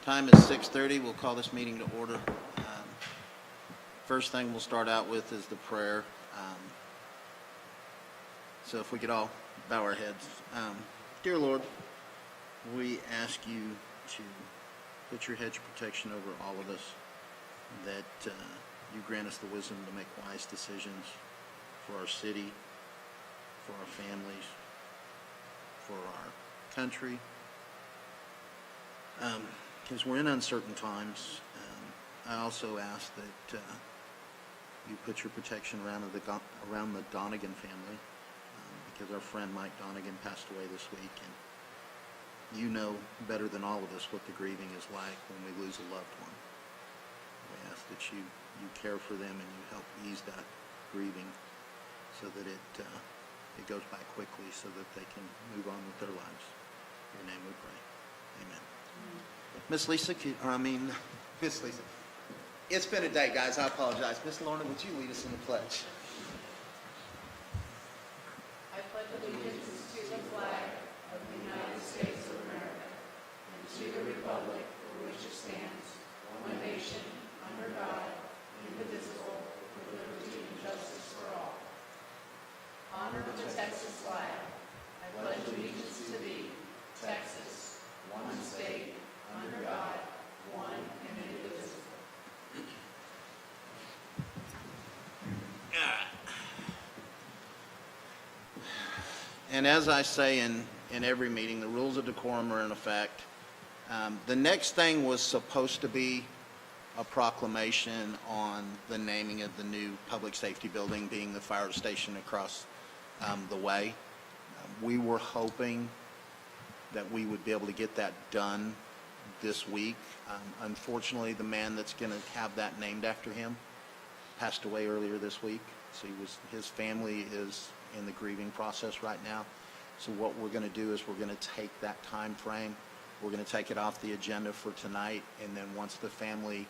Time is 6:30. We'll call this meeting to order. First thing we'll start out with is the prayer. So if we could all bow our heads. Dear Lord, we ask you to put your hedge of protection over all of us, that you grant us the wisdom to make wise decisions for our city, for our families, for our country. Because we're in uncertain times, I also ask that you put your protection around the Donegan family, because our friend Mike Donegan passed away this week, and you know better than all of us what the grieving is like when we lose a loved one. We ask that you care for them and you help ease that grieving so that it goes by quickly so that they can move on with their lives. In your name we pray. Amen. Miss Lisa, Miss Lisa. It's been a day, guys. I apologize. Miss Lorna, would you lead us in the pledge? I pledge allegiance to the flag of the United States of America and to the republic for which it stands, one nation, under God, indivisible, with liberty and justice for all. Honor the Texas flag. I pledge allegiance to thee, Texas, one state, under God, one and indivisible. And as I say in every meeting, the rules of decorum are in effect. The next thing was supposed to be a proclamation on the naming of the new public safety building, being the fire station across the way. We were hoping that we would be able to get that done this week. Unfortunately, the man that's going to have that named after him passed away earlier this week. So his family is in the grieving process right now. So what we're going to do is we're going to take that time frame, we're going to take it off the agenda for tonight, and then once the family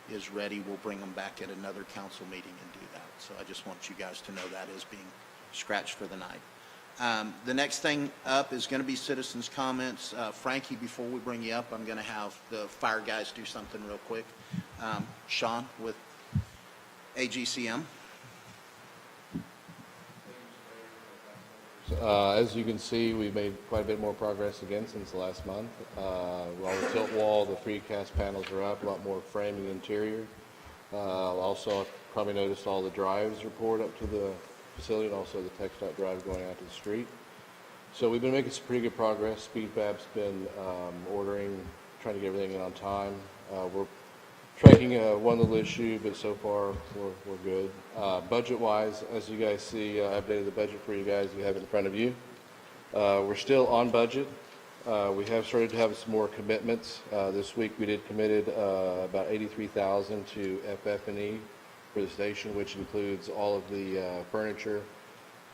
is ready, we'll bring them back at another council meeting and do that. So I just want you guys to know that is being scratched for the night. The next thing up is going to be citizens' comments. Frankie, before we bring you up, I'm going to have the fire guys do something real quick. Sean with AGCM. As you can see, we've made quite a bit more progress again since last month. All the tilt wall, the precast panels are up, a lot more framing interior. Also, probably noticed all the drives are poured up to the facility, and also the TxDOT drive going out to the street. So we've been making some pretty good progress. SpeedFab's been ordering, trying to get everything in on time. We're tracking one little issue, but so far we're good. Budget-wise, as you guys see, I updated the budget for you guys. You have it in front of you. We're still on budget. We have started to have some more commitments. This week we committed about $83,000 to FF&E for the station, which includes all of the furniture,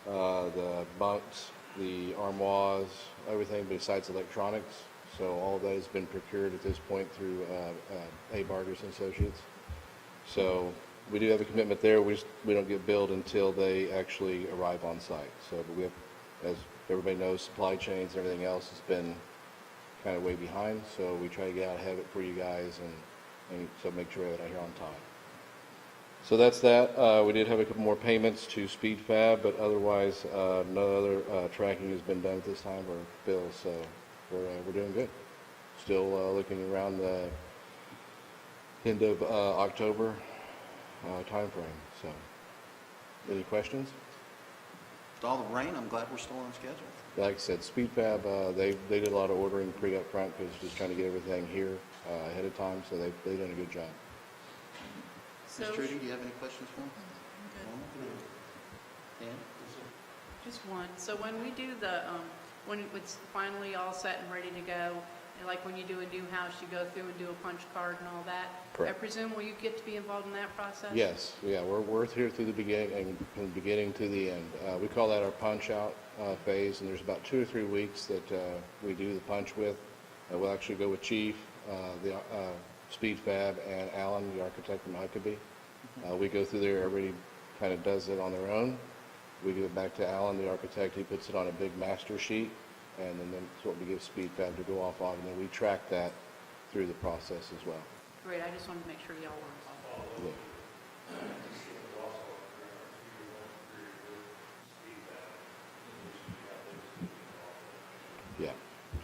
the bunks, the armoires, everything besides electronics. So all of that has been procured at this point through A. Bargers and Associates. So we do have a commitment there. We don't get billed until they actually arrive on site. So, but we have, as everybody knows, supply chains and everything else has been kind of way behind. So we try to get out ahead of it for you guys and so make sure that I hear on time. So that's that. We did have a couple more payments to SpeedFab, but otherwise no other tracking has been done at this time or bills. So we're doing good. Still looking around the end of October time frame. So, any questions? With all the rain, I'm glad we're still on schedule. Like I said, SpeedFab, they did a lot of ordering pretty up front because just trying to get everything here ahead of time. So they've done a good job. Ms. Trudy, do you have any questions for him? Dan? Just one. So when we do the, when it's finally all set and ready to go, and like when you do a new house, you go through and do a punch card and all that. Correct. I presume will you get to be involved in that process? Yes, yeah, we're here through the beginning and from the beginning to the end. We call that our punch out phase, and there's about 2 or 3 weeks that we do the punch with. We'll actually go with Chief, the SpeedFab, and Alan, the architect from Huckabee. We go through there. Everybody kind of does it on their own. We give it back to Alan, the architect. He puts it on a big master sheet, and then that's what we give SpeedFab to go off on, and then we track that through the process as well. Great, I just wanted to make sure y'all were involved. Yeah. Yeah,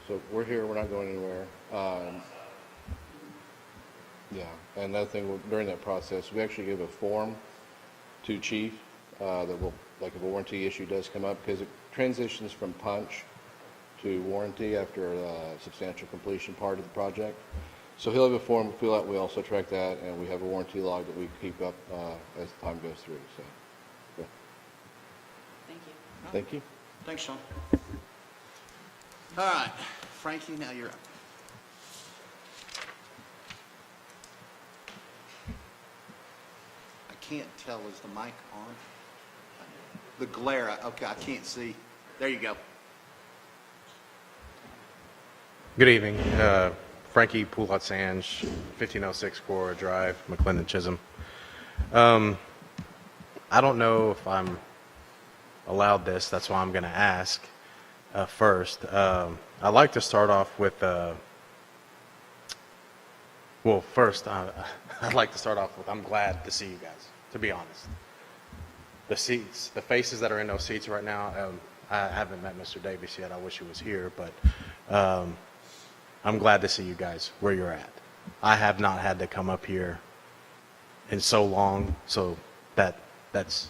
so we're here, we're not going anywhere. Yeah, and another thing, during that process, we actually give a form to chief that will, like if a warranty issue does come up, because it transitions from punch to warranty after a substantial completion part of the project. So he'll have a form, fill out, we also track that, and we have a warranty log that we keep up as time goes through, so. Yeah. Thank you. Thank you. Thanks, Sean. All right, Frankie, now you're up. I can't tell, is the mic on? The glare, okay, I can't see. There you go. Good evening. Frankie Poulat-Sange, 1506 Cora Drive, McLendon-Chisholm. I don't know if I'm allowed this. That's why I'm going to ask first. I'd like to start off with, well, first, I'd like to start off with, I'm glad to see you guys, to be honest. The seats, the faces that are in those seats right now, I haven't met Mr. Davis yet. I wish he was here, but I'm glad to see you guys where you're at. I have not had to come up here in so long, so that's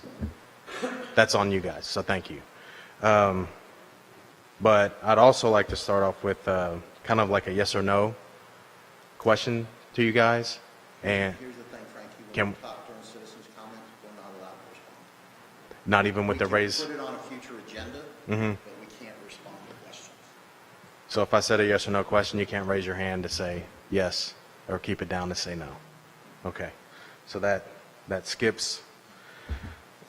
on you guys, so thank you. But I'd also like to start off with kind of like a yes or no question to you guys. And Here's the thing, Frankie, when Can- we talk during citizens' comments, we're not allowed to respond. not even with the We raise. can put it on a future agenda, but we can't respond to questions. So if I said a yes or no question, you can't raise your hand to say yes or keep it down to say no. Okay. So that skips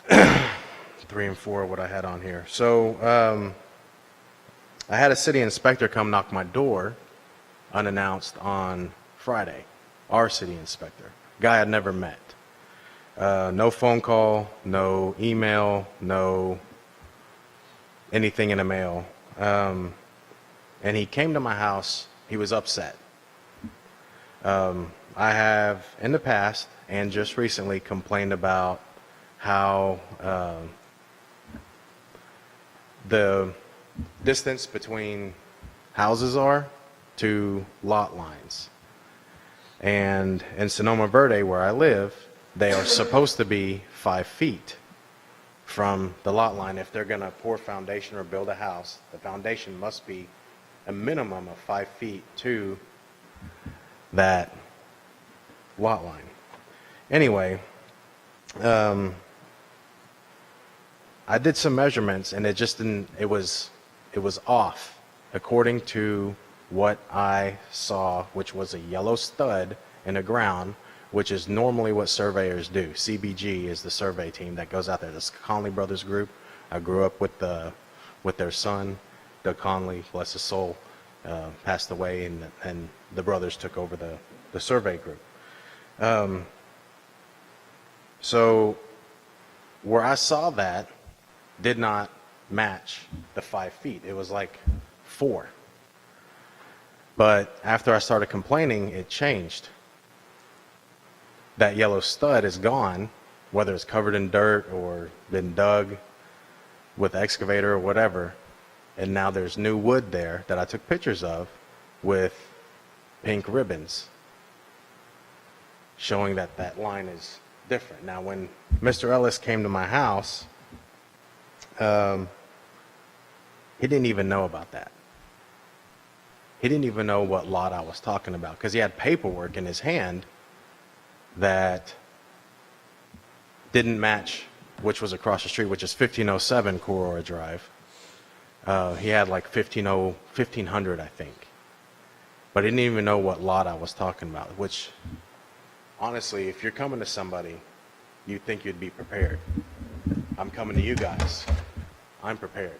3 and 4, what I had on here. So I had a city inspector come knock my door unannounced on Friday. Our city inspector. Guy I'd never met. No phone call, no email, no anything in the mail. And he came to my house. He was upset. I have, in the past and just recently, complained about how the distance between houses are to lot lines. And in Sonoma Verde, where I live, they are supposed to be 5 feet from the lot line. If they're going to pour foundation or build a house, the foundation must be a minimum of 5 feet to that lot line. Anyway, I did some measurements and it just didn't, it was off according to what I saw, which was a yellow stud in the ground, which is normally what surveyors do. CBG is the survey team that goes out there. This Conley Brothers group. I grew up with their son, Doug Conley, bless his soul, passed away, and the brothers took over the survey group. So where I saw that did not match the 5 feet. It was like 4. But after I started complaining, it changed. That yellow stud is gone, whether it's covered in dirt or been dug with an excavator or whatever. And now there's new wood there that I took pictures of with pink ribbons showing that that line is different. Now, when Mr. Ellis came to my house, he didn't even know about that. He didn't even know what lot I was talking about because he had paperwork in his hand that didn't match, which was across the street, which is 1507 Corora Drive. He had like 1500, I think. But he didn't even know what lot I was talking about, which, honestly, if you're coming to somebody, you'd think you'd be prepared. I'm coming to you guys. I'm prepared.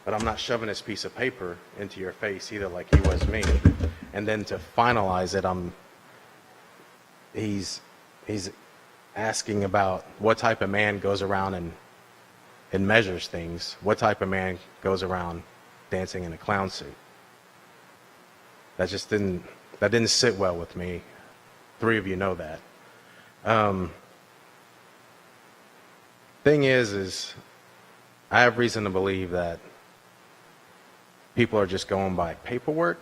But I'm not shoving this piece of paper into your face either like he was me. And then to finalize it, he's asking about what type of man goes around and measures things. What type of man goes around dancing in a clown suit? That didn't sit well with me. 3 of you know that. Thing is I have reason to believe that people are just going by paperwork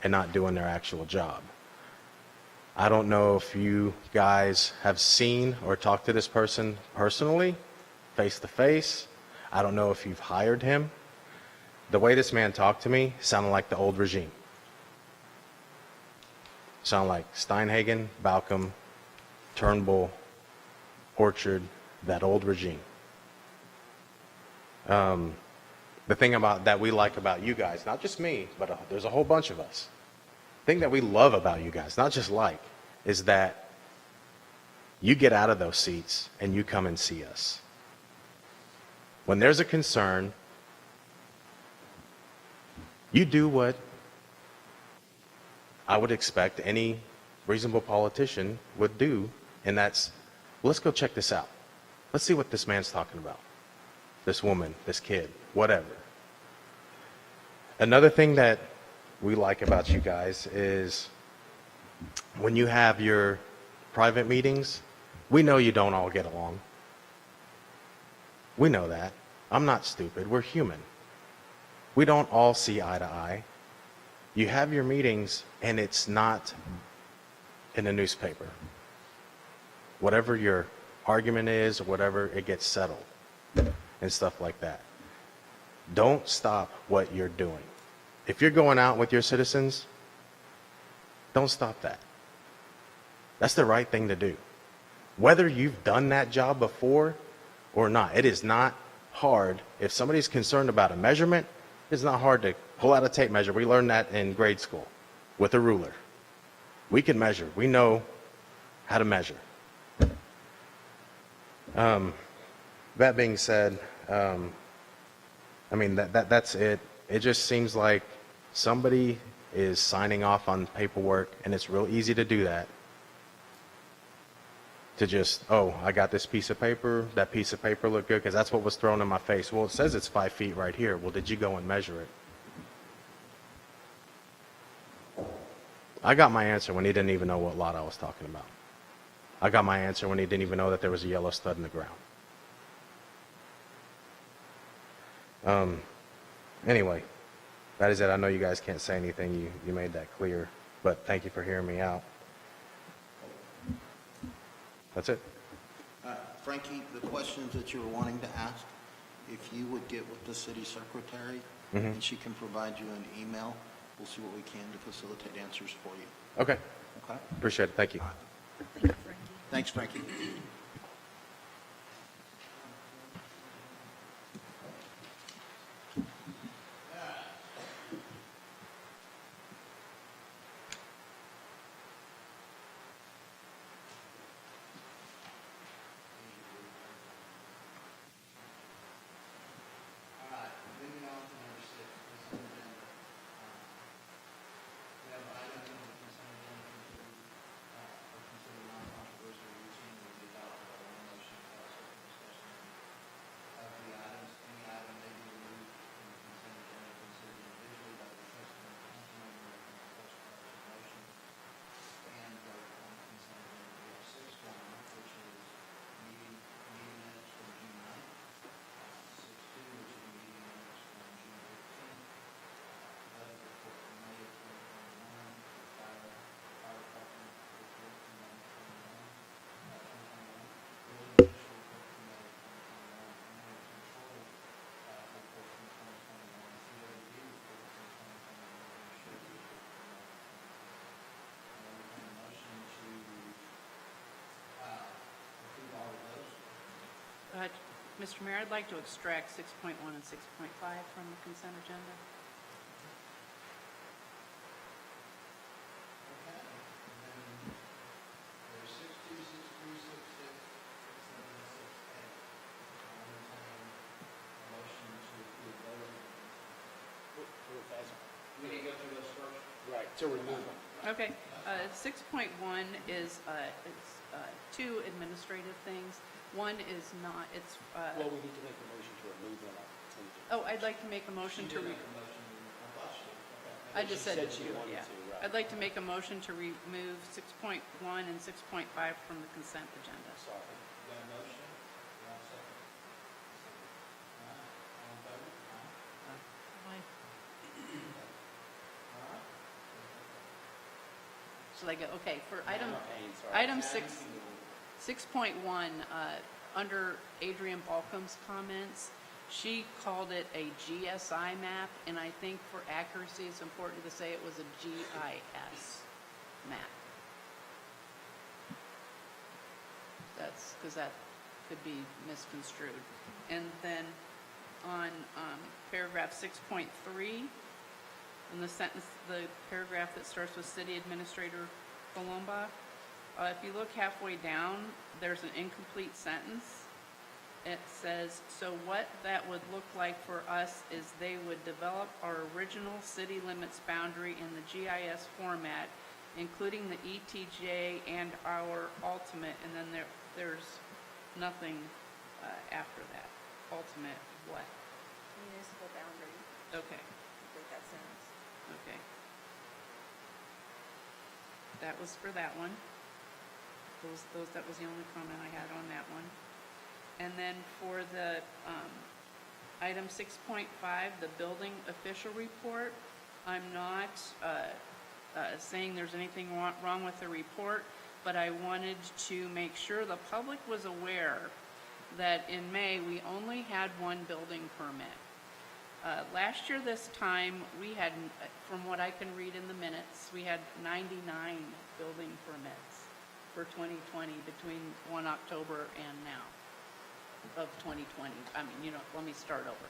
and not doing their actual job. I don't know if you guys have seen or talked to this person personally, face to face. I don't know if you've hired him. The way this man talked to me sounded like the old regime. Sounded like Steinhagen, Balcom, Turnbull, Orchard, that old regime. The thing about that we like about you guys, not just me, but there's a whole bunch of us. The thing that we love about you guys, not just like, is that you get out of those seats and you come and see us. When there's a concern, you do what I would expect any reasonable politician would do, and that's, well, let's go check this out. Let's see what this man's talking about. This woman, this kid, whatever. Another thing that we like about you guys is when you have your private meetings, we know you don't all get along. We know that. I'm not stupid. We're human. We don't all see eye to eye. You have your meetings and it's not in a newspaper. Whatever your argument is or whatever, it gets settled and stuff like that. Don't stop what you're doing. If you're going out with your citizens, don't stop that. That's the right thing to do. Whether you've done that job before or not, it is not hard. If somebody's concerned about a measurement, it's not hard to pull out a tape measure. We learned that in grade school with a ruler. We can measure. We know how to measure. That being said, that's it. It just seems like somebody is signing off on paperwork, and it's real easy to do that. To just, oh, I got this piece of paper, that piece of paper looked good, because that's what was thrown in my face. Well, it says it's 5 feet right here. Well, did you go and measure it? I got my answer when he didn't even know what lot I was talking about. I got my answer when he didn't even know that there was a yellow stud in the ground. Anyway, that is it. I know you guys can't say anything. You made that clear, but thank you for hearing me out. That's it. Frankie, the questions that you were wanting to ask, if you would get with the city secretary and she can provide you an email, we'll see what we can to facilitate answers for you. Okay. Okay? Appreciate it. Thank you. Thanks, Frankie. Mr. Mayor, I'd like to extract 6.1 and 6.5 from the consent agenda. Right, to remove them. Okay, 6.1 is two administrative things. One is not, it's, Well, we need to make a motion to remove them. oh, I'd like to make a motion to, I just said she two, wanted yeah. to, right. I'd like to make a motion to remove 6.1 and 6.5 from the consent agenda. Sorry. Got a motion? Got a second? All right, all in favor? All right. Should I go, okay, for item, Payne, sorry. item 6.1, under Adrian Balcom's comments, she called it a GSI map, and I think for accuracy, it's important to say it was a GIS map. That's, because that could be misconstrued. And then on paragraph 6.3, in the sentence, the paragraph that starts with City Administrator Colomba, if you look halfway down, there's an incomplete sentence. It says, so what that would look like for us is they would develop our original city limits boundary in the GIS format, including the ETJ and our ultimate, and then there's nothing after that. Ultimate what? Municipal boundary, Okay, complete that sentence. okay. That was for that one. That was the only comment I had on that one. And then for the item 6.5, the building official report, I'm not saying there's anything wrong with the report, but I wanted to make sure the public was aware that in May, we only had one building permit. Last year this time, we had, from what I can read in the minutes, we had 99 building permits for 2020 between 1 October and now of 2020. I mean, let me start over.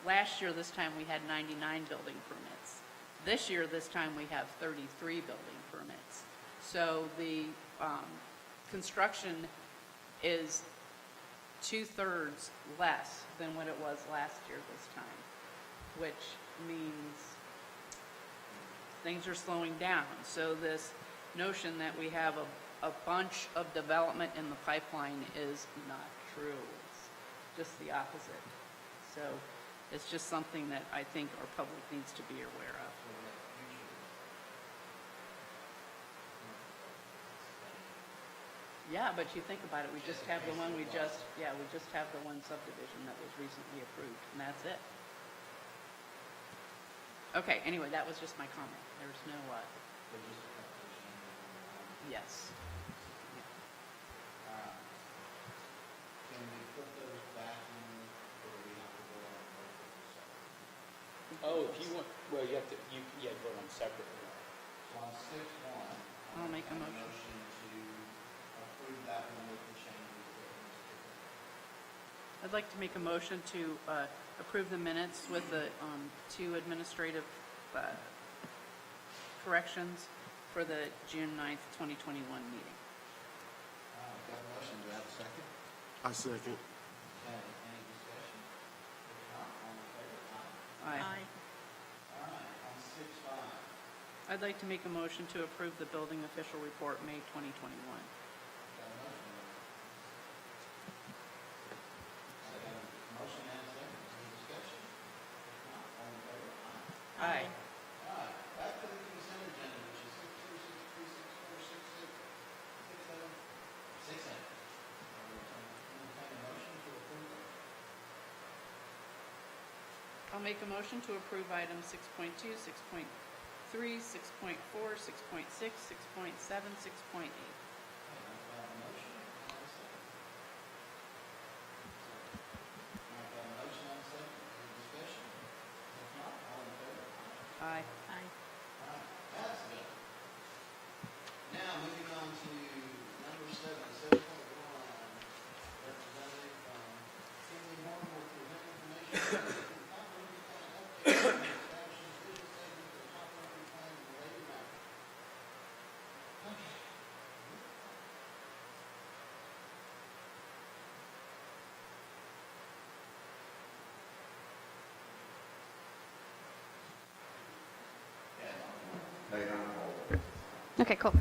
Last year this time, we had 99 building permits. This year this time, we have 33 building permits. So the construction is 2/3 less than what it was last year this time, which means things are slowing down. So this notion that we have a bunch of development in the pipeline is not true. It's just the opposite. So it's just something that I think our public needs to be aware of. Yeah, but you think about it, we just have the one subdivision that was recently approved, and that's it. Okay, anyway, that was just my comment. There's no, yes. Can we put those back in, or we have to go on both of them separately? Oh, if you want, well, you have to, you vote on separately. So on 6.1. I'll make a motion. To approve that one with the changes that Mr. I'd like to make a motion to approve the minutes with the two administrative corrections for the June 9th, 2021 meeting. Got a motion, do I have a second? I second. Okay, any discussion? If not, all in favor? Aye. All right, on 6.5. I'd like to make a motion to approve the building official report, May 2021. Got a motion. Second. Motion and a second, any discussion? If not, all in favor? Aye. All right, back to the consent agenda, which is 6.2, 6.3, 6.4, 6.6, 6.7, 6.8. Entertain a motion to approve that. I'll make a motion to approve items 6.2, 6.3, 6.4, 6.6, 6.7, 6.8. Okay, I've got a motion and a second. I've got a motion and a second, any discussion? If not, all in favor? Aye. Aye. All right, that's good. Now, moving on to number 7.1. Representative from Kimley-Horn will present information on the comprehensive plan update and establishing vision statement for the comprehensive plan and related matters. Okay. Okay, cool.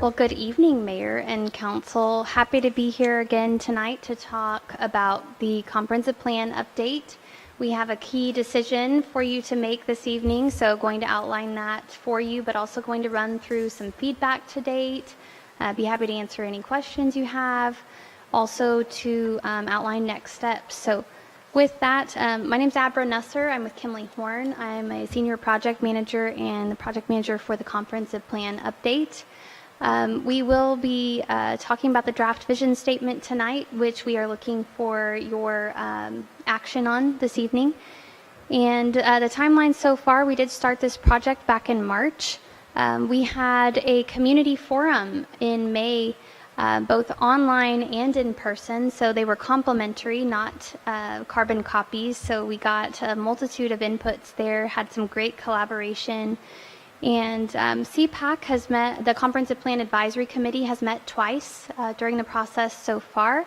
Well, good evening, Mayor and Council. Happy to be here again tonight to talk about the comprehensive plan update. We have a key decision for you to make this evening, so going to outline that for you, but also going to run through some feedback to date. Be happy to answer any questions you have, also to outline next steps. So with that, my name's Abra Nusser. I'm with Kimley-Horn. I'm a senior project manager and the project manager for the comprehensive plan update. We will be talking about the draft vision statement tonight, which we are looking for your action on this evening. And the timeline so far, we did start this project back in March. We had a community forum in May, both online and in person, so they were complimentary, not carbon copies. So we got a multitude of inputs there, had some great collaboration. And CPAC has met, the Comprehensive Plan Advisory Committee has met twice during the process so far.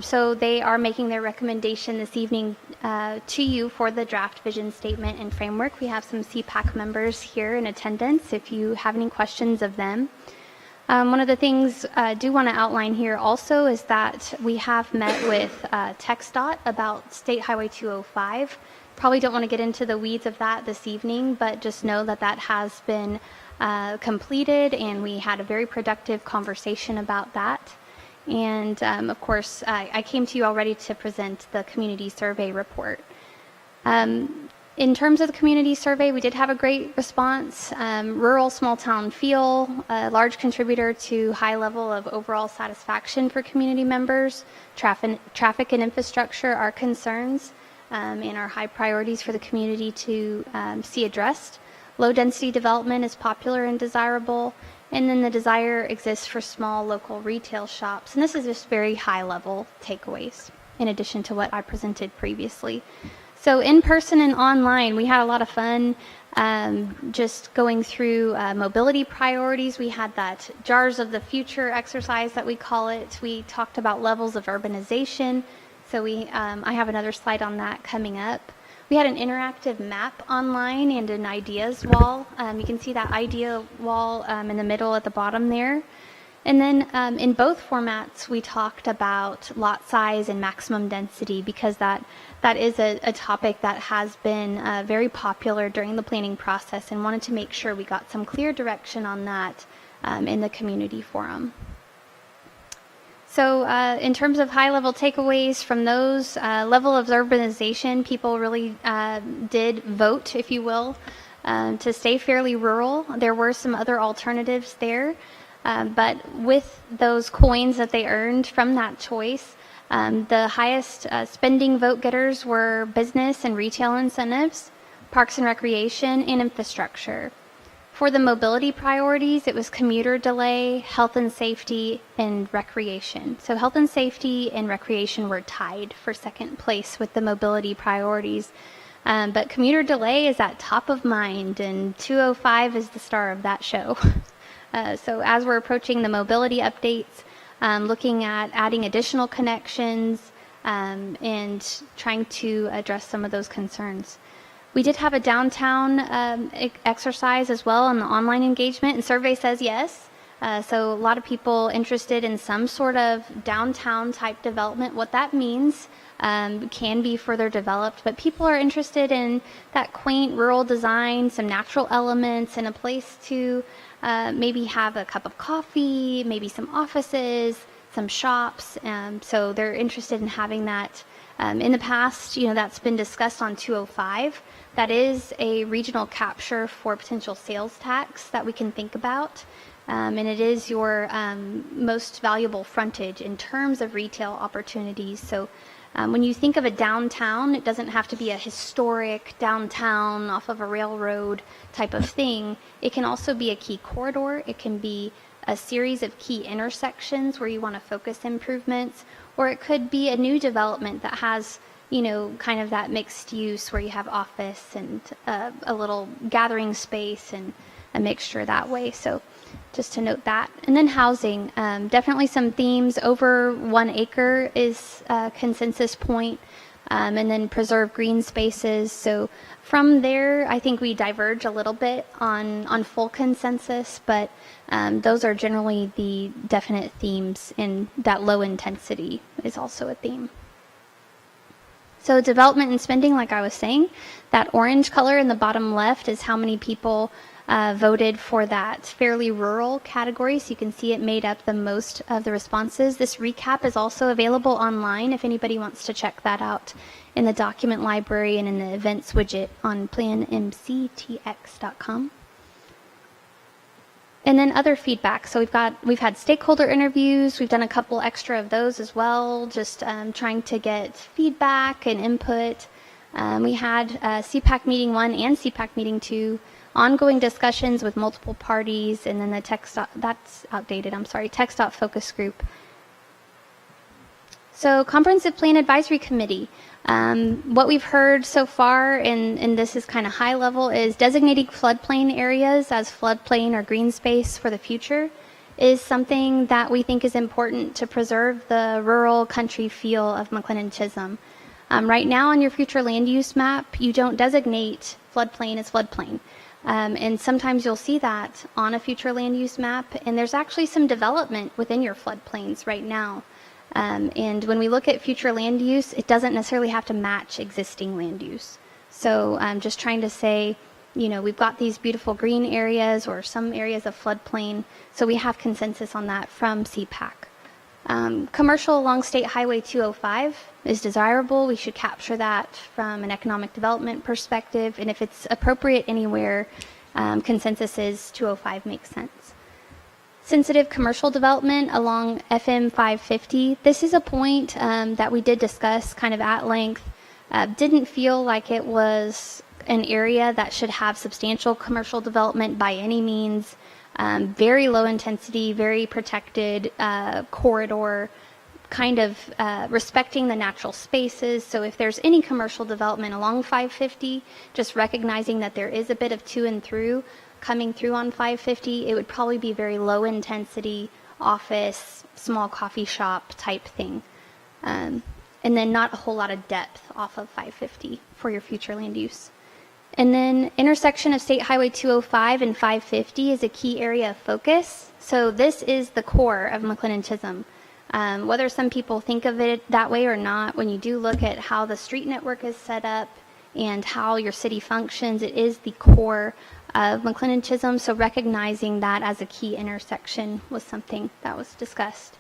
So they are making their recommendation this evening to you for the draft vision statement and framework. We have some CPAC members here in attendance if you have any questions of them. One of the things I do want to outline here also is that we have met with TxDOT about State Highway 205. Probably don't want to get into the weeds of that this evening, but just know that that has been completed, and we had a very productive conversation about that. And of course, I came to you already to present the community survey report. In terms of the community survey, we did have a great response. Rural small town feel, a large contributor to high level of overall satisfaction for community members. Traffic and infrastructure are concerns and are high priorities for the community to see addressed. Low density development is popular and desirable. And then the desire exists for small local retail shops. And this is just very high level takeaways in addition to what I presented previously. So in person and online, we had a lot of fun just going through mobility priorities. We had that jars of the future exercise that we call it. We talked about levels of urbanization. So I have another slide on that coming up. We had an interactive map online and an ideas wall. You can see that idea wall in the middle at the bottom there. And then in both formats, we talked about lot size and maximum density because that is a topic that has been very popular during the planning process, and wanted to make sure we got some clear direction on that in the community forum. So in terms of high-level takeaways from those, level of urbanization, people really did vote, if you will, to stay fairly rural. There were some other alternatives there, but with those coins that they earned from that choice, the highest spending vote getters were business and retail incentives, parks and recreation, and infrastructure. For the mobility priorities, it was commuter delay, health and safety, and recreation. So health and safety and recreation were tied for second place with the mobility priorities. But commuter delay is at top of mind, and 205 is the star of that show. So as we're approaching the mobility updates, looking at adding additional connections and trying to address some of those concerns. We did have a downtown exercise as well on the online engagement, and survey says yes. So a lot of people interested in some sort of downtown type development. What that means can be further developed, but people are interested in that quaint rural design, some natural elements, and a place to maybe have a cup of coffee, maybe some offices, some shops. So they're interested in having that. In the past, that's been discussed on 205. That is a regional capture for potential sales tax that we can think about. And it is your most valuable frontage in terms of retail opportunities. So when you think of a downtown, it doesn't have to be a historic downtown off of a railroad type of thing. It can also be a key corridor. It can be a series of key intersections where you want to focus improvements, or it could be a new development that has kind of that mixed use where you have office and a little gathering space and a mixture that way. So just to note that. And then housing, definitely some themes. Over 1 acre is a consensus point, and then preserve green spaces. So from there, I think we diverge a little bit on full consensus, but those are generally the definite themes, and that low intensity is also a theme. So development and spending, like I was saying, that orange color in the bottom left is how many people voted for that fairly rural category. So you can see it made up the most of the responses. This recap is also available online if anybody wants to check that out in the document library and in the events widget on planmctx.com. And then other feedback. So we've had stakeholder interviews. We've done a couple extra of those as well, just trying to get feedback and input. We had CPAC meeting 1 and CPAC meeting 2, ongoing discussions with multiple parties, and then the that's outdated, I'm sorry, TxDOT focus group. So Comprehensive Plan Advisory Committee. What we've heard so far, and this is kind of high level, is designating floodplain areas as floodplain or green space for the future is something that we think is important to preserve the rural country feel of McLendon-Chisholm. Right now on your future land use map, you don't designate floodplain as floodplain. And sometimes you'll see that on a future land use map, and there's actually some development within your floodplains right now. And when we look at future land use, it doesn't necessarily have to match existing land use. So I'm just trying to say, you know, we've got these beautiful green areas or some areas of floodplain, so we have consensus on that from CPAC. Commercial along State Highway 205 is desirable. We should capture that from an economic development perspective, and if it's appropriate anywhere, consensus is 205 makes sense. Sensitive commercial development along FM 550. This is a point that we did discuss kind of at length. Didn't feel like it was an area that should have substantial commercial development by any means. Very low intensity, very protected corridor, kind of respecting the natural spaces. So if there's any commercial development along 550, just recognizing that there is a bit of to and through coming through on 550, it would probably be very low intensity office, small coffee shop type thing. And then not a whole lot of depth off of 550 for your future land use. And then intersection of State Highway 205 and 550 is a key area of focus. So this is the core of McLendon-Chisholm. Whether some people think of it that way or not, when you do look at how the street network is set up and how your city functions, it is the core of McLendon-Chisholm. So recognizing that as a key intersection was something that was discussed.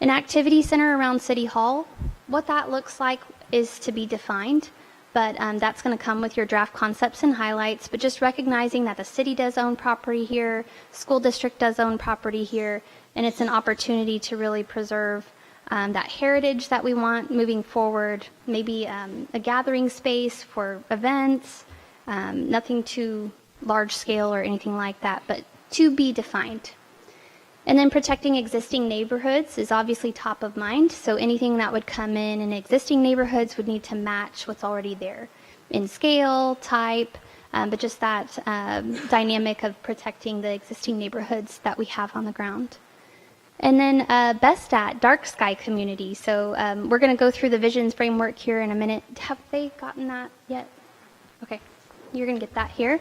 An activity center around City Hall, what that looks like is to be defined. But that's going to come with your draft concepts and highlights, but just recognizing that the city does own property here, school district does own property here, and it's an opportunity to really preserve that heritage that we want moving forward, maybe a gathering space for events, nothing too large scale or anything like that, but to be defined. And then protecting existing neighborhoods is obviously top of mind. So anything that would come in existing neighborhoods would need to match what's already there in scale, type, but just that dynamic of protecting the existing neighborhoods that we have on the ground. And then best at dark sky community. So we're going to go through the visions framework here in a minute. Have they gotten that yet? Okay, you're going to get that here.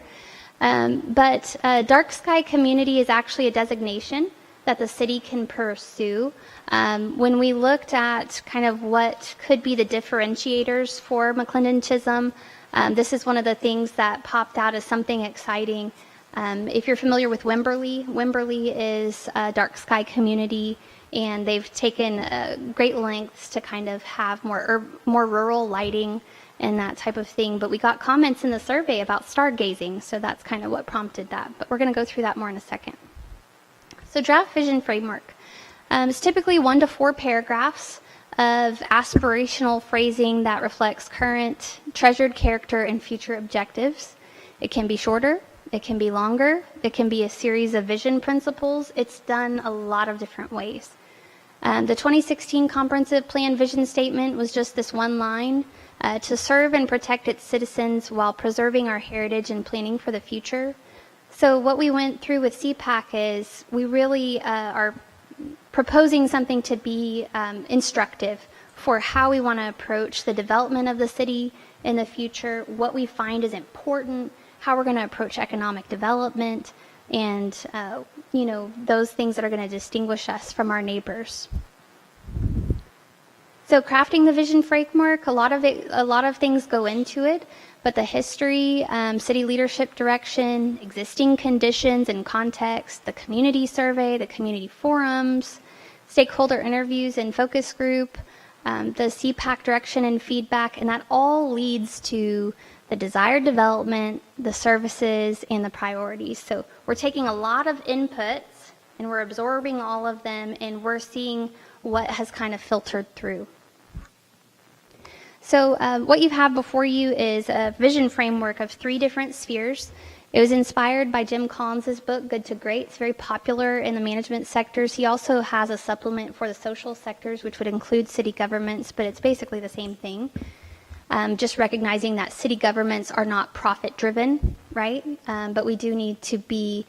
But dark sky community is actually a designation that the city can pursue. When we looked at kind of what could be the differentiators for McLendon-Chisholm, this is one of the things that popped out as something exciting. If you're familiar with Wimberley, Wimberley is a dark sky community, and they've taken great lengths to kind of have more rural lighting and that type of thing. But we got comments in the survey about stargazing, so that's kind of what prompted that. But we're going to go through that more in a second. So draft vision framework is typically 1 to 4 paragraphs of aspirational phrasing that reflects current, treasured character and future objectives. It can be shorter, it can be longer, it can be a series of vision principles. It's done a lot of different ways. The 2016 Comprehensive Plan Vision Statement was just this one line, to serve and protect its citizens while preserving our heritage and planning for the future. So what we went through with CPAC is we really are proposing something to be instructive for how we want to approach the development of the city in the future, what we find is important, how we're going to approach economic development, and those things that are going to distinguish us from our neighbors. So crafting the vision framework, a lot of things go into it, but the history, city leadership direction, existing conditions and context, the community survey, the community forums, stakeholder interviews and focus group, the CPAC direction and feedback, and that all leads to the desired development, the services, and the priorities. So we're taking a lot of inputs and we're absorbing all of them, and we're seeing what has kind of filtered through. So what you have before you is a vision framework of 3 different spheres. It was inspired by Jim Collins's book, Good to Great. It's very popular in the management sectors. He also has a supplement for the social sectors, which would include city governments, but it's basically the same thing. Just recognizing that city governments are not profit-driven, right? But we do need to be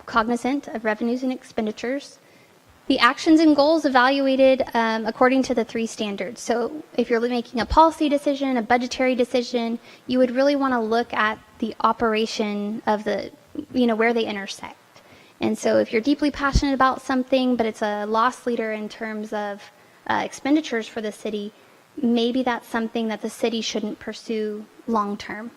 cognizant of revenues and expenditures. The actions and goals evaluated according to the 3 standards. So if you're making a policy decision, a budgetary decision, you would really want to look at the operation of the, where they intersect. And so if you're deeply passionate about something, but it's a loss leader in terms of expenditures for the city, maybe that's something that the city shouldn't pursue long term.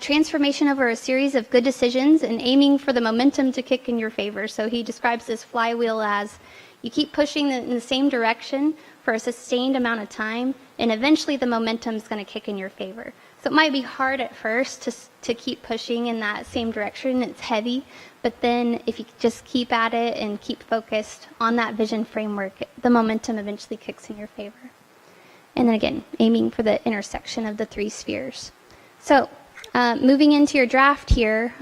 Transformation over a series of good decisions and aiming for the momentum to kick in your favor. So he describes this flywheel as you keep pushing in the same direction for a sustained amount of time, and eventually the momentum is going to kick in your favor. So it might be hard at first to keep pushing in that same direction. It's heavy, but then if you just keep at it and keep focused on that vision framework, the momentum eventually kicks in your favor. And then again, aiming for the intersection of the 3 spheres. So moving into your draft here,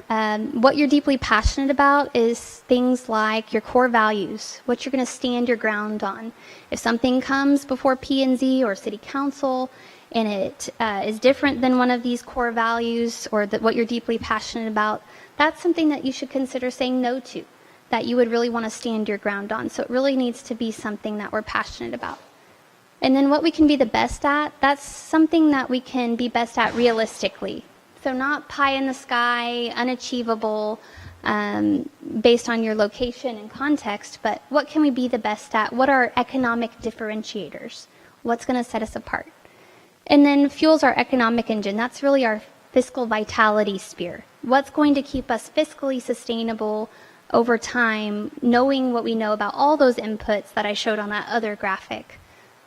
what you're deeply passionate about is things like your core values, what you're going to stand your ground on. If something comes before P&Z or City Council and it is different than one of these core values or what you're deeply passionate about, that's something that you should consider saying no to, that you would really want to stand your ground on. So it really needs to be something that we're passionate about. And then what we can be the best at, that's something that we can be best at realistically. So not pie in the sky, unachievable, based on your location and context, but what can we be the best at? What are economic differentiators? What's going to set us apart? And then fuels our economic engine. That's really our fiscal vitality sphere. What's going to keep us fiscally sustainable over time, knowing what we know about all those inputs that I showed on that other graphic,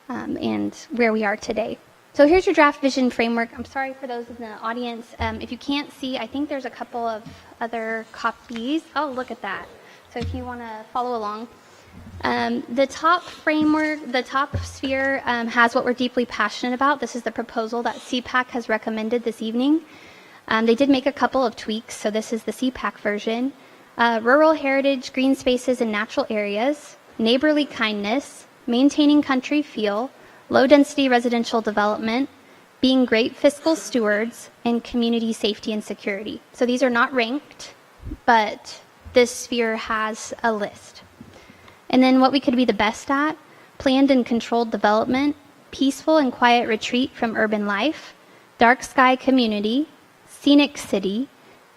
and where we are today. So here's your draft vision framework. I'm sorry for those in the audience. If you can't see, I think there's a couple of other copies. Oh, look at that. So if you want to follow along. The top framework, the top sphere has what we're deeply passionate about. This is the proposal that CPAC has recommended this evening. They did make a couple of tweaks, so this is the CPAC version. Rural heritage, green spaces and natural areas, neighborly kindness, maintaining country feel, low-density residential development, being great fiscal stewards, and community safety and security. So these are not ranked, but this sphere has a list. And then what we could be the best at: planned and controlled development, peaceful and quiet retreat from urban life, dark sky community, scenic city,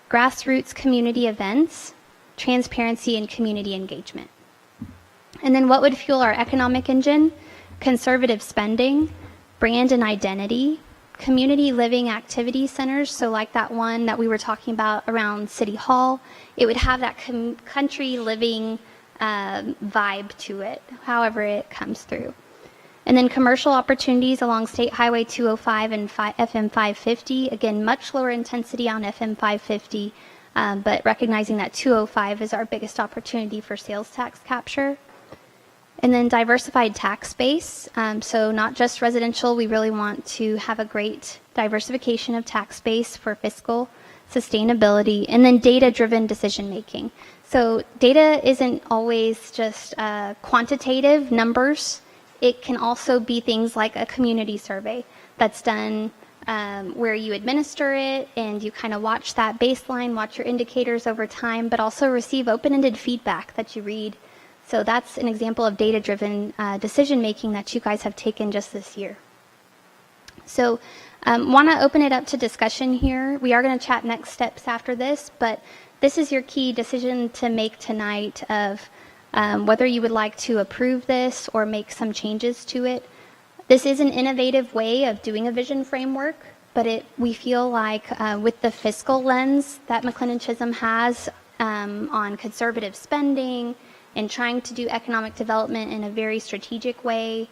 grassroots community events, transparency and community engagement. And then what would fuel our economic engine? Conservative spending, brand and identity, community living activity centers, so like that one that we were talking about around City Hall, it would have that country living vibe to it, however it comes through. And then commercial opportunities along State Highway 205 and FM 550, again, much lower intensity on FM 550, but recognizing that 205 is our biggest opportunity for sales tax capture. And then diversified tax base, so not just residential, we really want to have a great diversification of tax base for fiscal sustainability, and then data-driven decision-making. So data isn't always just quantitative numbers. It can also be things like a community survey that's done where you administer it and you kind of watch that baseline, watch your indicators over time, but also receive open-ended feedback that you read. So that's an example of data-driven decision-making that you guys have taken just this year. So want to open it up to discussion here. We are going to chat next steps after this, but this is your key decision to make tonight of whether you would like to approve this or make some changes to it. This is an innovative way of doing a vision framework, but we feel like with the fiscal lens that McLendon-Chisholm has on conservative spending and trying to do economic development in a very strategic way,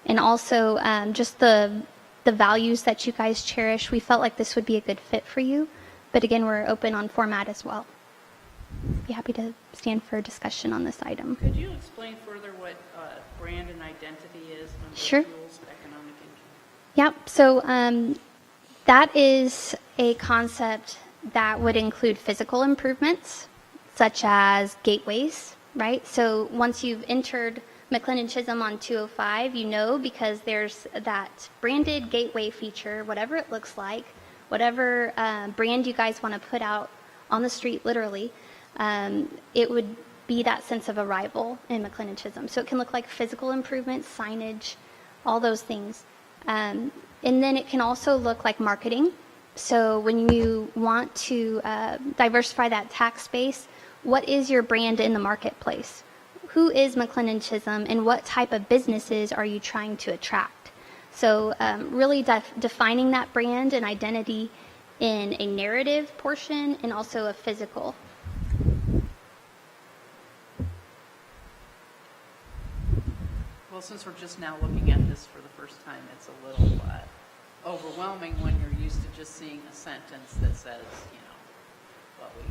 and also just the values that you guys cherish, we felt like this would be a good fit for you. But again, we're open on format as well. Be happy to stand for discussion on this item. Could you explain further what brand and identity is under Sure. fuels of economic engine? Yep. So that is a concept that would include physical improvements, such as gateways, right? So once you've entered McLendon-Chisholm on 205, you know, because there's that branded gateway feature, whatever it looks like, whatever brand you guys want to put out on the street, literally, it would be that sense of arrival in McLendon-Chisholm. So it can look like physical improvements, signage, all those things. And then it can also look like marketing. So when you want to diversify that tax base, what is your brand in the marketplace? Who is McLendon-Chisholm, and what type of businesses are you trying to attract? So really defining that brand and identity in a narrative portion and also a physical. Well, since we're just now looking at this for the first time, it's a little overwhelming when you're used to just seeing a sentence that says, you know, what we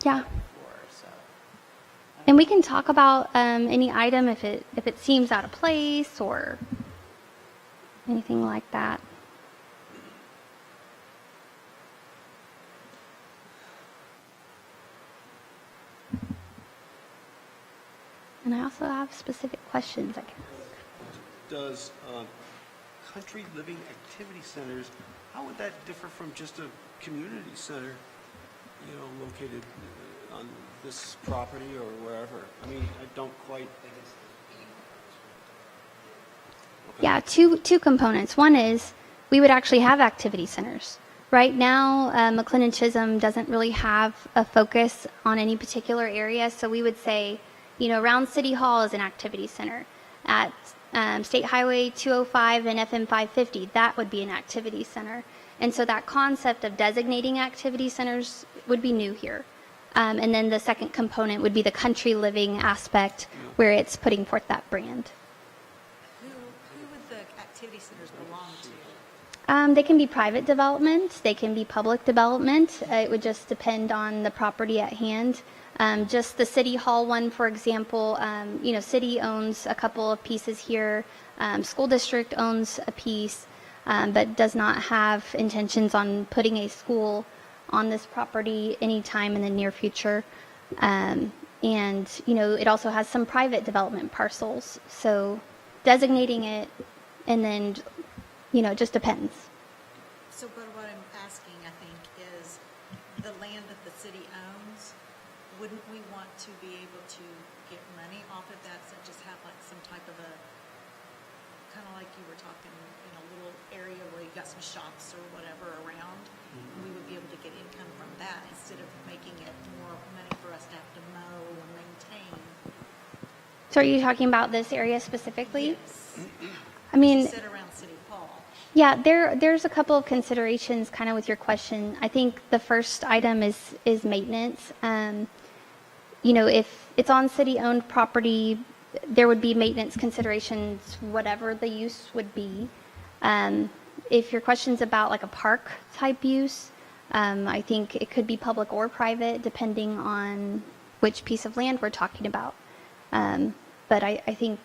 Yeah. did before. So, And we can talk about any item if it seems out of place or anything like that. And I also have specific questions I can ask. Does country living activity centers, how would that differ from just a community center, you know, located on this property or wherever? I mean, I don't quite think it's. Yeah, two components. One is we would actually have activity centers. Right now, McLendon-Chisholm doesn't really have a focus on any particular area, so we would say, you know, around City Hall is an activity center. At State Highway 205 and FM 550, that would be an activity center. And so that concept of designating activity centers would be new here. And then the second component would be the country living aspect, where it's putting forth that brand. Who would the activity centers belong to? They can be private development, they can be public development. It would just depend on the property at hand. Just the City Hall one, for example, you know, city owns a couple of pieces here. School district owns a piece, but does not have intentions on putting a school on this property anytime in the near future. And, you know, it also has some private development parcels. So designating it, and then, you know, it just depends. So, but what I'm asking, I think, is the land that the city owns, wouldn't we want to be able to get money off of that, so just have like some type of a, kind of like you were talking, in a little area where you got some shops or whatever around, and we would be able to get income from that instead of making it more money for us to have to mow and maintain. So are you talking about this area specifically? Yes. I mean, Sit around City Hall. yeah, there's a couple of considerations kind of with your question. I think the first item is maintenance. You know, if it's on city-owned property, there would be maintenance considerations, whatever the use would be. If your question's about like a park type use, I think it could be public or private, depending on which piece of land we're talking about. But I think,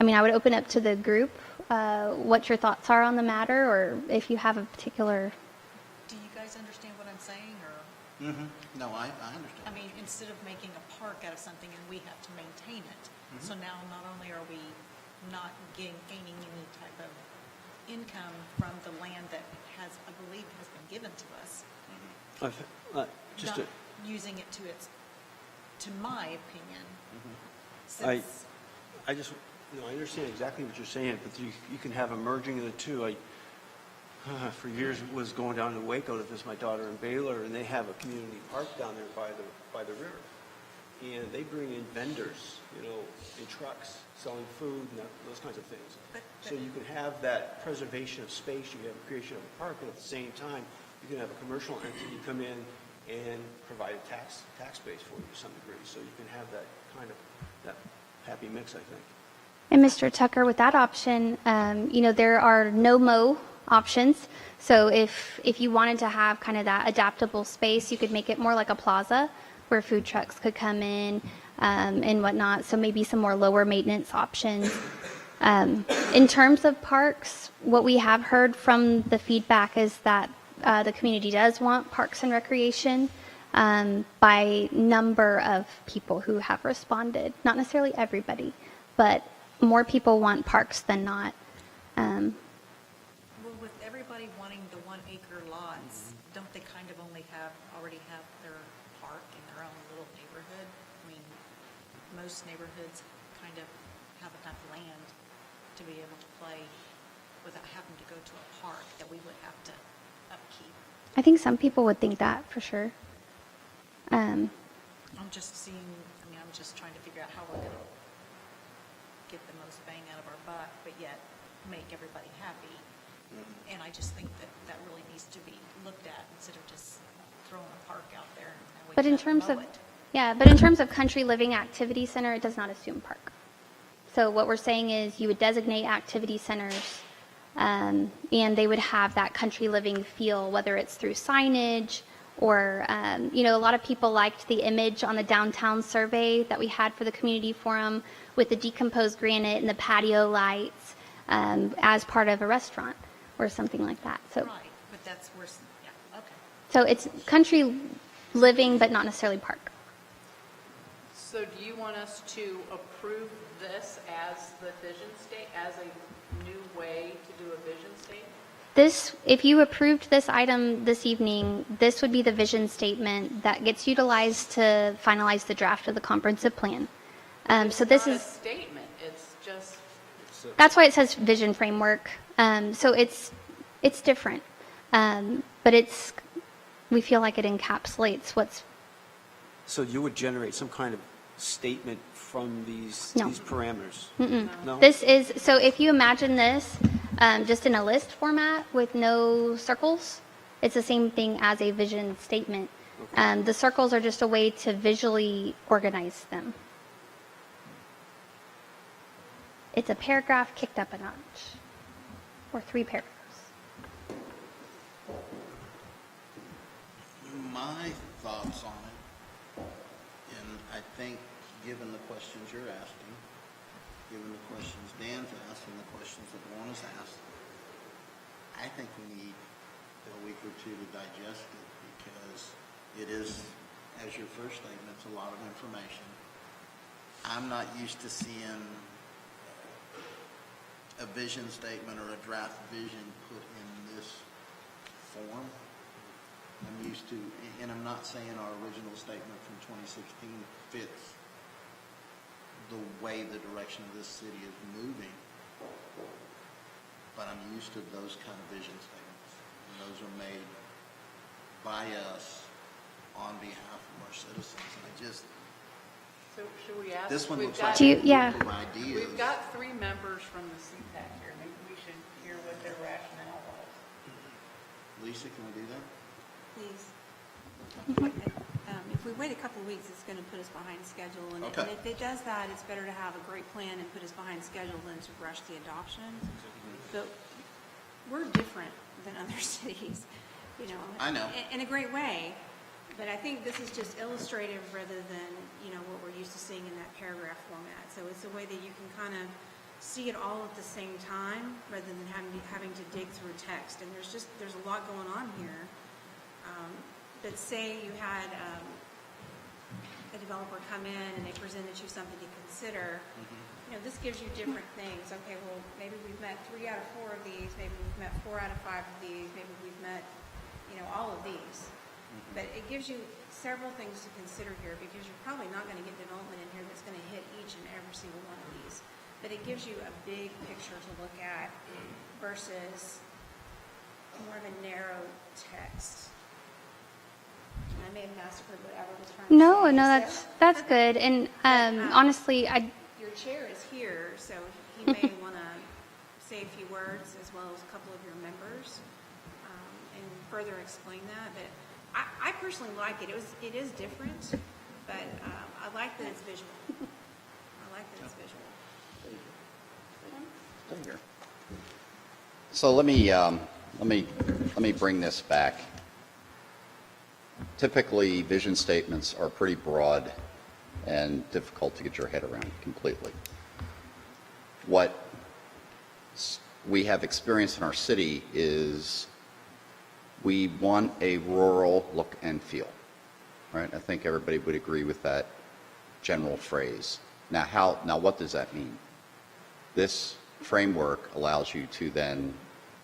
I mean, I would open up to the group what your thoughts are on the matter, or if you have a particular. Do you guys understand what I'm saying, or? No, I understand. I mean, instead of making a park out of something and we have to maintain it, so now not only are we not gaining any type of income from the land that has, I believe, has been given to us, Just not to, using it to my opinion, I since, just, you know, I understand exactly what you're saying, but you can have a merging of the two. I, for years, was going down to Waco to visit my daughter in Baylor, and they have a community park down there by the river. and they bring in vendors, you know, in trucks, selling food and those kinds of things. So you can have that preservation of space, you can have a creation of a park, and at the same time, you can have a commercial entity come in and provide a tax base for you to some degree. So you can have that kind of, that happy mix, I think. And Mr. Tucker, with that option, there are no mow options. So if you wanted to have kind of that adaptable space, you could make it more like a plaza where food trucks could come in and whatnot. So maybe some more lower maintenance options. In terms of parks, what we have heard from the feedback is that the community does want parks and recreation by number of people who have responded. Not necessarily everybody, but more people want parks than not. Well, with everybody wanting the 1 acre lots, don't they kind of already have their park in their own little neighborhood? I mean, most neighborhoods kind of have enough land to be able to play without having to go to a park that we would have to upkeep. I think some people would think that for sure. I'm just trying to figure out how we're going to get the most bang out of our buck, but yet make everybody happy. And I just think that really needs to be looked at instead of just throwing a park out there. And we But in have to terms mow of, it. but in terms of country living activity center, it does not assume park. So what we're saying is you would designate activity centers, and they would have that country living feel, whether it's through signage or, a lot of people liked the image on the downtown survey that we had for the community forum with the decomposed granite and the patio lights as part of a restaurant or something like that. So, Right, but that's where, yeah, okay. so it's country living, but not necessarily park. So do you want us to approve this as the vision state, as a new way to do a vision statement? This, if you approved this item this evening, this would be the vision statement that gets utilized to finalize the draft of the comprehensive plan. So this It's not a is, statement, it's just, that's why it says vision framework. So it's different, but we feel like it encapsulates what's, So you would generate some kind of statement from these No. parameters? No? this is, so if you imagine this just in a list format with no circles, it's the same thing as a vision statement. The circles are just a way to visually organize them. It's a paragraph kicked up a notch, or 3 paragraphs. My thoughts on it, and I think given the questions you're asking, given the questions Dan's asked and the questions that Lorna's asked, I think we need a week or two to digest it because it is, as your first statement, it's a lot of information. I'm not used to seeing a vision statement or a draft vision put in this form. I'm used to, and I'm not saying our original statement from 2016 fits the way the direction of this city is moving, but I'm used to those kind of vision statements. And those are made by us on behalf of our citizens. And I just, so should we ask? this one we've looks got- like a yeah. group of ideas. We've got 3 members from the CPAC here, maybe we should hear what their rationale was. Lisa, can we do that? Please. If we wait a couple of weeks, it's going to put us behind schedule. And Okay. if it does that, it's better to have a great plan and put us behind schedule than to rush the adoption. But we're different than other cities, I know. In a great way. But I think this is just illustrative rather than, what we're used to seeing in that paragraph format. So it's a way that you can kind of see it all at the same time rather than having to dig through text. And there's a lot going on here. But say you had a developer come in and they presented you something to consider, this gives you different things. Okay, well, maybe we've met 3 out of 4 of these, maybe we've met 4 out of 5 of these, maybe we've met, all of these. But it gives you several things to consider here because you're probably not going to get development in here that's going to hit each and every single one of these. But it gives you a big picture to look at versus more of a narrow text. I may have massacred whatever I was trying to say. No, no, so- that's good. And honestly, Your chair is here, so he may want to say a few words as well as a couple of your members and further explain that. But I personally like it. It is different, but I like that it's visual. I like that it's visual. So let me bring this back. Typically, vision statements are pretty broad and difficult to get your head around completely. What we have experienced in our city is we want a rural look and feel, right? I think everybody would agree with that general phrase. Now, what does that mean? This framework allows you to then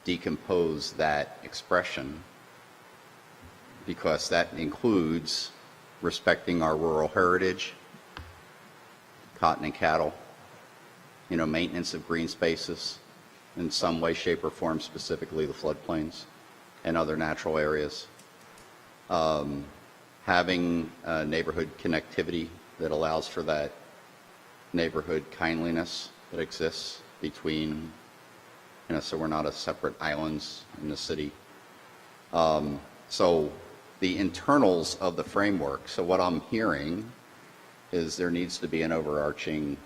decompose that expression, because that includes respecting our rural heritage, cotton and cattle, maintenance of green spaces in some way, shape, or form, specifically the floodplains and other natural areas, having neighborhood connectivity that allows for that neighborhood kindliness that exists between, so we're not a separate islands in the city. So the internals of the framework, so what I'm hearing is there needs to be an overarching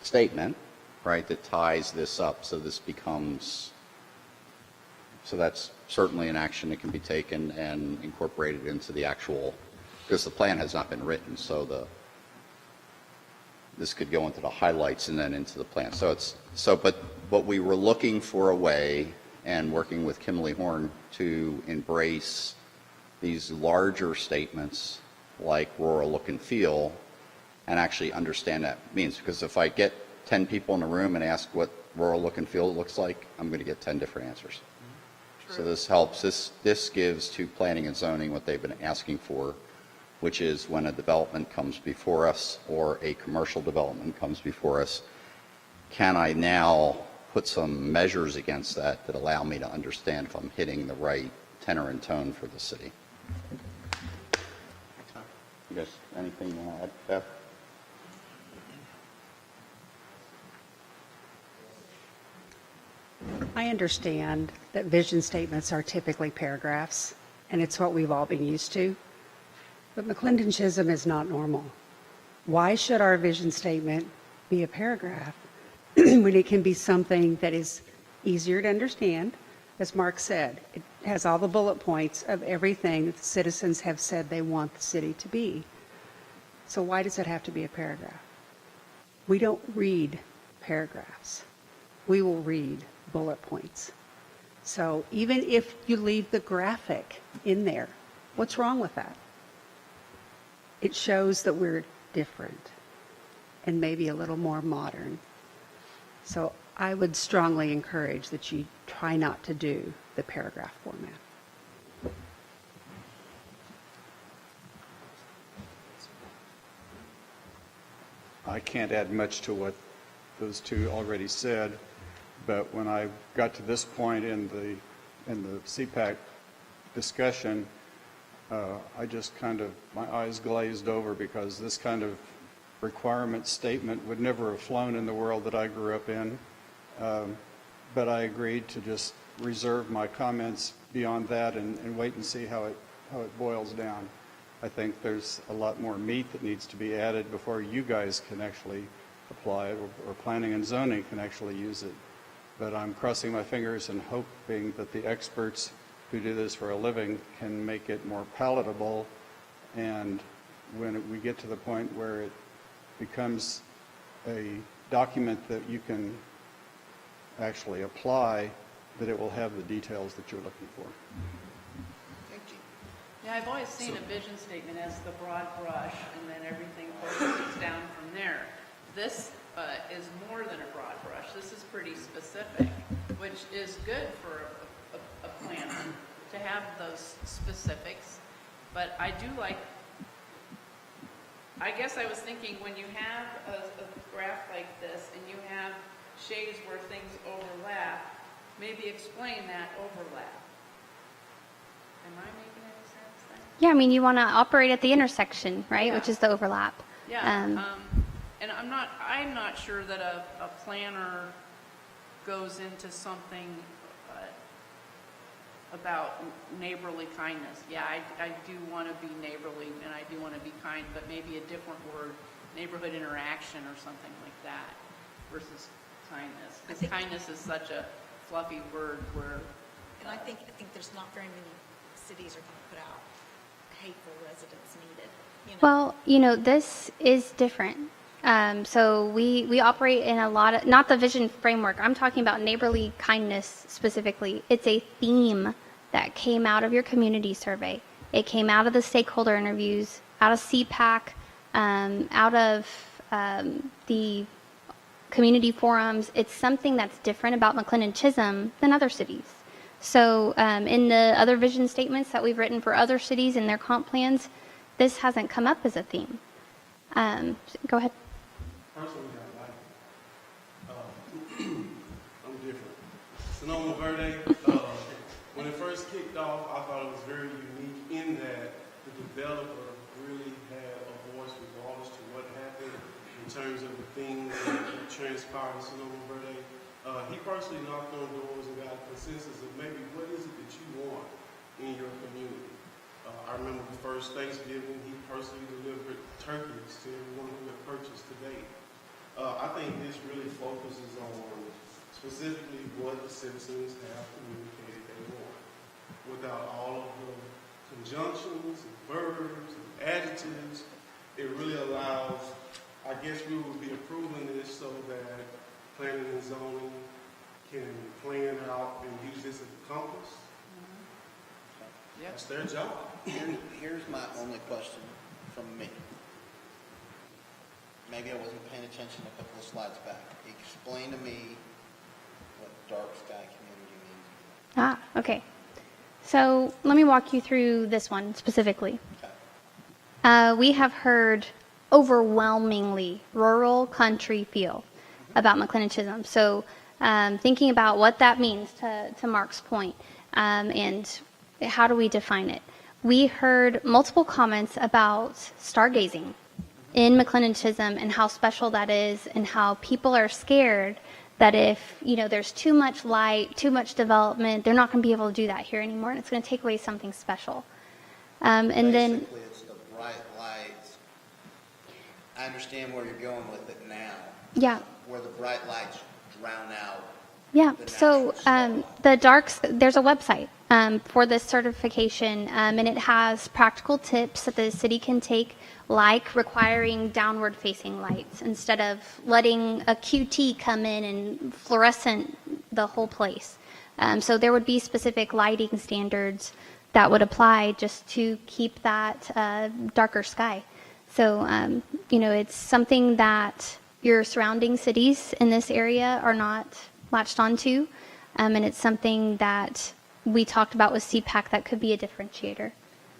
statement, right, that ties this up so this becomes, so that's certainly an action that can be taken and incorporated into the actual, because the plan has not been written, so this could go into the highlights and then into the plan. But we were looking for a way, and working with Kimley-Horn, to embrace these larger statements like rural look and feel and actually understand that means. Because if I get 10 people in the room and ask what rural look and feel looks like, I'm going to get 10 different answers. So this helps. This gives to planning and zoning what they've been asking for, which is when a development comes before us or a commercial development comes before us, can I now put some measures against that allow me to understand if I'm hitting the right tenor and tone for the city? You guys, anything you want to add, Beth? I understand that vision statements are typically paragraphs, and it's what we've all been used to. But McLendon-Chisholm is not normal. Why should our vision statement be a paragraph when it can be something that is easier to understand? As Mark said, it has all the bullet points of everything that the citizens have said they want the city to be. So why does it have to be a paragraph? We don't read paragraphs. We will read bullet points. So even if you leave the graphic in there, what's wrong with that? It shows that we're different and maybe a little more modern. So I would strongly encourage that you try not to do the paragraph format. I can't add much to what those two already said, but when I got to this point in the CPAC discussion, I just my eyes glazed over, because this kind of requirement statement would never have flown in the world that I grew up in. But I agreed to just reserve my comments beyond that and wait and see how it boils down. I think there's a lot more meat that needs to be added before you guys can actually apply it, or planning and zoning can actually use it. But I'm crossing my fingers and hoping that the experts who do this for a living can make it more palatable, and when we get to the point where it becomes a document that you can actually apply, that it will have the details that you're looking for. Yeah, I've always seen a vision statement as the broad brush, and then everything focuses down from there. This is more than a broad brush. This is pretty specific, which is good for a planner to have those specifics. But I do like, I guess I was thinking, when you have a graph like this and you have shades where things overlap, maybe explain that overlap. Am I making any sense then? Yeah, I mean, you want to operate at the intersection, right, Yeah. which is the overlap. Yeah, Um, and I'm not sure that a planner goes into something about neighborly kindness. Yeah, I do want to be neighborly and I do want to be kind, but maybe a different word, neighborhood interaction or something like that versus kindness. Because kindness is such a fluffy word where, And I think there's not very many cities are going to put out hateful residents needed, you know? Well, this is different. So we operate in a lot of, not the vision framework, I'm talking about neighborly kindness specifically. It's a theme that came out of your community survey. It came out of the stakeholder interviews, out of CPAC, out of the community forums. It's something that's different about McLendon-Chisholm than other cities. So in the other vision statements that we've written for other cities and their comp plans, this hasn't come up as a theme. Go ahead. Personally, I'm different. Sonoma Verde, when it first kicked off, I thought it was very unique in that the developer really had a voice regardless to what happened in terms of the things that transpired in Sonoma Verde. He personally knocked on doors and got a consensus of maybe what is it that you want in your community. I remember the first Thanksgiving, he personally delivered turkeys to everyone who had purchased to date. I think this really focuses on specifically what the citizens have communicated they want, without all of the conjunctions and verbs and adjectives. It really allows, I guess we would be approving this so that planning and zoning can plan out and use this as a compass. That's their job. Here's my only question from me. Maybe I wasn't paying attention a couple of slides back. Explain to me what dark sky community means. Okay. So let me walk you through this one specifically. Okay. We have heard overwhelmingly rural country feel about McLendon-Chisholm. So thinking about what that means to Mark's point, and how do we define it? We heard multiple comments about stargazing in McLendon-Chisholm and how special that is, and how people are scared that if there's too much light, too much development, they're not going to be able to do that here anymore, and it's going to take away something special. And then Basically, it's the bright lights. I understand where you're going with it now. yeah. Where the bright lights drown out. Yeah, the so natural there's a website for this certification, and it has practical tips that the city can take, like requiring downward facing lights instead of letting a QT come in and fluorescent the whole place. So there would be specific lighting standards that would apply just to keep that darker sky. So, it's something that your surrounding cities in this area are not latched onto, and it's something that we talked about with CPAC that could be a differentiator.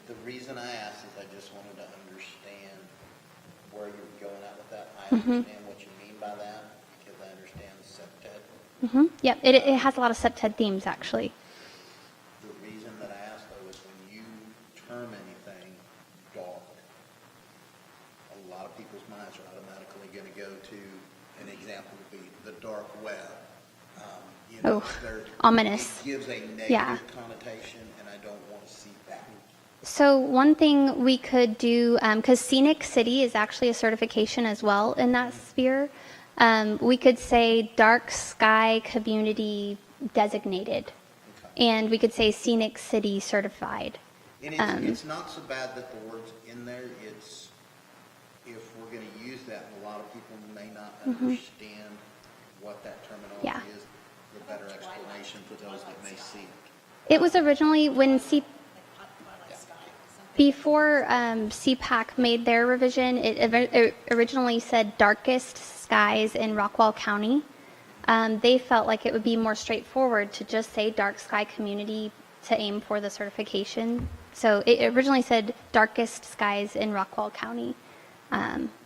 The reason I asked is I just wanted to understand where you're going at with that. I understand what you mean by that because I understand the septet. Yep, it has a lot of septet themes, actually. The reason that I asked though is when you term anything dark, a lot of people's minds are automatically going to go to an example would be the dark web. Ominous. It gives a negative Yeah. connotation, and I don't want to see that. So one thing we could do, because Scenic City is actually a certification as well in that sphere, we could say dark sky community designated, and we could say Scenic City certified. And it's not so bad that the word's in there. It's if we're going to use that, a lot of people may not understand what that terminology Yeah. is. The better explanation for those that may see it. It was originally when before CPAC made their revision, it originally said darkest skies in Rockwall County. They felt like it would be more straightforward to just say dark sky community to aim for the certification. So it originally said darkest skies in Rockwall County.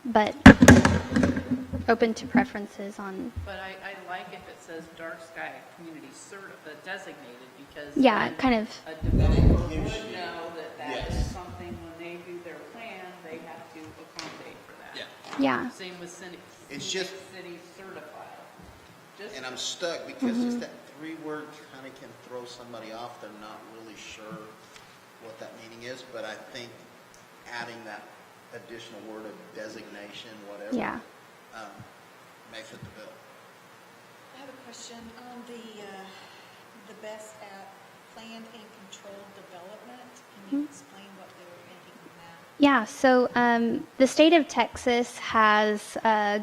But open to preferences on, But I like if it says dark sky community designated, because. yeah, then kind of, A developer would know that that is something when they do their plan, they have to accommodate for that. yeah. Same with city. It's just- City certified. Just, And I'm stuck because it's that three word kind of can throw somebody off. They're not really sure what that meaning is, but I think adding that additional word of designation, whatever. Yeah. May fit the bill. I have a question on the best at planned and controlled development. Can you explain what they were thinking of that? Yeah, so the state of Texas has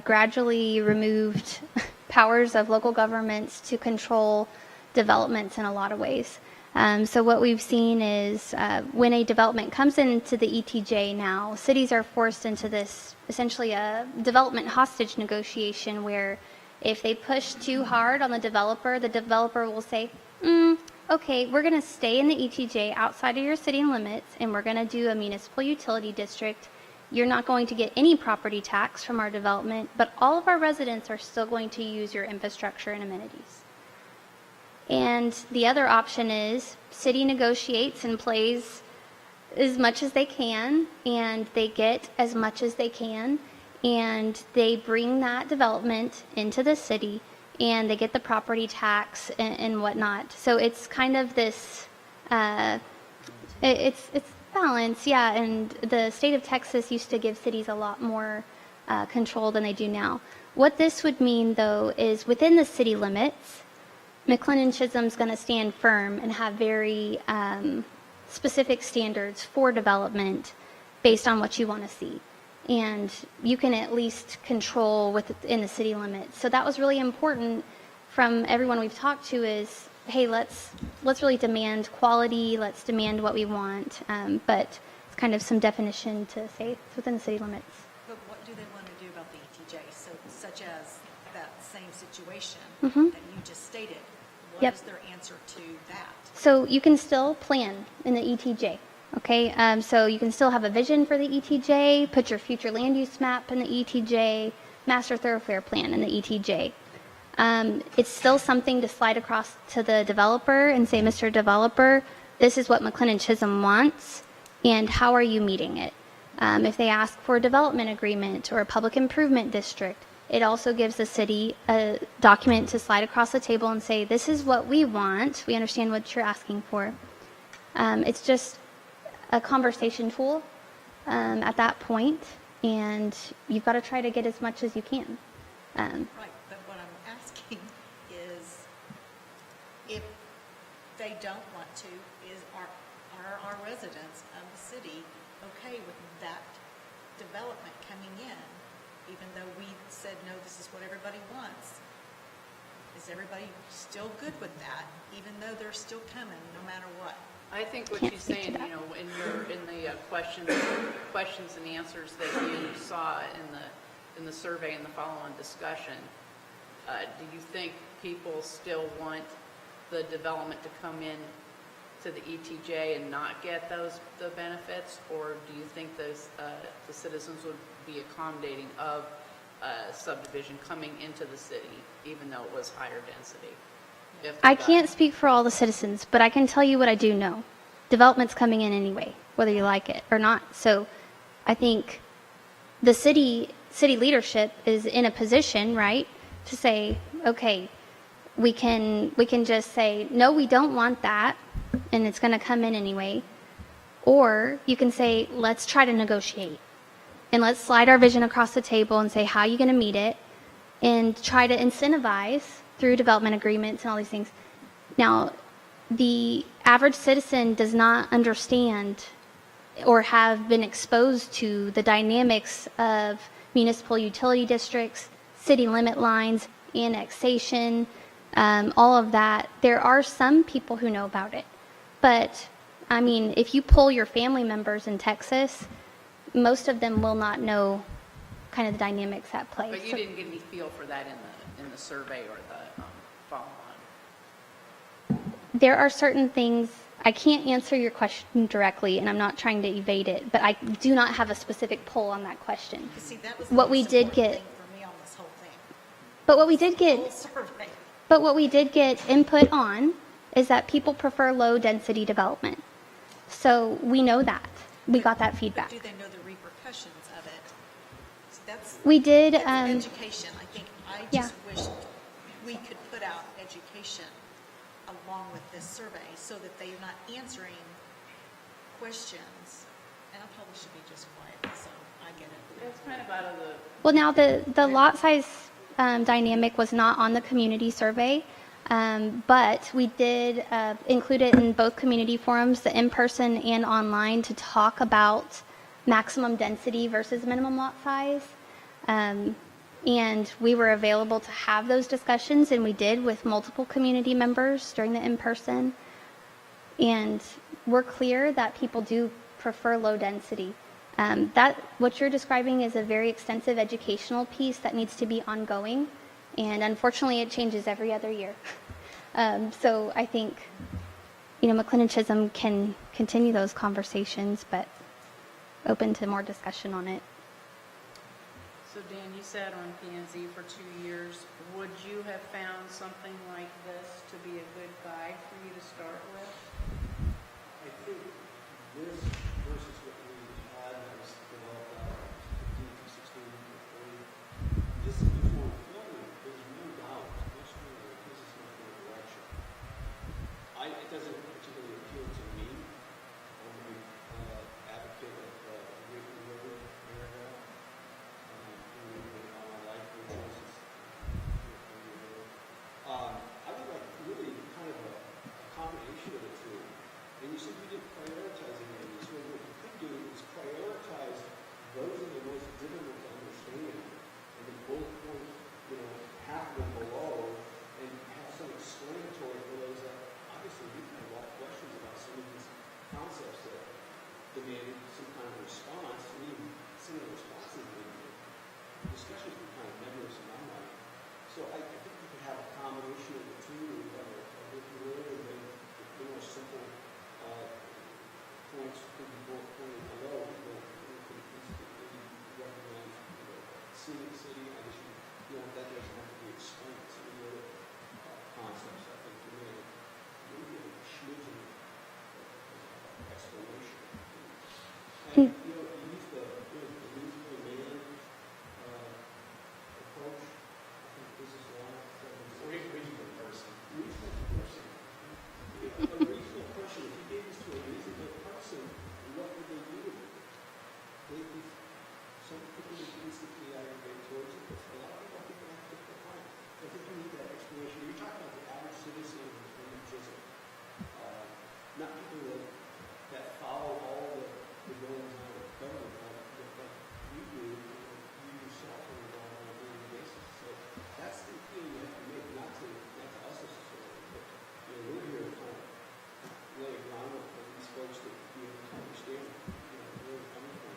gradually removed powers of local governments to control developments in a lot of ways. So what we've seen is when a development comes into the ETJ now, cities are forced into this essentially a development hostage negotiation where if they push too hard on the developer will say, okay, we're going to stay in the ETJ outside of your city limits, and we're going to do a municipal utility district. You're not going to get any property tax from our development, but all of our residents are still going to use your infrastructure and amenities. And the other option is city negotiates and plays as much as they can, and they get as much as they can, and they bring that development into the city, and they get the property tax and whatnot. So it's kind of this, it's balance, yeah. And the state of Texas used to give cities a lot more control than they do now. What this would mean, though, is within the city limits, McLendon-Chisholm's going to stand firm and have very specific standards for development based on what you want to see. And you can at least control within the city limits. So that was really important from everyone we've talked to is, hey, let's really demand quality, let's demand what we want. But it's kind of some definition to say it's within the city limits. But what do they want to do about the ETJ? So, such as that same situation Mhm. that you just stated. What Yep. is their answer to that? So you can still plan in the ETJ, okay? So you can still have a vision for the ETJ, put your future land use map in the ETJ, master thoroughfare plan in the ETJ. It's still something to slide across to the developer and say, Mr. Developer, this is what McLendon-Chisholm wants, and how are you meeting it? If they ask for a development agreement or a public improvement district, it also gives the city a document to slide across the table and say, this is what we want. We understand what you're asking for. It's just a conversation tool at that point, and you've got to try to get as much as you can. Right, but what I'm asking is, if they don't want to, are our residents of the city okay with that development coming in? Even though we said, no, this is what everybody wants, is everybody still good with that, even though they're still coming, no matter what? I think what she's saying, you know, in the questions and answers that you saw in the survey and the follow-on discussion, do you think people still want the development to come in to the ETJ and not get the benefits, or do you think the citizens would be accommodating of subdivision coming into the city, even though it was higher density? I can't speak for all the citizens, but I can tell you what I do know. Development's coming in anyway, whether you like it or not. So I think the city leadership is in a position, right, to say, okay, we can just say, no, we don't want that, and it's going to come in anyway. Or you can say, let's try to negotiate. And let's slide our vision across the table and say, how are you going to meet it? And try to incentivize through development agreements and all these things. Now, the average citizen does not understand or have been exposed to the dynamics of municipal utility districts, city limit lines, annexation, all of that. There are some people who know about it. But, I mean, if you poll your family members in Texas, most of them will not know kind of the dynamics at play. But you So- didn't get any feel for that in the survey or the follow-on. There are certain things, I can't answer your question directly, and I'm not trying to evade it, but I do not have a specific poll on that question. You see, that was the What we most did important get, thing for me on this whole But what we did get, Full survey. but what we did get input on is that people prefer low-density development. So we know that. We got that But feedback. do they know the repercussions of it? So that's, We did, that's education. I think, I yeah. just wish we could put out education along with this survey so that they're not answering questions. And I probably should be just quiet, so I get it. It's kind of out of the, Well, now the lot size dynamic was not on the community survey, but we did include it in both community forums, the in-person and online, to talk about maximum density versus minimum lot size. And we were available to have those discussions, and we did with multiple community members during the in-person. And we're clear that people do prefer low density. That, what you're describing is a very extensive educational piece that needs to be ongoing, and unfortunately it changes every other year. So I think, McLendon-Chisholm can continue those conversations, but open to more discussion on it. so Dan, you sat on P&Z for 2 years. Would you have found something like this to be a good guide for you to start with? I think this versus what we had that was developed out of 15 to 16 to 40, this is much more informative. There's no doubt, much more, this is much more direction. It doesn't particularly appeal to me. I'm a advocate of written word paragraph. All my life, no choices. I would like really kind of a combination of the two. And you said you didn't prioritize any of these. Well, what you could do is prioritize those that are most difficult to understand, and then bullet point, half of them below, and have some explanatory for those that obviously you can have a lot of questions about some of these concepts that demand some kind of response, and even some of the responses the discussions can kind of nebulous in my mind. So I think you could have a combination of the two, if you will, and then the more simple points could be both pointed below. You could recommend city. I guess that doesn't have to be explained. Some of the other concepts, I think, maybe a smidgen of explanation. And you use the reasonable man approach. I think this is one. Reasonable person. A reasonable person. If you gave this to a reasonable person, what would they do with it? Some people would instantly aggravate towards it, but a lot of people, I think, have to take time. I think you need that explanation. You're talking about the average citizen in Chisholm, not people that follow all the goings on of government, but you do, you yourself are involved on a daily basis. So that's the appeal you have to make, not to us necessarily, but we're here to kind of lay a groundwork for these folks to be able to understand where we're coming from.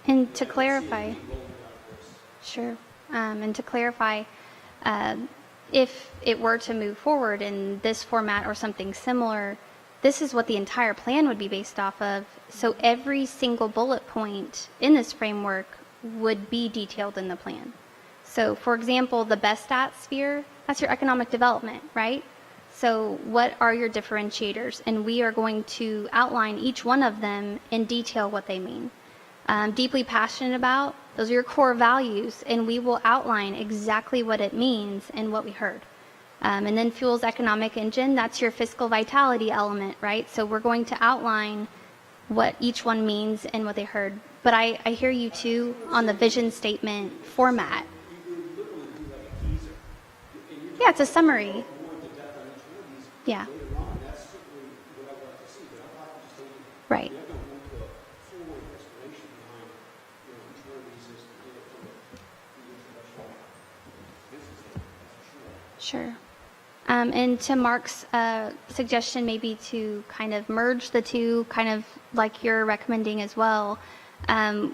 And to clarify, sure, and to clarify, if it were to move forward in this format or something similar, this is what the entire plan would be based off of. So every single bullet point in this framework would be detailed in the plan. So for example, the best stat sphere, that's your economic development, right? So what are your differentiators? And we are going to outline each one of them in detail what they mean. Deeply passionate about, those are your core values, and we will outline exactly what it means and what we heard. And then fuels economic engine, that's your fiscal vitality element, right? So we're going to outline what each one means and what they heard. But I hear you too on the vision statement format. Yeah, it's a summary. Yeah. Right. Sure. And to Mark's suggestion, maybe to kind of merge the two, kind of like you're recommending as well,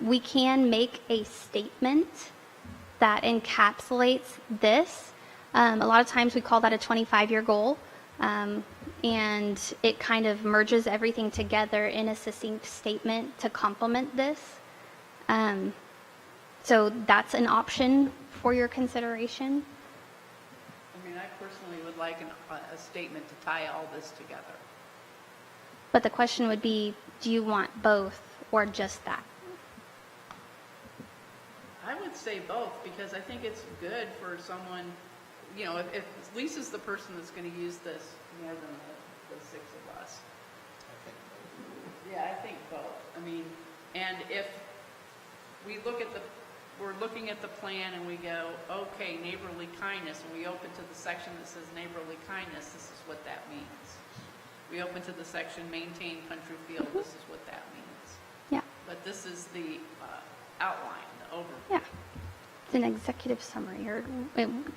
we can make a statement that encapsulates this. A lot of times we call that a 25-year goal, and it kind of merges everything together in a succinct statement to complement this. So that's an option for your consideration. I mean, I personally would like a statement to tie all this together. But the question would be, do you want both or just that? I would say both, because I think it's good for someone, you know, if Lisa's the person that's going to use this more than the six of us. Yeah, I think both. I mean, and if we look at we're looking at the plan and we go, okay, neighborly kindness, and we open to the section that says neighborly kindness, this is what that means. We open to the section maintain country field, this is what that means. Yeah. But this is the outline, the overview. Yeah. It's an executive summary,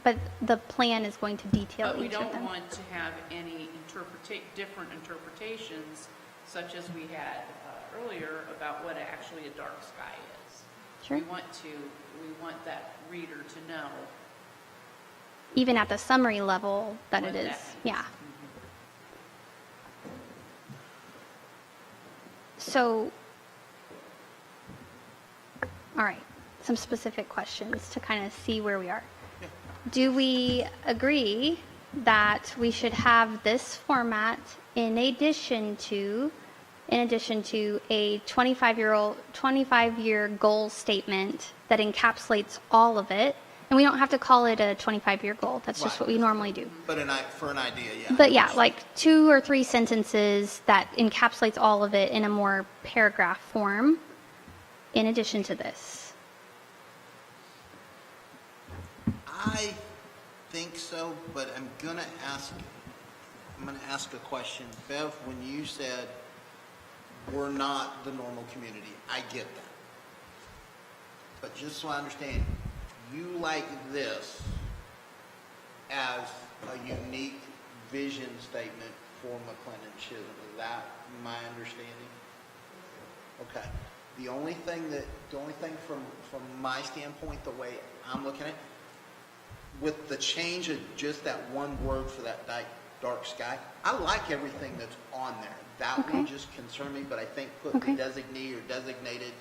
but the plan is going to detail But we each of don't them. want to have any different interpretations, such as we had earlier about what actually a dark sky is. Sure. We want that reader to know. Even at the summary level that What it is. that means. Yeah. So, all right, some specific questions to kind of see where we are. Do we agree that we should have this format in addition to a 25-year goal statement that encapsulates all of it? And we don't have to call it a 25-year goal. That's just Right. what we normally do. But for an idea, yeah. But yeah, like 2 or 3 sentences that encapsulates all of it in a more paragraph form in addition to this. I think so, but I'm gonna ask a question. Bev, when you said we're not the normal community, I get that. But just so I understand, you like this as a unique vision statement for McLendon-Chisholm. Is that my understanding? Okay. The only thing from my standpoint, the way I'm looking at it, with the change of just that one word for that dark sky, I like everything that's on there. That Okay. will just concern me, but I think put Okay. the designee or designated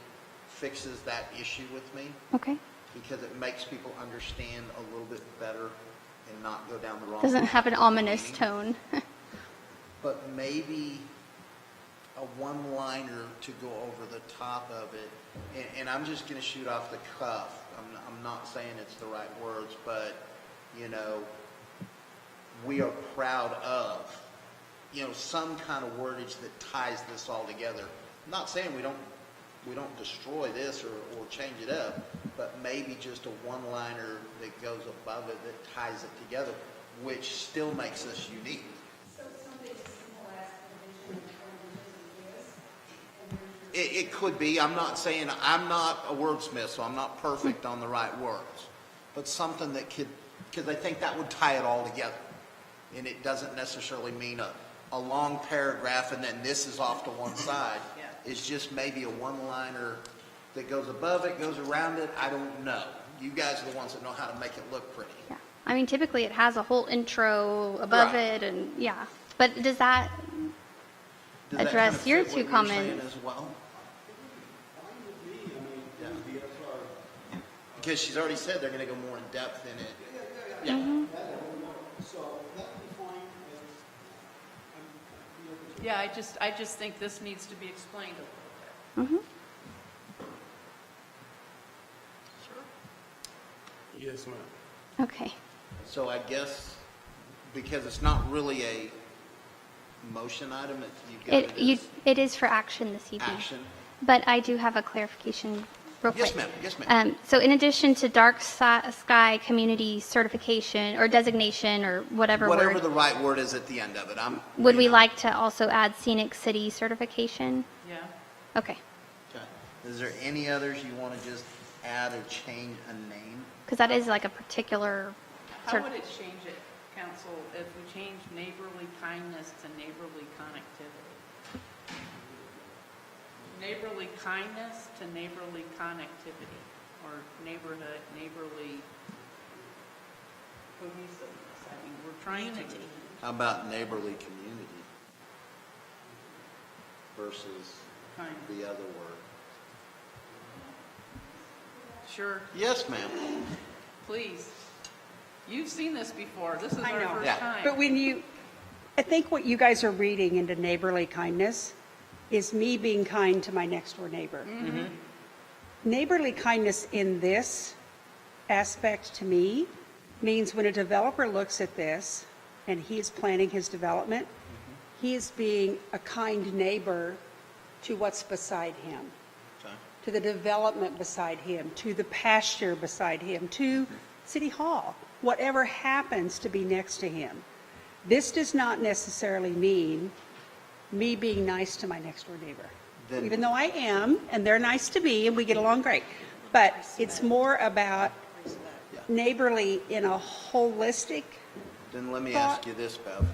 fixes that issue with me, Okay. because it makes people understand a little bit better and not go down the wrong. Doesn't have an ominous meaning. tone. But maybe a one-liner to go over the top of it, and I'm just going to shoot off the cuff. I'm not saying it's the right words, but, you know, we are proud of, you know, some kind of wordage that ties this all together. I'm not saying we don't destroy this or change it up, but maybe just a one-liner that goes above it that ties it together, which still makes us unique. It could be. I'm not saying, I'm not a wordsmith, so I'm not perfect on the right words. But something that could, because I think that would tie it all together. And it doesn't necessarily mean a long paragraph and then this is off to one side. Yeah. It's just maybe a one-liner that goes above it, goes around it. I don't know. You guys are the ones that know how to make it look pretty. Yeah. I mean, typically it has a whole intro above Right. it and yeah. But does that Does that address kind of your fit 2 what you're comments? saying as well? Because she's already said they're going to go more in depth in it. Yeah. Mm-hmm. Yeah, I just think this needs to be explained a little bit. Mm-hmm. Yes, ma'am. Okay. So I guess, because it's not really a motion item, you've got it as It is for action this evening. action. But I do have a clarification real quick. Yes, ma'am. Yes, ma'am. So in addition to dark sky community certification or designation or whatever Whatever word, the right word is at the end of it. would we you know. like to also add scenic city certification? Yeah. Okay. Okay. Is there any others you want to just add or change a name? Because that is like a particular How sort would of, it change it, council, if we change neighborly kindness to neighborly connectivity? Neighborly kindness to neighborly connectivity, or neighborly cohesiveness. I mean, we're trying to. How about neighborly community versus Kind. the other word? Sure. Yes, ma'am. please. You've seen this before. This is I our know. first Yeah. time. But I think what you guys are reading into neighborly kindness is me being kind to my next door neighbor. Neighborly kindness in this aspect to me means when a developer looks at this and he is planning his development, he is being a kind neighbor to what's beside him, Okay. to the development beside him, to the pasture beside him, to City Hall, whatever happens to be next to him. This does not necessarily mean me being nice to my next door neighbor, Then- even though I am, and they're nice to me, and we get along great. But it's more about neighborly in a holistic, Then let me thought- ask you this, Bev.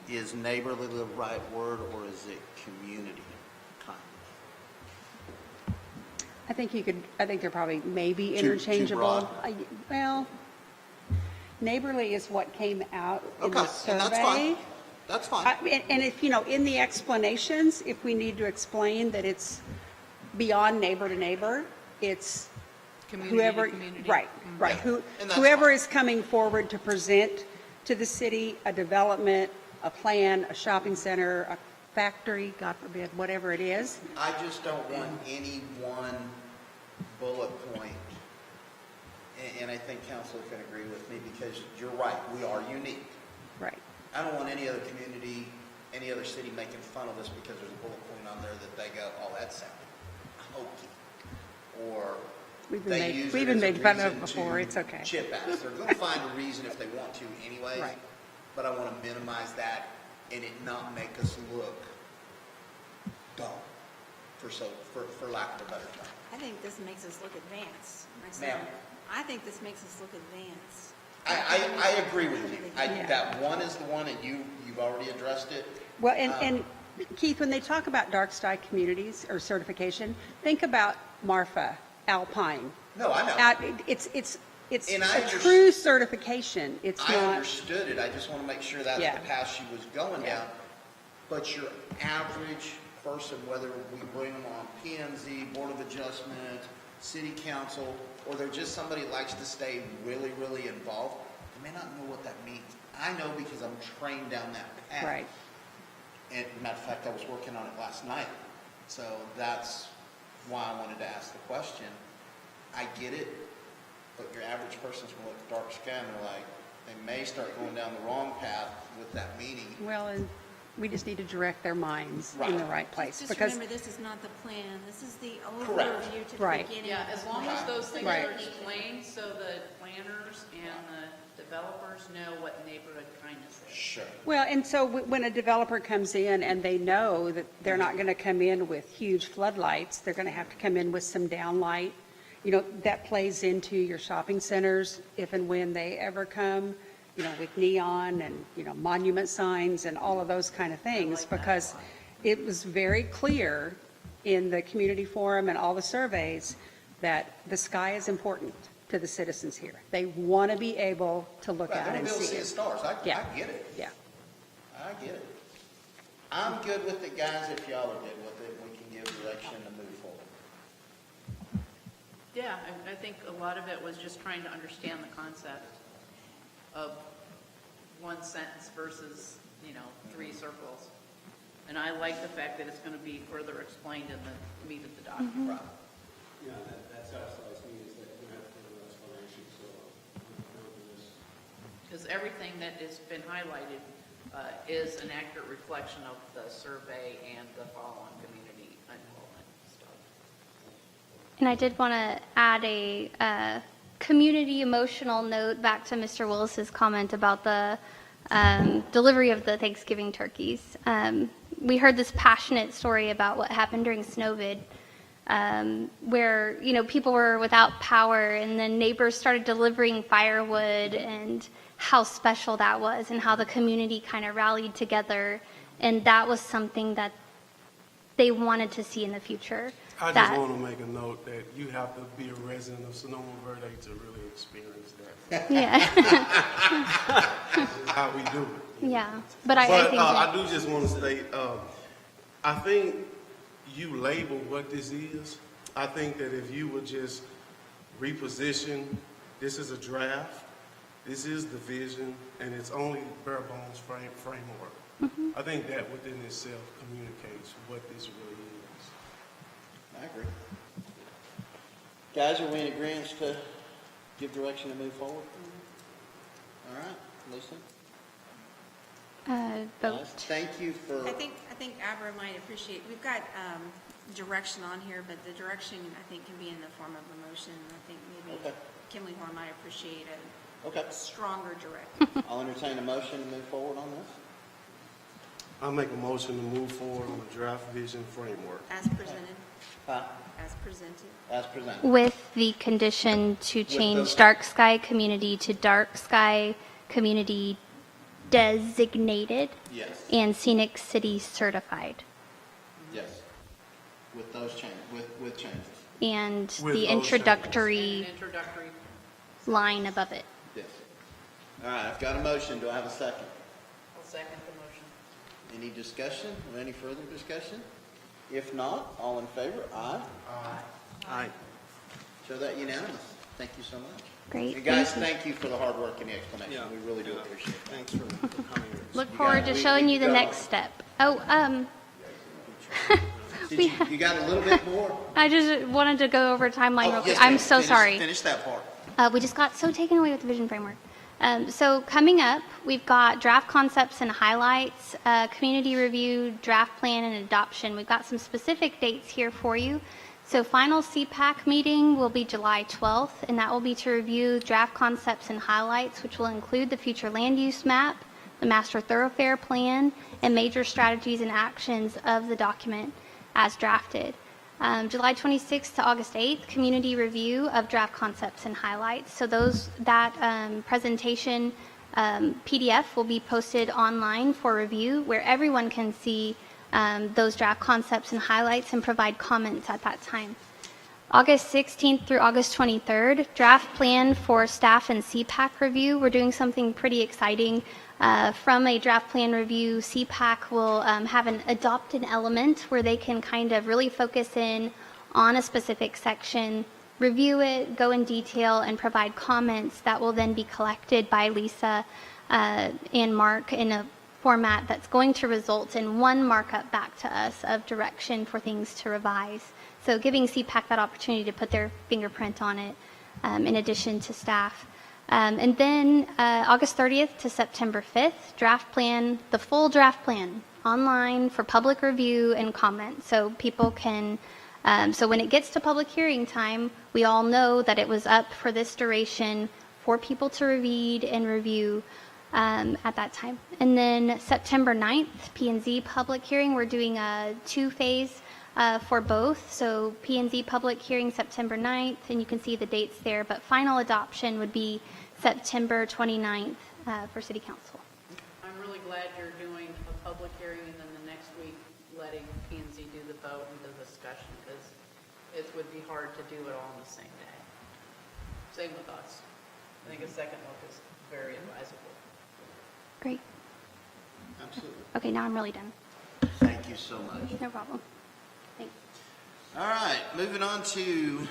Is neighborly the right word, or is it community kindness? I think they're probably maybe Too interchangeable. broad? Well, neighborly is what came out in the Okay, and that's survey. fine. That's fine. And if, in the explanations, if we need to explain that it's beyond neighbor to neighbor, it's Community to whoever, community. right. And that's Whoever fine. is coming forward to present to the city a development, a plan, a shopping center, a factory, God forbid, whatever it is. I just don't want any one bullet point, and I think council can agree with me, because you're right, we are unique. Right. I don't want any other community, any other city making fun of us because there's a bullet point on there that they go, oh, that sounded hokey. Or We've been they made- use we've it been as a made fun of reason before. to It's okay. chip at us. They're going to find a reason if they want to anyways. Right. But I want to minimize that and it not make us look dumb, for lack of a better term. I think this makes us look advanced myself. Ma'am. I think this makes us look advanced. I agree with you. Yeah. That one is the one, and you've already addressed it. Well, and Keith, when they talk about dark sky communities or certification, think about Marfa, Alpine. No, I know. It's And I a true certification. It's I not, understood it. I just want to make sure that's Yeah. the path she was going Yeah. down. But your average person, whether we bring them on P&Z, Board of Adjustment, City Council, or they're just somebody who likes to stay really, really involved, they may not know what that means. I know because I'm trained down that path. right. And matter of fact, I was working on it last night. So that's why I wanted to ask the question. I get it, but your average person's going to look at dark sky and they're like, they may start going down the wrong path with that meaning. Well, and we just need to direct their minds in the right place. Just Because remember, this is not the plan. This is the Correct. overview to the Right. beginning. Yeah, of the as long as plan. those things Right. are explained so the planners and the developers know what neighborhood kindness is. Sure. Well, and so when a developer comes in and they know that they're not going to come in with huge floodlights, they're going to have to come in with some downlight. That plays into your shopping centers if and when they ever come, with neon and, monument signs and all of those kind of things. Because it was very clear in the community forum and all the surveys that the sky is important to the citizens here. They want to be able to look Right, out they want and to be able to see see the it. stars. I Yeah. get it. Yeah. I get it. I'm good with it, guys. If y'all are good with it, we can give direction and move forward. Yeah, I think a lot of it was just trying to understand the concept of one sentence versus, three circles. And I like the fact that it's going to be further explained in the meat of the document. Right. Yeah, that satisfies me, is that you have further explanation, so I'm good with this. Because everything that has been highlighted is an accurate reflection of the survey and the follow-on community involvement stuff. And I did want to add a community emotional note back to Mr. Willis's comment about the delivery of the Thanksgiving turkeys. We heard this passionate story about what happened during Snowvid, where people were without power, and then neighbors started delivering firewood, and how special that was, and how the community kind of rallied together, and that was something that they wanted to see in the future. I that- just want to make a note that you have to be a resident of Sonoma Verde to really experience that. Yeah. This is how we do it. Yeah, but I think I that, do just want to state, I think you label what this is. I think that if you would just reposition This is a draft. This is the vision, and it's only bare bones framework. I think that within itself communicates what this really is. I agree. Guys, are we in agreement to give direction to move forward? All right, Lisa? Vote. Guys, thank you for, I think Abra might appreciate, we've got direction on here, but the direction, I think, can be in the form of a motion. I think maybe Okay. Kimley-Horn might appreciate okay. a stronger direction. I'll entertain a motion to move forward on this. I'll make a motion to move forward on the draft vision framework. As presented, Huh? as presented. As presented. With the condition to change the- dark sky community to dark sky community designated Yes, and scenic city certified. yes. With those changes, with changes. And With the those introductory Introductory. line above it. Yes. All right, I've got a motion. Do I have a second? I'll second the motion. Any discussion or any further discussion? If not, all in favor? Aye. Aye. Show that unanimous. Thank you so much. Great. And guys, Thank you. thank you for the hard work and the explanation. Yeah. We really do appreciate it. Thanks for coming. Look You forward got to it. showing We you the go. next step. Oh, Did you got a little bit more? I just wanted to go over timeline real Oh, quick. yes, I'm ma'am. so sorry. Finish that part. We just got so taken away with the vision framework. So coming up, we've got draft concepts and highlights, community review, draft plan, and adoption. We've got some specific dates here for you. So final CPAC meeting will be July 12th, and that will be to review draft concepts and highlights, which will include the future land use map, the master thoroughfare plan, and major strategies and actions of the document as drafted. July 26th to August 8th, community review of draft concepts and highlights. So that presentation PDF will be posted online for review, where everyone can see those draft concepts and highlights and provide comments at that time. August 16th through August 23rd, draft plan for staff and CPAC review. We're doing something pretty exciting. From a draft plan review, CPAC will have an adopted element where they can kind of really focus in on a specific section, review it, go in detail, and provide comments that will then be collected by Lisa and Mark in a format that's going to result in one markup back to us of direction for things to revise. So giving CPAC that opportunity to put their fingerprint on it in addition to staff. And then August 30th to September 5th, draft plan, the full draft plan, online for public review and comment. So people can, so when it gets to public hearing time, we all know that it was up for this duration for people to read and review at that time. And then September 9th, P&Z public hearing, we're doing a two-phase for both. So P&Z public hearing September 9th, and you can see the dates there, but final adoption would be September 29th for City Council. I'm really glad you're doing a public hearing and then the next week letting P&Z do the vote and the discussion, because it would be hard to do it all on the same day. Same with us. I think a second look is very advisable. Great. Absolutely. Okay, now I'm really done. Thank you so much. No problem. Thanks. All right, moving on to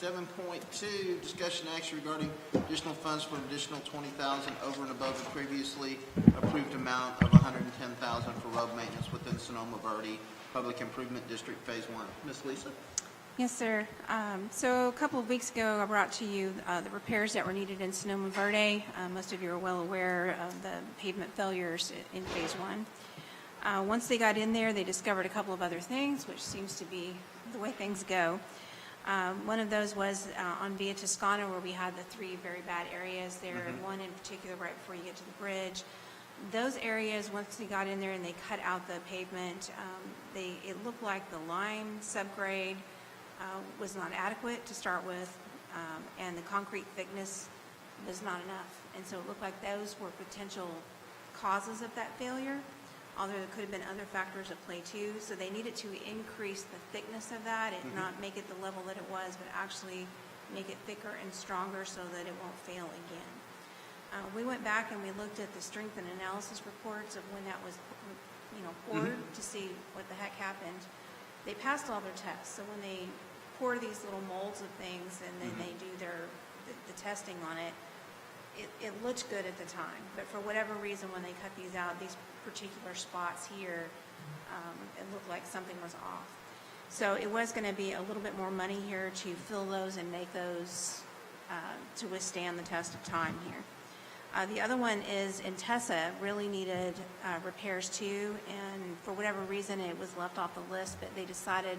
7.2, discussion action regarding additional funds for an additional $20,000 over and above the previously approved amount of $110,000 for road maintenance within Sonoma Verde Public Improvement District Phase 1. Ms. Lisa? Yes, sir. So a couple of weeks ago, I brought to you the repairs that were needed in Sonoma Verde. Most of you are well aware of the pavement failures in Phase 1. Once they got in there, they discovered a couple of other things, which seems to be the way things go. One of those was on Via Toscana, where we had the three very bad areas there, and one in particular right before you get to the bridge. Those areas, once they got in there and they cut out the pavement, it looked like the lime subgrade was not adequate to start with, and the concrete thickness was not enough. And so it looked like those were potential causes of that failure, although there could have been other factors at play too. So they needed to increase the thickness of that and not make it the level that it was, but actually make it thicker and stronger so that it won't fail again. We went back and we looked at the strength and analysis reports of when that was, poured to see what the heck happened. They passed all their tests. So when they pour these little molds of things and then they do the testing on it, it looked good at the time. But for whatever reason, when they cut these out, these particular spots here, it looked like something was off. So it was going to be a little bit more money here to fill those and make those to withstand the test of time here. The other one is Intessa really needed repairs too, and for whatever reason, it was left off the list, but they decided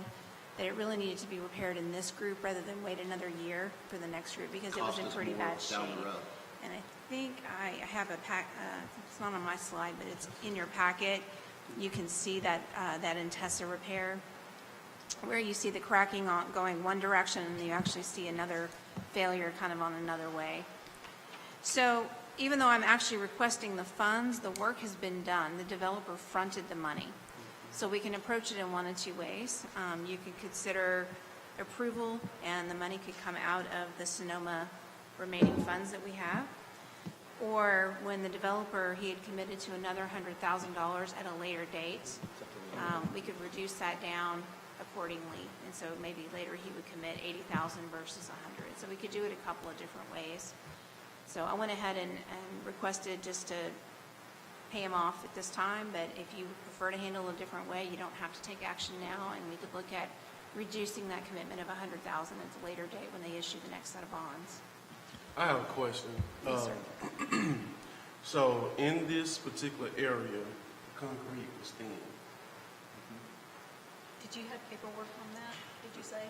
that it really needed to be repaired in this group rather than wait another year for the next group because it was Cost in us pretty more bad shape. down the road. And I think I have a pack, it's not on my slide, but it's in your packet. You can see that, that Intessa repair, where you see the cracking going one direction and you actually see another failure kind of on another way. So even though I'm actually requesting the funds, the work has been done. The developer fronted the money. So we can approach it in one of two ways. You could consider approval and the money could come out of the Sonoma remaining funds that we have. Or when the developer, he had committed to another $100,000 at a later date, we could reduce that down accordingly. And so maybe later he would commit 80,000 versus 100. So we could do it a couple of different ways. So I went ahead and requested just to pay him off at this time, but if you prefer to handle it a different way, you don't have to take action now, and we could look at reducing that commitment of 100,000 at a later date when they issue the next set of bonds. I have a question. Yes, sir. So in this particular area, the concrete was thin. Did you have paperwork on that, did you say?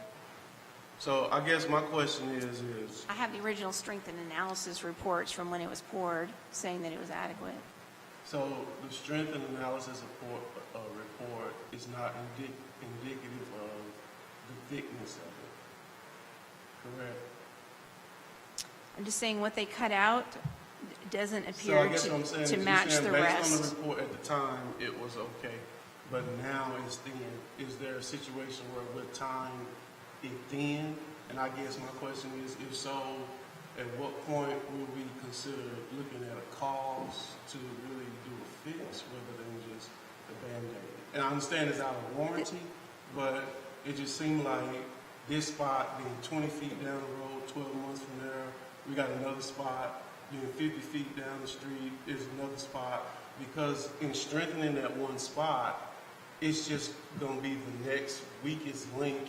So I guess my question is I have the original strength and analysis reports from when it was poured, saying that it was adequate. so the strength and analysis report is not indicative of the thickness of it, correct? I'm just saying what they cut out doesn't So I appear guess what I'm saying to is match you're the saying based on rest. the report at the time, it was okay, but now it's thin. Is there a situation where with time it thin? And I guess my question is, if so, at what point will we consider looking at a cause to really do a fix rather than just a Band-Aid? And I understand it's out of warranty, but it just seemed like this spot being 20 feet down the road, 12 months from there, we got another spot being 50 feet down the street is another spot, because in strengthening that one spot, it's just going to be the next weakest link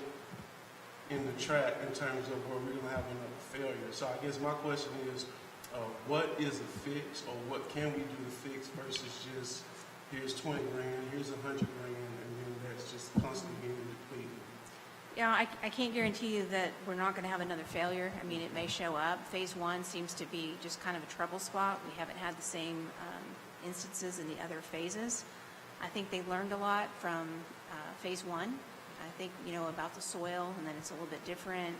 in the track in terms of where we're going to have another failure. So I guess my question is, what is a fix, or what can we do to fix versus just here's 20 grand, here's 100 grand, and then that's just constantly getting depleted. Yeah, I can't guarantee you that we're not going to have another failure. I mean, it may show up. Phase one seems to be just kind of a trouble spot. We haven't had the same instances in the other phases. I think they learned a lot from phase one. I think, about the soil, and then it's a little bit different.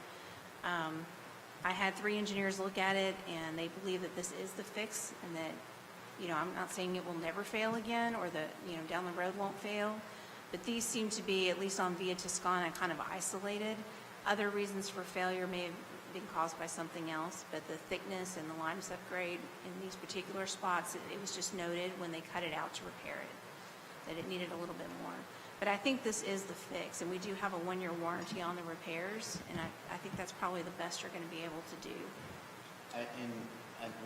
I had 3 engineers look at it, and they believe that this is the fix, and that, I'm not saying it will never fail again, or that, down the road won't fail. But these seem to be, at least on Via Toscana, kind of isolated. Other reasons for failure may have been caused by something else, but the thickness and the lime subgrade in these particular spots, it was just noted when they cut it out to repair it, that it needed a little bit more. But I think this is the fix, and we do have a 1-year warranty on the repairs, and I think that's probably the best you're going to be able to do. And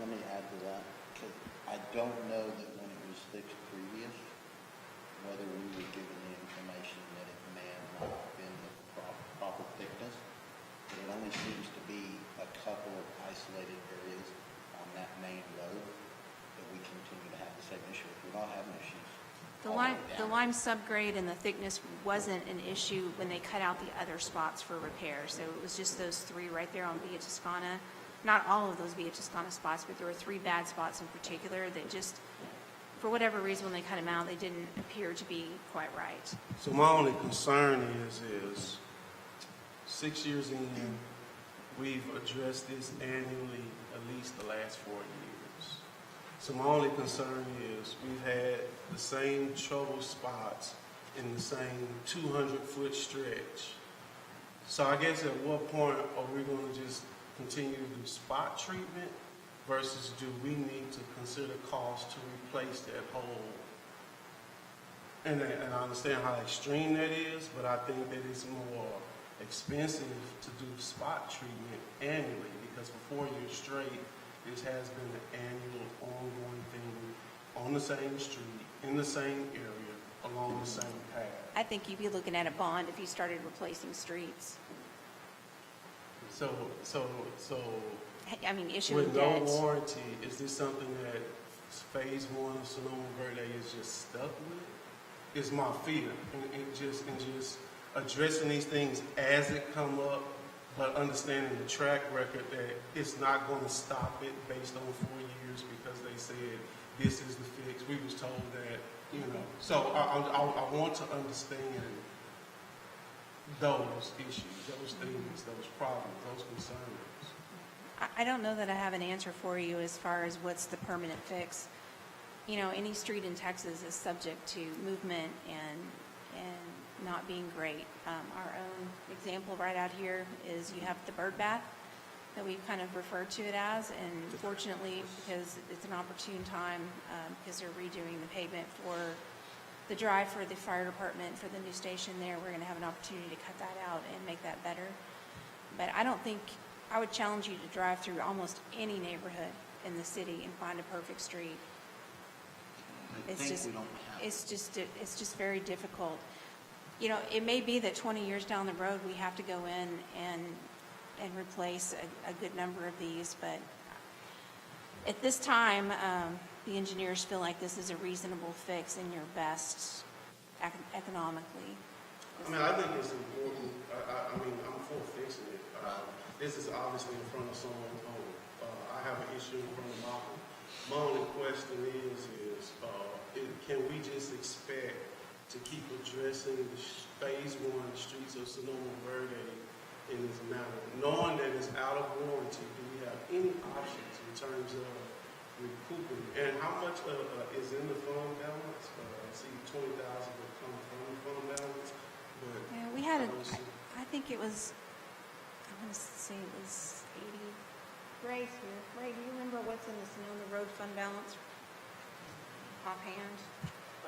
let me add to that, because I don't know that when it was fixed previous, whether we were given the information that it may have not been the proper thickness, but it only seems to be a couple of isolated areas on that main road that we continue to have the same issue. If we're not having issues. The lime subgrade and the thickness wasn't an issue when they cut out the other spots for repair. So it was just those 3 right there on Via Toscana. Not all of those Via Toscana spots, but there were 3 bad spots in particular that just, for whatever reason, when they cut them out, they didn't appear to be quite right. So my only concern is 6 years in, we've addressed this annually at least the last 4 years. So my only concern is we've had the same trouble spots in the same 200-foot stretch. So I guess at what point are we going to just continue to do spot treatment versus do we need to consider cost to replace that hole? And I understand how extreme that is, but I think that it's more expensive to do spot treatment annually, because for 4 years straight, this has been an annual ongoing thing on the same street, in the same area, along the same path. I think you'd be looking at a bond if you started replacing streets. So I mean, issuing with no debt. warranty, is this something that phase one of Sonoma Verde is just stuck with? Is my fear, and just addressing these things as it come up, but understanding the track record that it's not going to stop it based on 4 years because they said this is the fix. We was told that, you know. So I want to understand those issues, those things, those problems, those concerns. I don't know that I have an answer for you as far as what's the permanent fix. You know, any street in Texas is subject to movement and not being great. Our own example right out here is you have the bird bath that we've kind of referred to it as, and fortunately, because it's an opportune time, because they're redoing the pavement for the drive for the fire department, for the new station there, we're going to have an opportunity to cut that out and make that better. But I don't think, I would challenge you to drive through almost any neighborhood in the city and find a perfect street. I think we don't have. It's just very difficult. You know, it may be that 20 years down the road, we have to go in and replace a good number of these, but at this time, the engineers feel like this is a reasonable fix and your best economically. I mean, I think it's important. I mean, I'm for fixing it. This is obviously in front of someone's home. I have an issue in front of my home. My only question is can we just expect to keep addressing the phase one streets of Sonoma Verde in this manner, knowing that it's out of warranty? Do we have any options in terms of recouping? And how much is in the fund balance? I see 20,000 would come from the fund balance, but Yeah, we had I don't see. I think it was, I want to say it was 80. Ray's here. Ray, do you remember what's in the Sonoma Road fund balance? Offhand?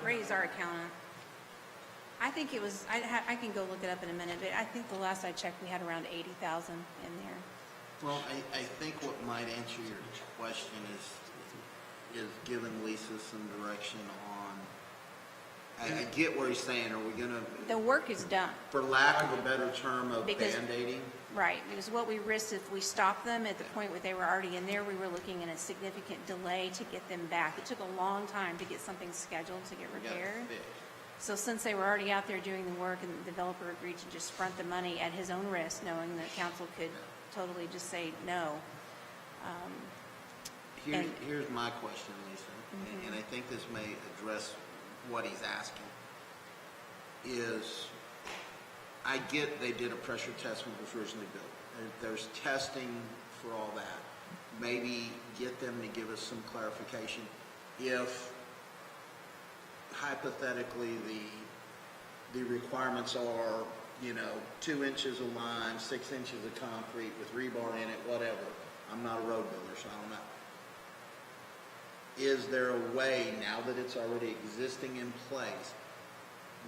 Ray's our accountant. I think it was, I can go look it up in a minute, but I think the last I checked, we had around 80,000 in there. Well, I think what might answer your question is giving Lisa some direction on, I get where he's saying, are we gonna, The work is done. for lack of a better term of Because- Band-Aiding? Right, because what we risked if we stopped them at the point where they were already in there, we were looking at a significant delay to get them back. It took a long time to get something scheduled to get We got it repaired. fixed. So since they were already out there doing the work and the developer agreed to just front the money at his own risk, knowing that council could totally just say no. Here's my question, Lisa, and I think this may address what he's asking, is I get they did a pressure test when it was originally built. There's testing for all that. Maybe get them to give us some clarification. If hypothetically the requirements are, 2 inches of lime, 6 inches of concrete with rebar in it, whatever. I'm not a road builder, so I don't know. Is there a way, now that it's already existing in place,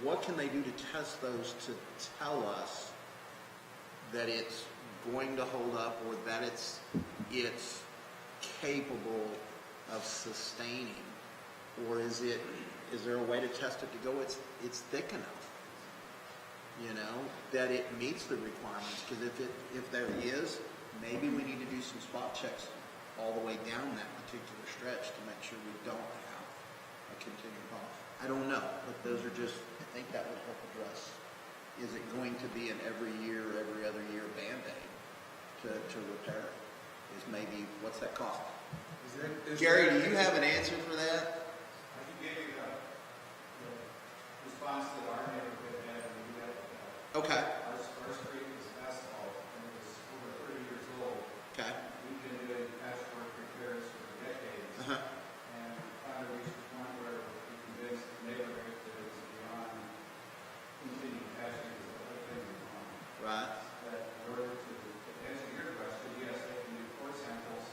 what can they do to test those to tell us that it's going to hold up or that it's capable of sustaining? Or is there a way to test it to go, it's thick enough, that it meets the requirements? Because if there is, maybe we need to do some spot checks all the way down that particular stretch to make sure we don't have a continuing problem. I don't know, but those are just, I think that would help address, is it going to be an every year, every other year Band-Aid to repair it? Is maybe, what's that cost? Gary, do you have an answer for that? I can give you the response that our neighborhood had when we had Okay. our street was asphalt and it was over 30 years old. Okay. We've been doing patchwork repairs for decades. Uh-huh. And finally reached the point where we convinced the neighborhood that it was beyond continuing patching because the whole thing was wrong. Right. That in order to answer your question, yes, they can do core samples,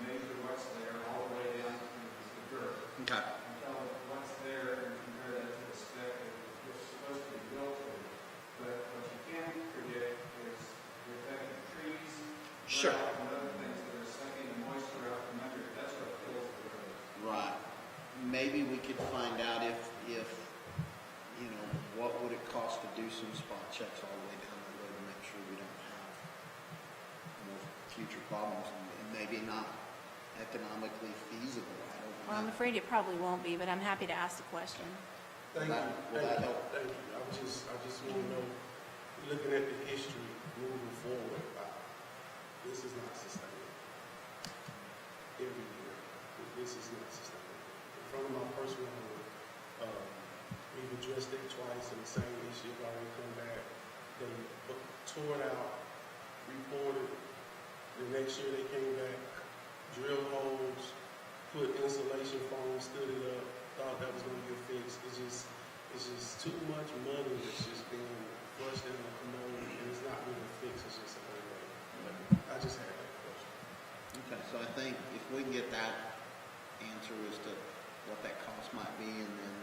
measure what's there all the way down to the dirt. Okay. And tell what's there and compare that to the spec that it's supposed to be built to. But what you can't predict is maybe we could find out if, you know, what would it cost to do some spot checks all the way down the road to make sure we don't have more future problems, and maybe not economically feasible. I don't know. Well, I'm afraid it probably won't be, but I'm happy to ask the question. Thank you. Will that help? Thank you. I just want to know, looking at the history moving forward, this is not sustainable. Every year, this is not sustainable. In front of my personal home, we've addressed it twice, and the same issue has already come back. They tore it out, reported. The next year they came back, drilled holes, put insulation foam, stood it up, thought that was going to get fixed. It's just too much money that's just being flushed in the commode, and it's not really fixed. It's just a way. I just had that question. Okay, so I think if we can get that answer as to what that cost might be, and then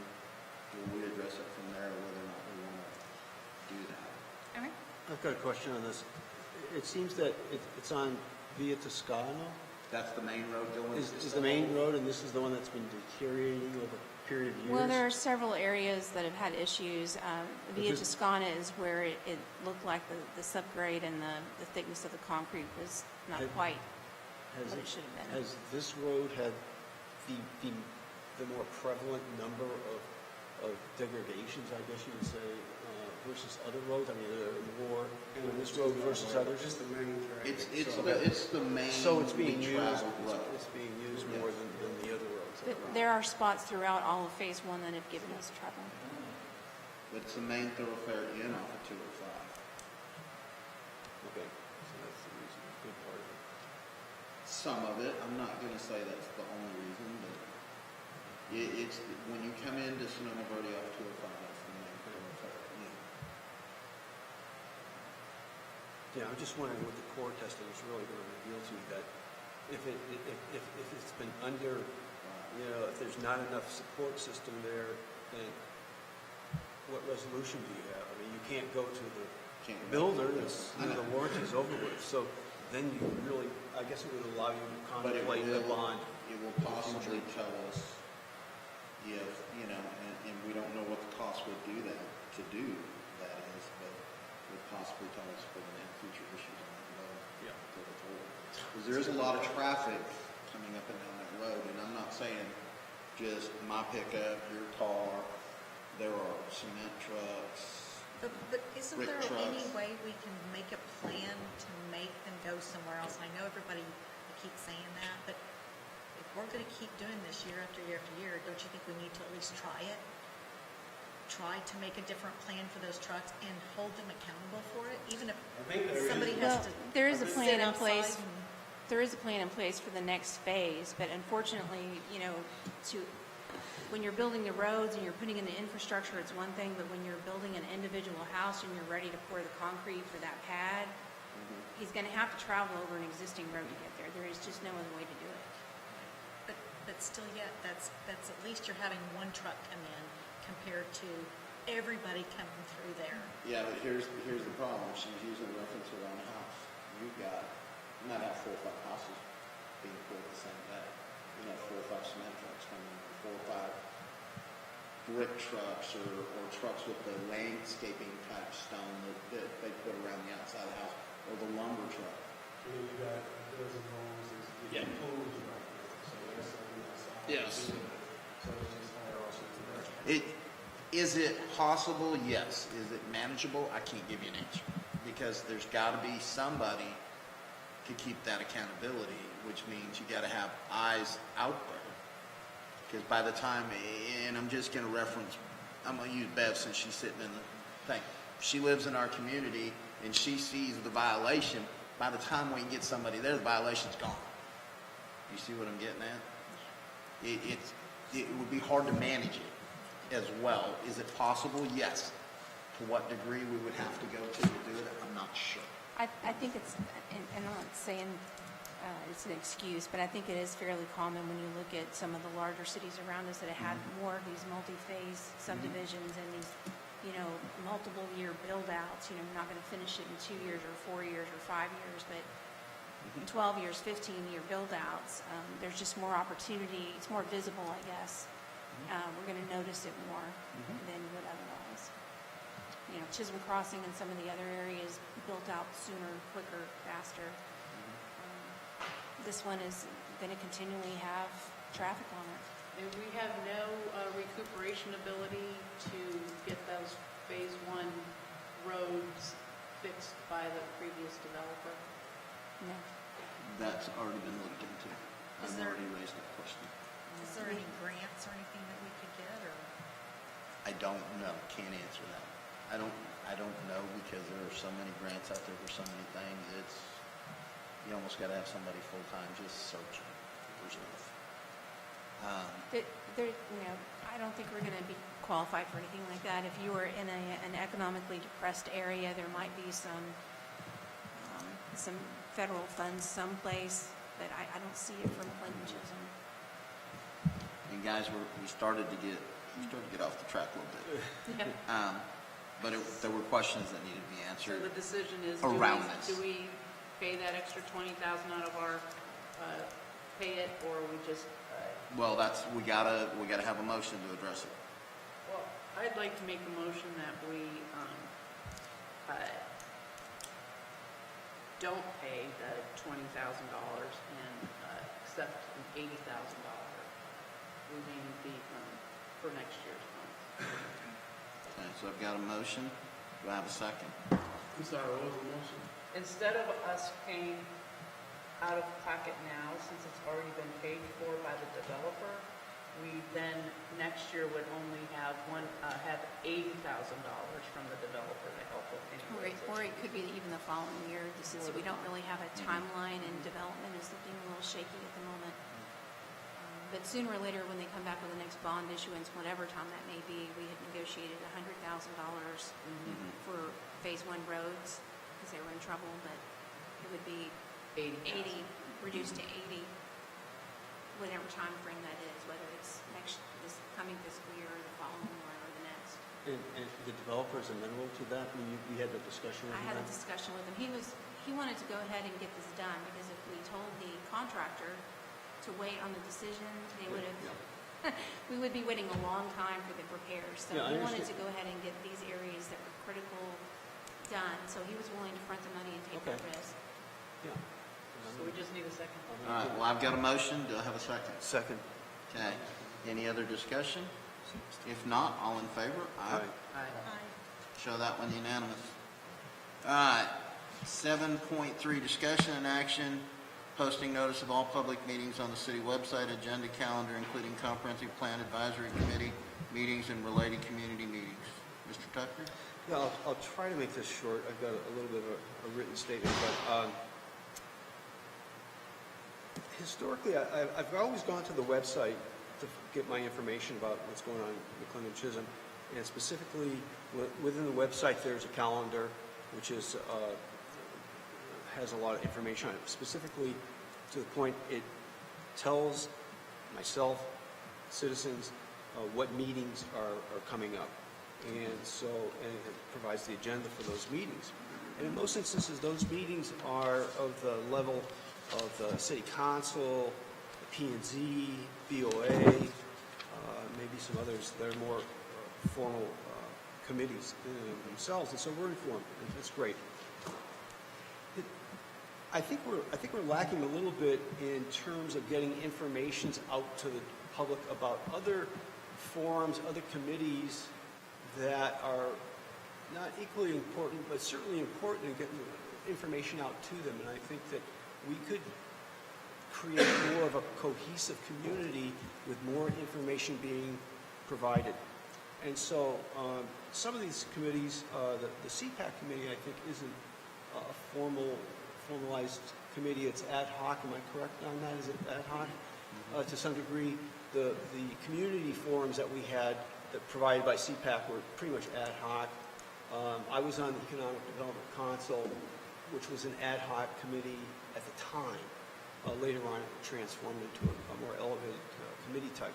we'll address it from there, whether or not we want to do that. All right. I've got a question on this. It seems that it's on Via Toscano. That's the main road going. Is the main road, and this is the one that's been deteriorating over a period of years? Well, there are several areas that have had issues. Via Toscana is where it looked like the subgrade and the thickness of the concrete was not quite what it should have been. Has this road had the more prevalent number of degradations, I guess you would say, versus other roads? I mean, are there more in this road versus others? Just the main drag. It's the main. So it's being used. traveled road. It's being used more than the other roads. There are spots throughout all of Phase 1 that have given us trouble. It's the main thoroughfare in off of 205. Okay, so that's the reason, a good part of it. Some of it, I'm not going to say that's the only reason, but it's when you come into Sonoma Verde off 205, that's the main thoroughfare. Yeah, I'm just wondering what the core testing is really going to reveal to me, that if it's been under, you know, if there's not enough support system there, then what resolution do you have? I mean, you can't go to the builder, the warranty's over with, so then you really, I guess it would allow you to contemplate the bond. It will possibly tell us if, you know, and we don't know what the cost would do that, to do that is, but it would possibly tell us if we're going to have future issues on that road. Yeah. Because there is a lot of traffic coming up and down that road, and I'm not saying just my pickup, your car, there are cement trucks. But isn't Brick there any trucks. way we can make a plan to make them go somewhere else? And I know everybody keeps saying that, but if we're going to keep doing this year after year after year, don't you think we need to at least try it? Try to make a different plan for those trucks and hold them accountable for it, even if somebody has to. There is a plan sit in place. outside and- There is a plan in place for the next phase, but unfortunately, you know, when you're building the roads and you're putting in the infrastructure, it's one thing, but when you're building an individual house and you're ready to pour the concrete for that pad, he's going to have to travel over an existing road to get there. There is just no other way to do it. But still yet, that's at least you're having one truck come in compared to everybody coming through there. Yeah, but here's the problem. She's using a reference around the house. You've got, you might have 4 or 5 houses being poured the same day. You know, 4 or 5 cement trucks coming, 4 or 5 brick trucks or trucks with the landscaping type stone that they put around the outside of the house, or the lumber truck. And then you got a dozen homes that's pools right now. So that's something outside. Yes. So it's just hard also to Is it possible? Yes. Is it manageable? I can't give you an answer, because there's got to be somebody to keep that accountability, which means you got to have eyes out there. Because by the time, and I'm just going to reference, I'm going to use Bev since she's sitting in the thing. She lives in our community and she sees the violation. By the time we can get somebody there, the violation's gone. You see what I'm getting at? It would be hard to manage it as well. Is it possible? Yes. To what degree we would have to go to do it, I'm not sure. I think it's, and I'm not saying it's an excuse, but I think it is fairly common when you look at some of the larger cities around us that have had more of these multi-phase subdivisions and these, you know, multiple year build-outs. You know, you're not going to finish it in 2 years or 4 years or 5 years, but 12 years, 15-year build-outs. There's just more opportunity. It's more visible, I guess, we're going to notice it more than you would otherwise. You know, Chisholm Crossing and some of the other areas built out sooner, quicker, faster. This one is going to continually have traffic on it. And we have no recuperation ability to get those Phase 1 roads fixed by the previous developer. No. That's already been looked into. I've already raised that question. Is there any grants or anything that we could get, or? I don't know, can't answer that. I don't know because there are so many grants out there for so many things. You almost gotta have somebody full-time just searching for stuff. I don't think we're going to be qualified for anything like that. If you were in an economically depressed area, there might be some federal funds someplace, but I don't see it from McLendon-Chisholm. And guys, we started to get off the track a little bit. But there were questions that needed to be So answered the decision is, around this. do we pay that extra $20,000 out of our, pay it, or we just, Well, we gotta have a motion to address it. well, I'd like to make a motion that we, don't pay the $20,000 and, accept an $80,000 remaining fee for next year's funds. Okay, so I've got a motion. Do I have a second? I'm sorry, what was the motion? Instead of us paying out of pocket now, since it's already been paid for by the developer, we then next year would only have $80,000 from the developer to help with any. Or it could be even the following year. We don't really have a timeline, and development is looking a little shaky at the moment. But sooner or later, when they come back with the next bond issuance, whatever time that may be, we had negotiated $100,000 for Phase 1 roads, because they were in trouble, but it would be 80, reduced to 80, whatever time frame that is, whether it's this coming fiscal year or the following one or the next. And the developer's amenable to that? I mean, we had a discussion with I him. had a discussion with him. He wanted to go ahead and get this done, because if we told the contractor to wait on the decision, they would have, we would be waiting a long time for the repairs. So Yeah, I he wanted to understand. go ahead and get these areas that were critical done, so he was willing to front the money and take the Okay. risk. Yeah. So we just need a second. All right, well, I've got a motion. Do I have a second? Second. Okay. Any other discussion? If not, all in favor? Aye. Aye. Show that one unanimous. All right, 7.3, discussion and action, posting notice of all public meetings on the city website, agenda calendar, including comprehensive plan advisory committee meetings and related community meetings. Mr. Tucker? Yeah, I'll try to make this short. I've got a little bit of a written statement, but historically, I've always gone to the website to get my information about what's going on in McLendon-Chisholm, and specifically within the website, there's a calendar which is has a lot of information on it. Specifically, to the point, it tells myself, citizens, what meetings are coming up. And it provides the agenda for those meetings. And in most instances, those meetings are of the level of the city council, the P&Z, BOA, maybe some others that are more formal committees themselves. And so we're informed, and that's great. I think we're lacking a little bit in terms of getting information out to the public about other forums, other committees that are not equally important, but certainly important in getting information out to them. And I think that we could create more of a cohesive community with more information being provided. And so some of these committees, the CPAC committee, I think, isn't a formalized committee. It's ad hoc. Am I correct on that? Is it ad hoc? To some degree, the community forums that we had that provided by CPAC were pretty much ad hoc. I was on the Economic Development Council, which was an ad hoc committee at the time. Later on, it transformed into a more elevated committee type.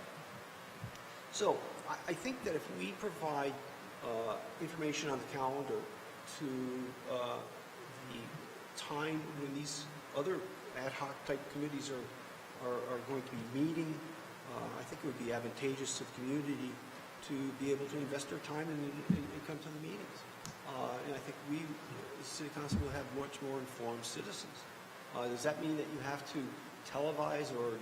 So I think that if we provide information on the calendar to the time when these other ad hoc type committees are going to be meeting, I think it would be advantageous to the community to be able to invest their time and come to the meetings. And I think we, the city council, will have much more informed citizens. Does that mean that you have to televise or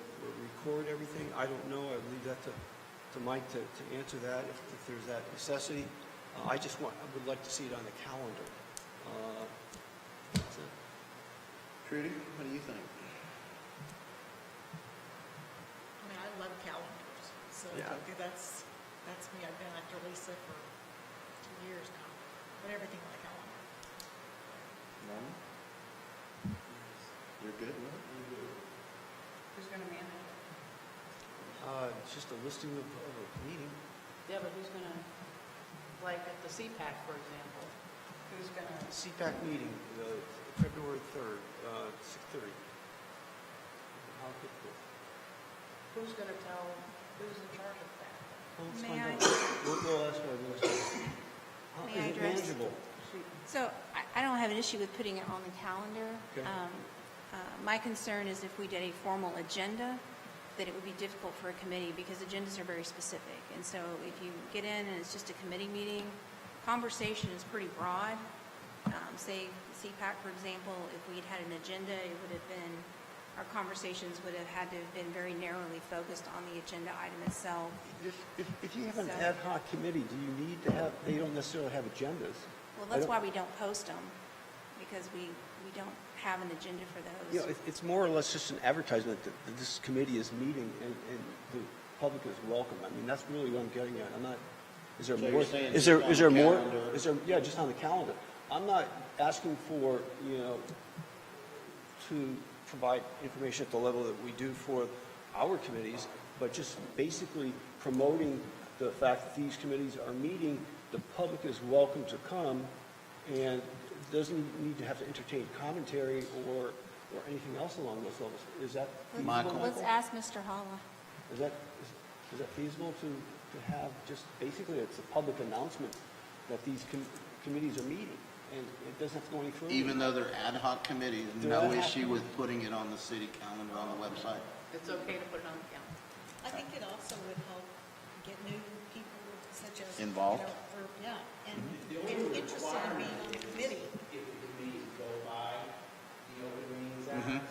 record everything? I don't know. I leave that to Mike to answer that if there's that necessity. I would like to see it on the calendar. That's it. Trudy, what do you think? I mean, I love calendars, so Yeah. that's me. I've been after Lisa for 2 years now, but everything on the calendar. Norman? You're good with it? Who's going to manage it? It's just a listing of a meeting. Yeah, but who's going to, like at the CPAC, for example, who's going to, CPAC meeting, February 3rd, 6:30. How could it? who's going to tell, who's in charge of that? Well, let's May find I- out. We'll ask our administrator. How May is I it address- manageable? So I don't have an issue with putting it on the calendar. Okay. My concern is if we did a formal agenda, that it would be difficult for a committee because agendas are very specific. And so if you get in and it's just a committee meeting, conversation is pretty broad. Say CPAC, for example, if we'd had an agenda, it would have been, our conversations would have had to have been very narrowly focused on the agenda item itself. If you have an So- ad hoc committee, do you need to have, they don't necessarily have agendas. Well, that's why we don't post them, because we don't have an agenda for You those. know, it's more or less just an advertisement that this committee is meeting and the public is welcome. I mean, that's really what I'm getting at. I'm not, is there So more? you're saying Is just there, on is there the more? calendar? Is there, yeah, just on the calendar. I'm not asking for, to provide information at the level that we do for our committees, but just basically promoting the fact that these committees are meeting, the public is welcome to come, and doesn't need to have to entertain commentary or anything else along those levels. Is that feasible, Michael? Let's ask Mr. Holla. Is that feasible to have just, basically, it's a public announcement that these committees are meeting, and it doesn't have to go any further? Even though they're ad hoc committees, They're no ad hoc issue with committees. putting it on the city calendar on the website? It's okay to put it on the calendar. I think it also would help get new people such as. Involved? Yeah, and interested in being on the committee. If the committees go by the Open Meetings Mhm. Act,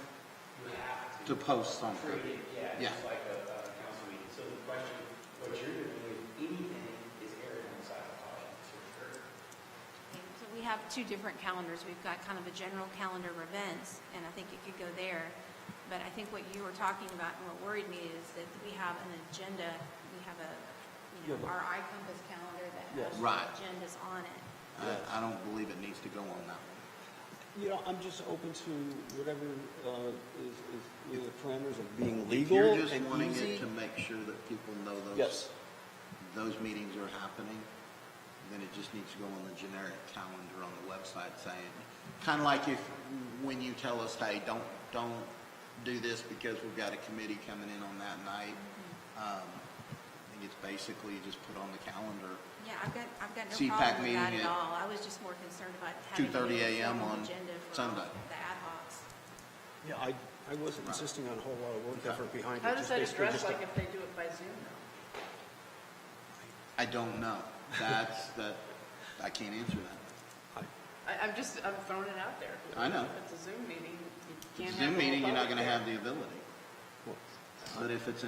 you have To post something? treat it, Yeah. just like a council meeting. So the question, what you're doing is anything is aired on the side of caution, for sure. So we have two different calendars. We've got kind of a general calendar of events, and I think it could go there. But I think what you were talking about and what worried me is that we have an agenda, we have our iCompass calendar that has Right. agendas on it. I don't believe it needs to go on that one. I'm just open to whatever is the parameters of being If legal you're just and wanting easy. it to make sure that people know Yes. those meetings are happening, then it just needs to go on the generic calendar on the website saying, kind of like when you tell us, hey, don't do this because we've got a committee coming in on that night. I think it's basically just put on the calendar. Yeah, I've got no CPAC problem with that meeting at at all. I was just more concerned about having 2:30 a a.m. formal on agenda for Sunday. the ad hocs. Yeah, I wasn't insisting on a whole lot of work effort behind it. How does just that basically address, just a- like, if they do it by Zoom, though? I don't know. I can't answer that. I'm throwing it out there. I know. If it's a Zoom meeting, you If can't it's have a Zoom the whole meeting, you're not public going to there. have the ability. But if it's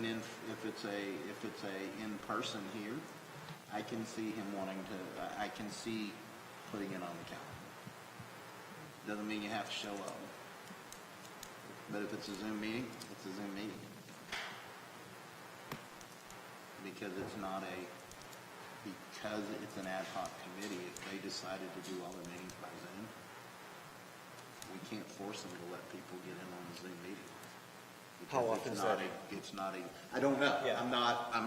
in-person here, I can see him I can see putting it on the calendar. Doesn't mean you have to show up. But if it's a Zoom meeting, it's a Zoom meeting. Because it's an ad hoc committee, if they decided to do all their meetings by Zoom, we can't force them to let people get in on the Zoom meeting. How Because often it's is not that? It's not I don't know. Yeah. I'm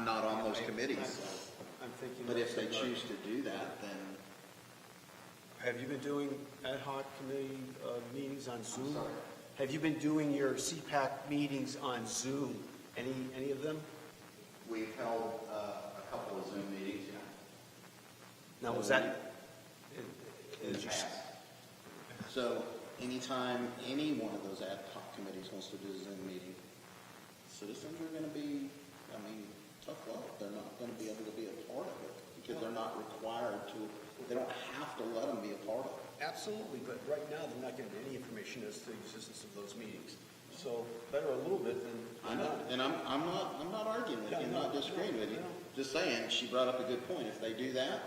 not on those committees. I'm thinking. But if they of- choose to do that, then Have you been doing ad hoc committee meetings on Zoom? Have you been doing your CPAC meetings on Zoom? Any of them? we've held a couple of Zoom meetings, yeah. Now, was that? is your- So anytime any one of those ad hoc committees wants to do a Zoom meeting, citizens are going to be, tough love. They're not going to be able to be a part of it because they're not required to, they don't have to let them be a part of it. Absolutely, but right now, they're not getting any information as to the existence of those meetings. So better a little bit than I know, and I'm not arguing with you, I'm not disagreeing with you. Just saying, she brought up a good point. If they do that,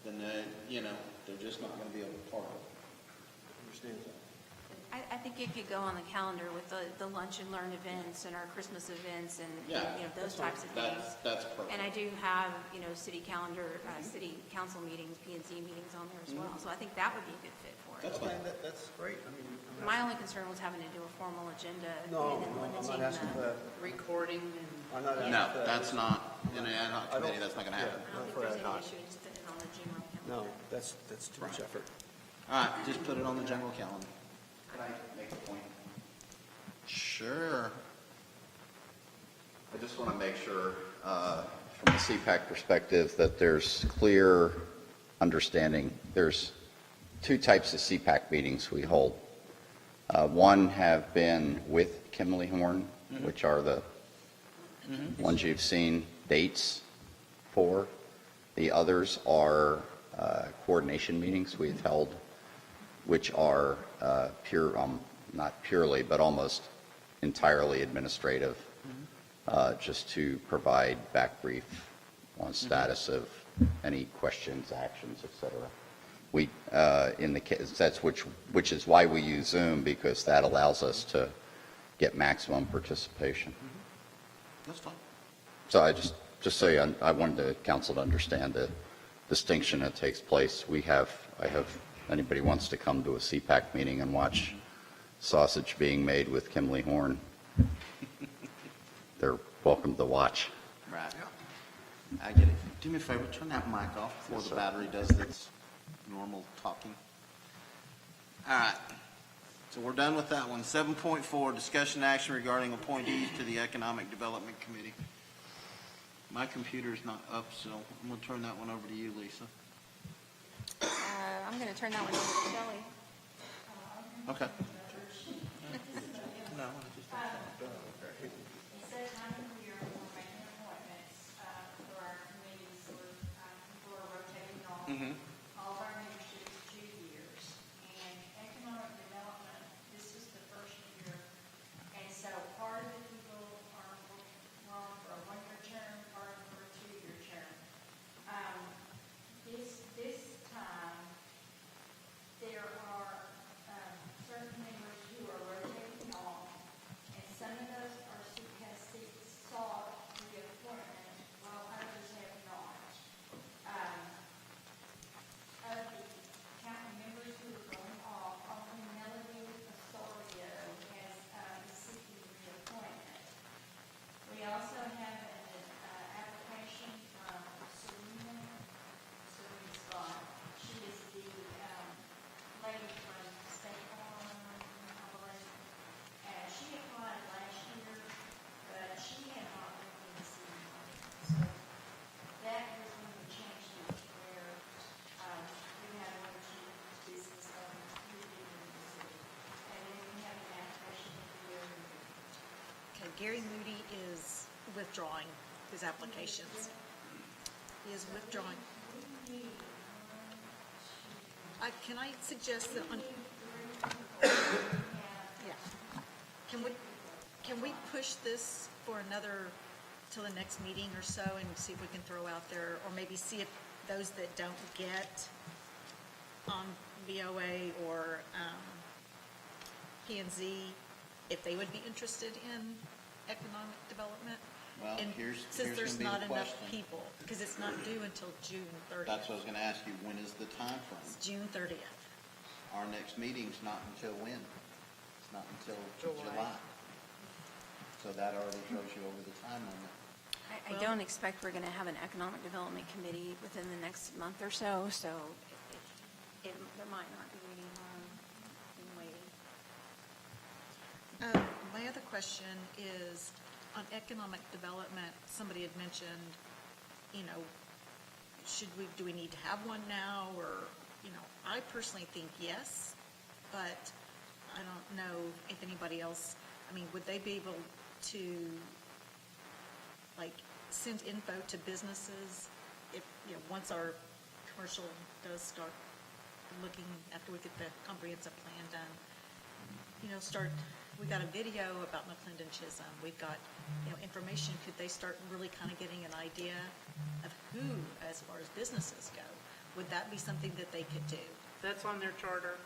then they're just not going to be able to part of it. understand that. I think it could go on the calendar with the lunch and learn events and our Christmas events and, those types of things. That's perfect. And I do have, city calendar, city council meetings, P&Z meetings on there as well. So I think that would be a good fit for it. That's fine. That's great. I mean, My only concern was having to do a formal agenda no, and then I'm limiting not asking for that. Recording and. I'm not asking No, for that. that's not, in an ad hoc committee, that's not going to happen. I don't think there's any issue, just put it on the general calendar. No, that's too much effort. All right, just put it on the general calendar. Can I make a point? Sure. I just want to make sure, from the CPAC perspective, that there's clear understanding. There's two types of CPAC meetings we hold. One have been with Kimley-Horn, which are the ones you've seen dates for. The others are coordination meetings we've held, which are not purely, but almost entirely administrative, just to provide back brief on status of any questions, actions, et cetera. We, in the case, which is why we use Zoom, because that allows us to get maximum participation. That's fine. So just so I wanted the council to understand the distinction that takes place. Anybody wants to come to a CPAC meeting and watch sausage being made with Kimley-Horn, they're welcome to watch. Right. I get it. Do me a favor, turn that mic off before the battery does its normal talking. All right. So we're done with that one. 7.4, discussion action regarding appointees to the Economic Development Committee. My computer's not up, so I'm going to turn that one over to you, Lisa. I'm going to turn that one over to Shelley. Okay. Set time of the year when we're making appointments for our committees, so people are rotating off. All of our membership is 2 years. And economic development, this is the first year. And so part of the people are on for a 1-year term, part for a 2-year term. This time, there are certain members who are rotating off, and some of those have sought reappointment, while others have not. Of the county members who are going off, only Melody Osorio is seeking reappointment. We also have an application from Serena Scott. She is the lady from State Farm, I believe. And she applied last year, but she had not been in the city. So that was when we changed it to where we had one or two business owners who did in the city. And then we have an application here. Okay, Gary Moody is withdrawing his applications. He is withdrawing. Can I suggest that on, yeah, can we push this for another, till the next meeting or so, and see if we can throw out there, or maybe see if those that don't get on VOA or P&Z, if they would be interested in economic development? Well, And here's since there's gonna be not the enough question. people, because it's not due until June 30th. That's what I was going to ask you. When is the time frame? It's June 30th. Our next meeting's not until when? It's not until July. So that already throws you over the time limit. I don't expect we're going to have an economic development committee within the next month or so, so there might not be any harm in waiting. My other question is, on economic development, somebody had mentioned, do we need to have one now, or, I personally think yes, but I don't know if anybody else, would they be able to like, send info to businesses if, you know, once our commercial does start looking, after we get the comprehensive plan done, you know, we got a video about McLendon-Chisholm, we've got, you know, information, could they start really kind of getting an idea of who, as far as businesses go? Would that be something that they could do? That's on their charter.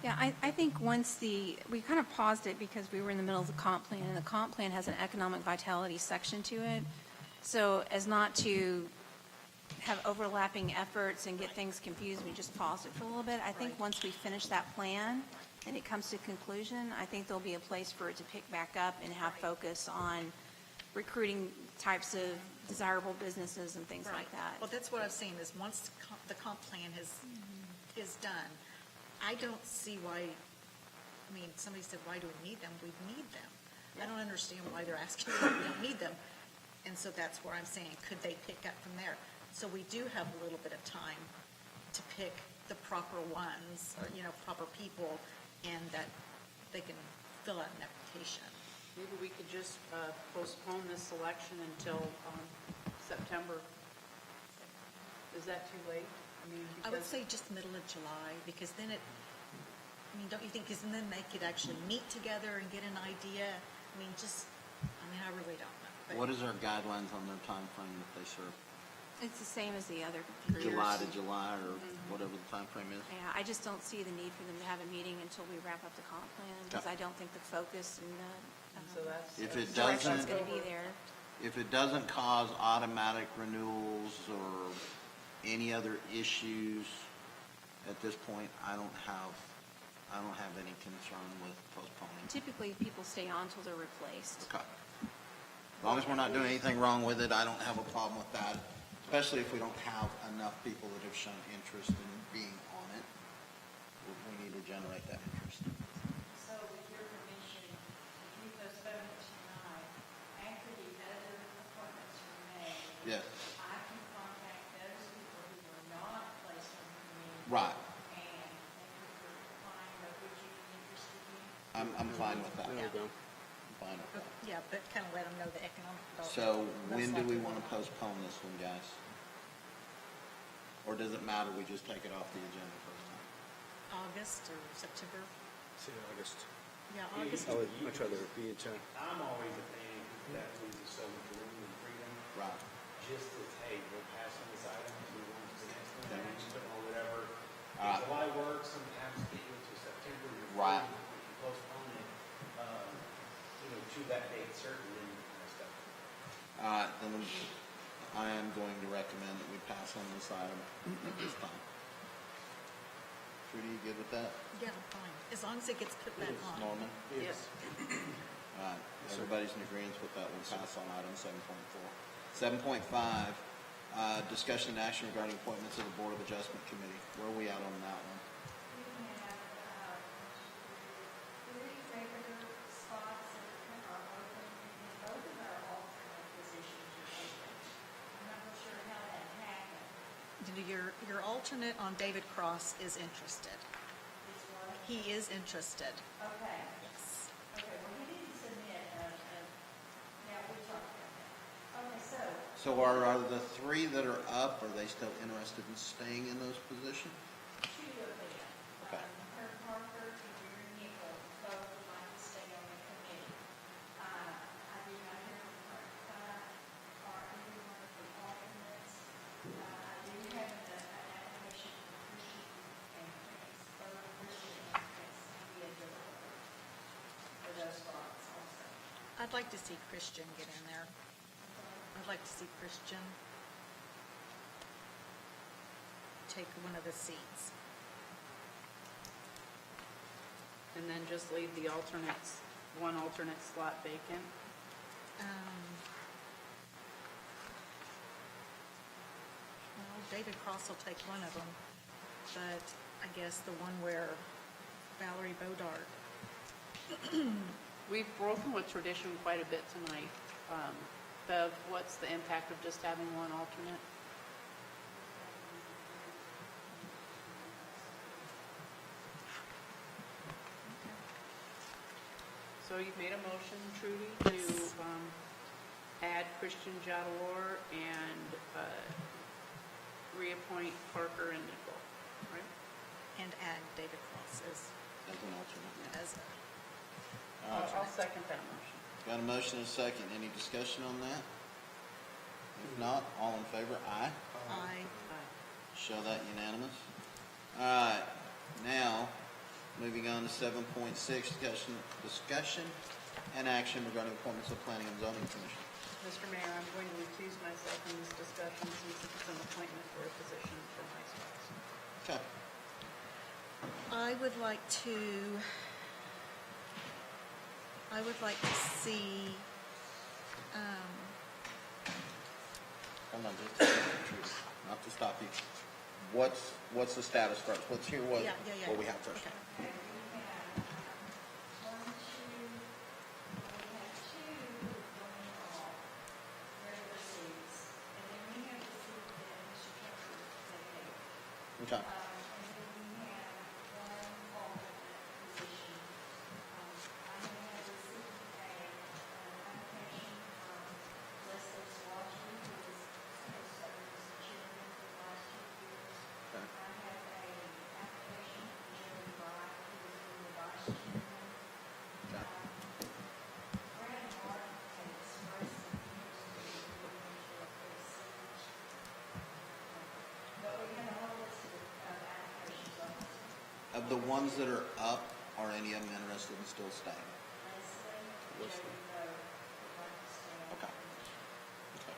Yeah, I think we kind of paused it because we were in the middle of the comp plan, and the comp plan has an economic vitality section to it. So as not to have overlapping efforts and get things confused, we just paused it for a little bit. I think Right. once we finish that plan and it comes to conclusion, I think there'll be a place for it to pick back up and have focus on recruiting types of desirable businesses and things like that. Well, that's what I was saying, is once the comp plan is done, I don't see why, I mean, somebody said, why do we need them? We need them. I don't understand why they're asking why we don't need them. And so that's where I'm saying, could they pick up from there? So we do have a little bit of time to pick the proper ones, or, you know, proper people, and that they can fill out an application. Maybe we could just postpone this selection until September. Is that too late? I mean, I would because say just middle of July, because then I mean, don't you think, because then they could actually meet together and get an idea? I mean, I really don't know. But What is our guidelines on their time frame that they serve? It's the same as the other years. July to July, or whatever the time frame is? Yeah, I just don't see the need for them to have a meeting until we wrap up the comp plan, because I don't think the focus and so that's If it direction's doesn't, going to be there. if it doesn't cause automatic renewals or any other issues, at this point, I don't have any concern with postponing. Typically, people stay on until they're replaced. Okay. As long as we're not doing anything wrong with it, I don't have a problem with that, especially if we don't have enough people that have shown interest in being on it. We need to generate that interest. So with your permission, if you postpone it tonight, after the other appointments are made, Yes. I can contact those people who were not placed on the committee. Right. And if you're fine, but would you be interested in? I'm fine with that. There we go. I'm fine with that. Yeah, but kind of let them know the economic development. So when Most do we likely want to will not. postpone this one, guys? Or does it matter, we just take it off the agenda for tonight? August or September? See, August. Yeah, August. I would much rather it be in time. I'm always a fan, that leaves us so much room and freedom, Right. just as, hey, we'll pass on this item, move on to the next one, Okay. or whatever. All right. July works, sometimes get you to September, you're Right. free, we can postpone it, to that date certain, and stuff. All right, then I am going to recommend that we pass on this item at this time. Trudy, you good with that? Yeah, I'm fine, as long as it gets put back on. Norman? yes. All right, everybody's in agreement with that, we'll pass on item 7.4. 7.5, discussion and action regarding appointments of the Board of Adjustment Committee. Where are we at on that one? We can have, 3 regular spots that are open, and both of our alternate positions are open. I'm not real sure how that happened. Your alternate on David Cross is interested. It's what? He is interested. Okay. Yes. Okay, well, he didn't submit yeah, we talked about that. Okay, So are the 3 that are up, are they still interested in staying in those positions? 2 of them. Okay. Herb Parker and Jerry Nickel, both would like to stay on the committee. I did not hear from Herb, or either one of the alternates. I do have an application for Christian and Chris, both Christian and Chris, to be a developer for those spots also. I'd like to see Christian get in there. I'd like to see Christian take one of the seats. And then just leave the alternates, one alternate slot vacant. Well, David Cross will take one of them, but I guess the one where Valerie Bodart. We've broken with tradition quite a bit tonight. Bev, what's the impact of just having one alternate? So you've made a motion, Trudy, to add Christian Gattalor and reappoint Parker and Nickel, right? And add David Cross As an alternate. as I'll second that motion. Got a motion and a second. Any discussion on that? If not, all in favor, aye. I. Show that unanimous. All right, now, moving on to 7.6, discussion and action regarding appointments of Planning and Zoning Commission. Mr. Mayor, I'm going to recuse myself from this discussion since it's an appointment for a position for my spouse. Okay. I would like to see, Hold on, just not to stop you. What's the status first? Let's hear what Yeah. what we have first. Okay. Okay. Of the ones that are up, are any of them interested in still staying? Okay. Okay.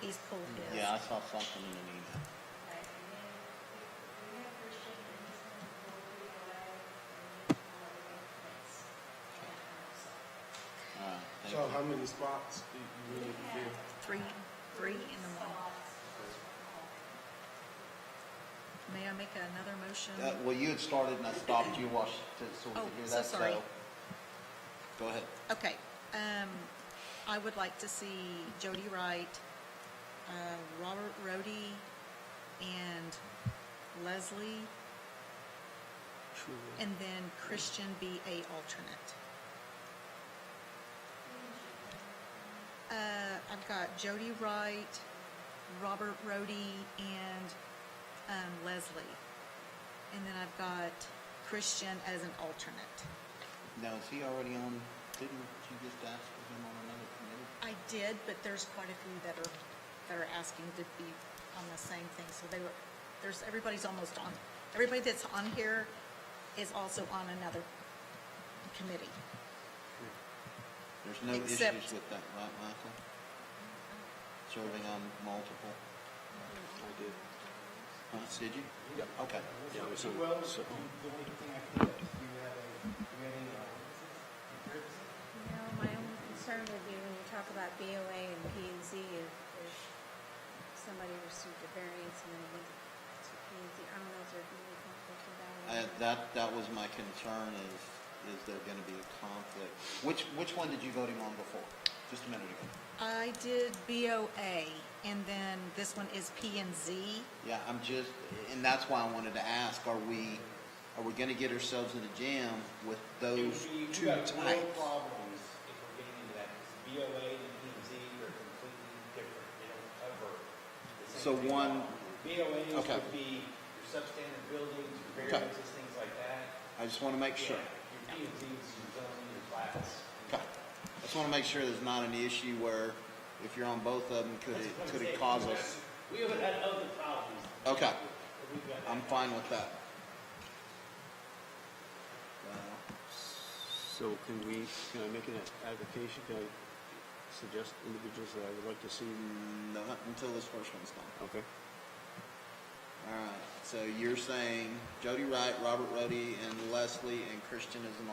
He's pulled his. Yeah, I saw something in an email. All right, thank So you. how many spots do you need to fill? Three in the one. May I make another motion? Well, you had started and I stopped you while so we Oh, could hear so that. sorry. Go ahead. Okay, I would like to see Jody Wright, Robert Rohde, and Leslie, and then Christian be a alternate. I've got Jody Wright, Robert Rohde, and Leslie. And then I've got Christian as an alternate. Now, is he already on, didn't you just ask for him on another committee? I did, but there's quite a few that are asking to be on the same thing. So everybody's almost on. Everybody that's on here is also on another committee. There's no Except- issues with that, right, Michael? Serving on multiple? I did. Did you? Yep. Okay. Yeah, it was on- Well, so- the only thing I think is you have a committee, No, my only concern would be when you talk about BOA and P and Z, if somebody received a variance and then it went to P and Z, I don't know if there's any conflict with that. That was my concern, is there going to be a conflict? Which one did you vote him on before? Just a minute ago. I did BOA, and then this one is P and Z. Yeah, and that's why I wanted to ask, are we going to get ourselves in a jam with those two got types? real problems if we're getting into that, because BOA and P and Z are completely different, they don't cover the same So thing. one- BOAs okay. would be your substandard buildings, your Okay. variances, things like that. I just want to make sure. Yeah, your P and Z is your zoning, your plats. Okay. I just want to make sure there's not an issue where if you're on both of them, could it cause us? We haven't had other problems. Okay. but we've got that. I'm fine with that. So can I make an application? Can I suggest individuals that I would like to see? Not until this first one's done. Okay. All right, so you're saying Jody Wright, Robert Rohde, and Leslie, and Christian is an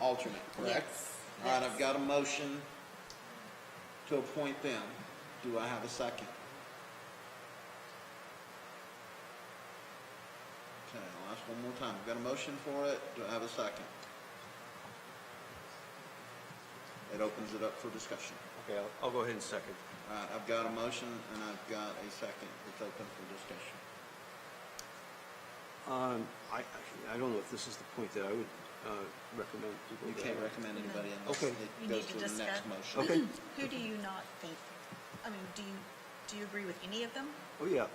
alternate, correct? Yes, All right, yes. I've got a motion to appoint them. Do I have a second? Okay, I'll ask one more time. I've got a motion for it. Do I have a second? It opens it up for discussion. Okay, I'll go ahead and second. All right, I've got a motion and I've got a second. It's open for discussion. I don't know if this is the point that I would recommend people. You that- can't recommend anybody unless Okay. it You goes need to to the discuss. next motion. Okay. Who do you not think, I mean, do you agree with any of them? Oh, yeah.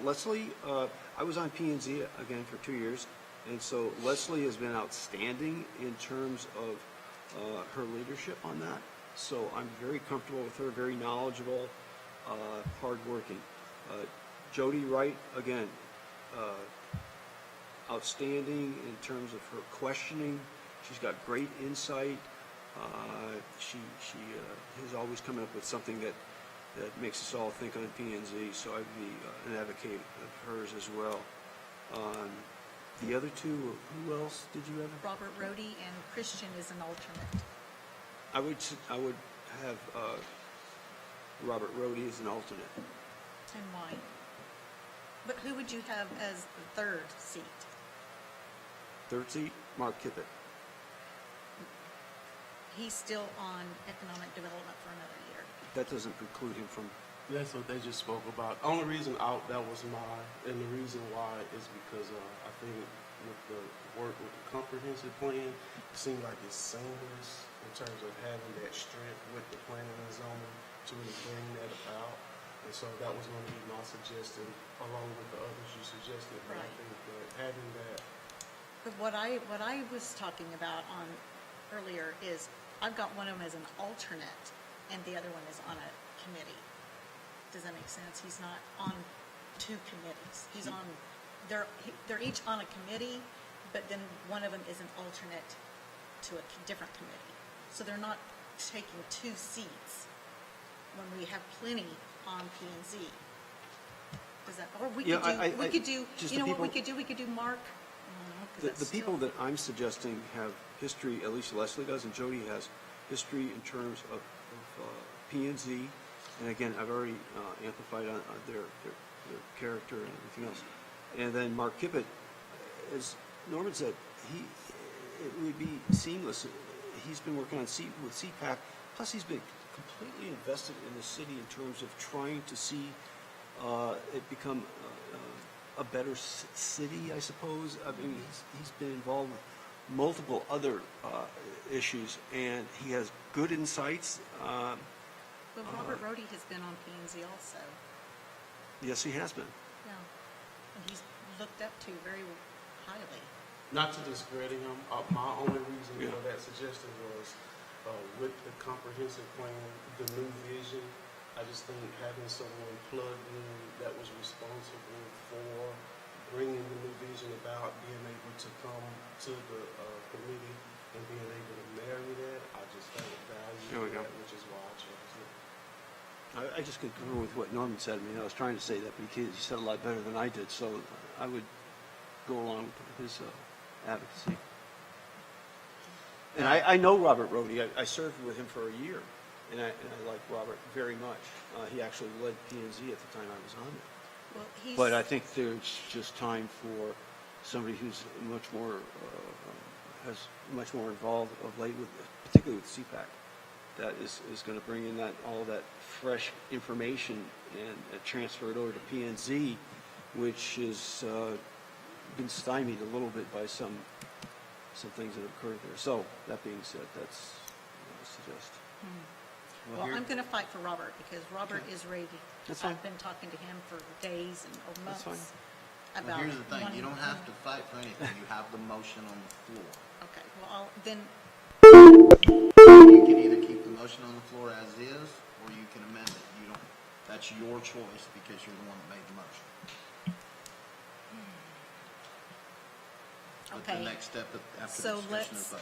Leslie, I was on P&Z again for 2 years, and so Leslie has been outstanding in terms of her leadership on that. So I'm very comfortable with her, very knowledgeable, hardworking. Jody Wright, again, outstanding in terms of her questioning. She's got great insight. She is always coming up with something that makes us all think on P&Z, so I'd be an advocate of hers as well. The other two, who else did you have? Robert Rhodey and Christian is an alternate. I would have Robert Rhodey as an alternate. And why? But who would you have as the third seat? Third seat, Mark Kippett. He's still on economic development for another year. That doesn't preclude him from. That's what they just spoke about. Only reason that was mine, and the reason why is because I think with the work with the comprehensive plan, it seemed like it's seamless in terms of having that strength with the planning and zoning to really bring that about. And so that was going to be my suggestion, along with the others you suggested. But I Right. think that having that. But what I was talking about on earlier is I've got one of them as an alternate and the other one is on a committee. Does that make sense? He's not on two committees. He's on, they're each on a committee, but then one of them is an alternate to a different committee. So they're not taking two seats when we have plenty on P and Z. Does that, or we Yeah, could do, just you the know what we people- could do? We could do Mark. No, 'cause The that's people still- that I'm suggesting have history, at least Leslie does, and Jody has history in terms of P&Z. And again, I've already amplified on their character and everything else. And then Mark Kippett, as Norman said, it would be seamless. He's been working on with CPAC, plus he's been completely invested in the city in terms of trying to see it become a better city, I suppose. I mean, he's been involved with multiple other issues, and he has good insights. But Robert Rhodey has been on P and Z also. Yes, he has been. Yeah. And he's looked up to very highly. Not to discredit him, my only reason Yeah. for that suggestion was with the comprehensive plan, the new vision, I just think having someone plugged in that was responsible for bringing the new vision about, being able to come to the committee and being able to marry that, I just found value There we in go. that, which is why I chose it. I just concur with what Norman said. I mean, I was trying to say that, but he said a lot better than I did, so I would go along with his advocacy. And I know Robert Rhodey. I served with him for a year, and I like Robert very much. He actually led P&Z at the time I was on it. Well, he's. But I think there's just time for somebody who's much more, has much more involved of late with, particularly with CPAC, that is going to bring in all that fresh information and transfer it over to P&Z, which has been stymied a little bit by some things that have occurred there. So, that being said, that's what I suggest. Well, I'm going to fight for Robert because Robert is ready. That's fine. I've been talking to him for days or That's months. fine. Well, About here's the thing, you wanting- don't have to fight for anything. You have the motion on the floor. Okay, well, then, You can either keep the motion on the floor as is, or you can amend it. You don't, that's your choice because you're the one that made the motion. But Okay. the next step after So the discussion is let's- vote.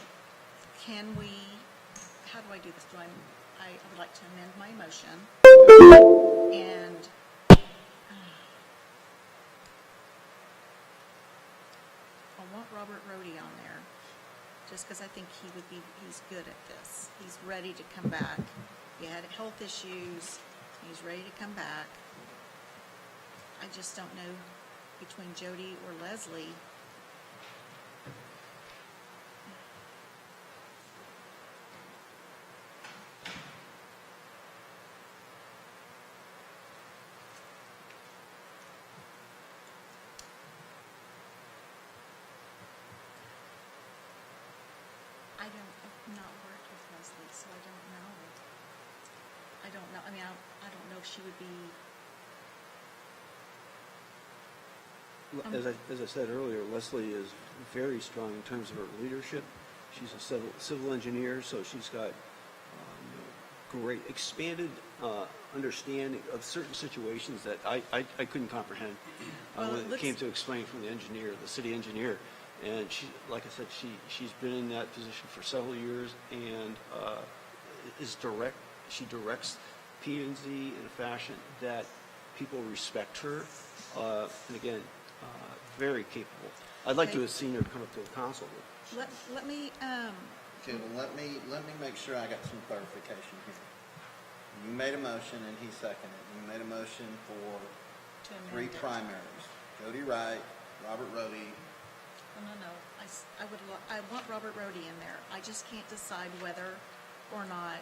can we, how do I do this? I would like to amend my motion and I want Robert Rhodey on there, just because I think he's good at this. He's ready to come back. He had health issues, he's ready to come back. I just don't know between Jody or Leslie. I mean, I don't know if she would be, As I said earlier, Leslie is very strong in terms of her leadership. She's a civil engineer, so she's got great expanded understanding of certain situations that I couldn't comprehend Well, when it it looks- came to explaining from the engineer, the city engineer. And she, like I said, she's been in that position for several years and is direct. She directs P&Z in a fashion that people respect her. And again, very capable. I'd like to Okay. have seen her come up to the council. let me, Okay, well, let me make sure I got some clarification here. You made a motion and he seconded. You made a motion for to amend 3 it. primaries. Jody Wright, Robert Rhodey. No. I want Robert Rhodey in there. I just can't decide whether or not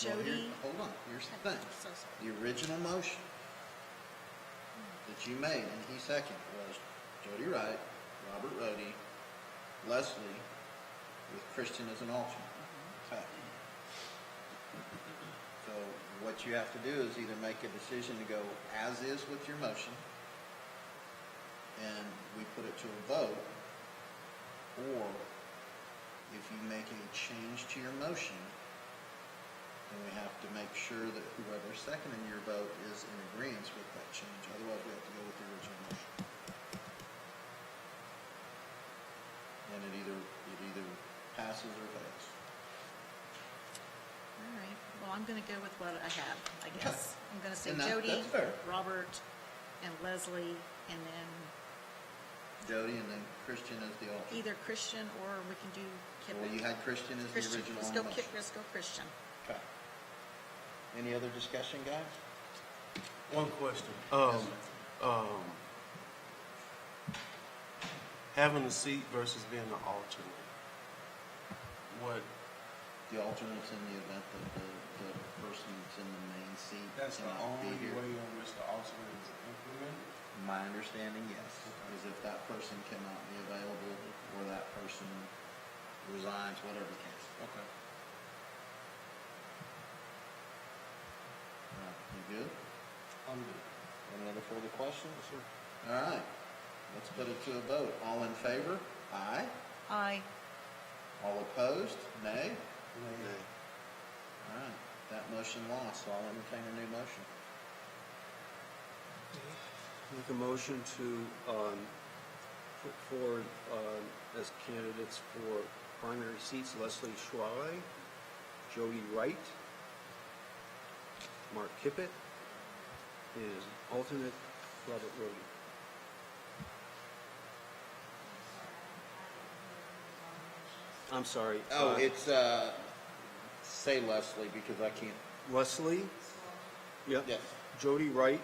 Well, Jody. hold on, here's the thing. So sorry. The original motion that you made and he seconded was Jody Wright, Robert Rhodey, Leslie, with Christian as an alternate. Okay. So what you have to do is either make a decision to go as is with your motion, and we put it to a vote, or if you make a change to your motion, then we have to make sure that whoever's seconding your vote is in agreement with that change. Otherwise, we have to go with the original motion. And it either passes or fails. All right, well, I'm gonna go with what I have, I guess. I'm gonna say And Jody, that's fair. Robert, and Leslie, and then Jody and then Christian as the alternate. either Christian or we can do Kippen. Well, you had Christian as the Christian. original Let's on go the motion. Let's go Christian. Okay. Any other discussion, guys? One question. Yes, Having a seat versus being an alternate. What, The alternates in the event that the person that's in the main seat that's the cannot be only here. way in which the alternate is implemented? My understanding, yes, is if that person cannot be available or that person resigns, whatever the case. Okay. You good? I'm good. Any other further questions? All right, let's put it to a vote. All in favor? Aye. Aye. All opposed? Nay? Nay. All right, that motion lost, so I'll entertain a new motion. Make a motion to put forward as candidates for primary seats Leslie Schwalbe, Jody Wright, Mark Kippett, and alternate Robert Rhodey. I'm sorry. Oh, it's, say Leslie, because I can't. Leslie, yep. Yes. Jody Wright,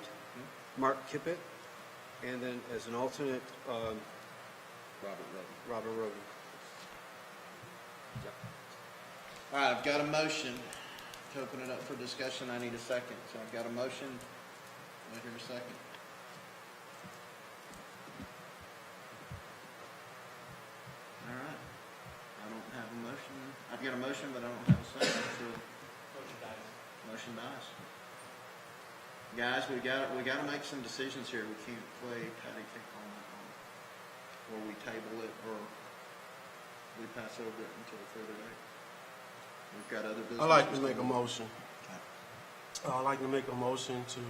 Mark Kippett, and then as an alternate, Robert Rhodey. Robert Rhodey. All right, I've got a motion to open it up for discussion. I need a second. So I've got a motion. Do I hear a second? All right. I don't have a motion. I've got a motion, but I don't have a second. So motion dies. Guys, we got to make some decisions here. We can't play patty cake on it, or we table it, or we pass over it until a further date. We've got other business. I'd like to make a motion. Okay. I'd like to make a motion to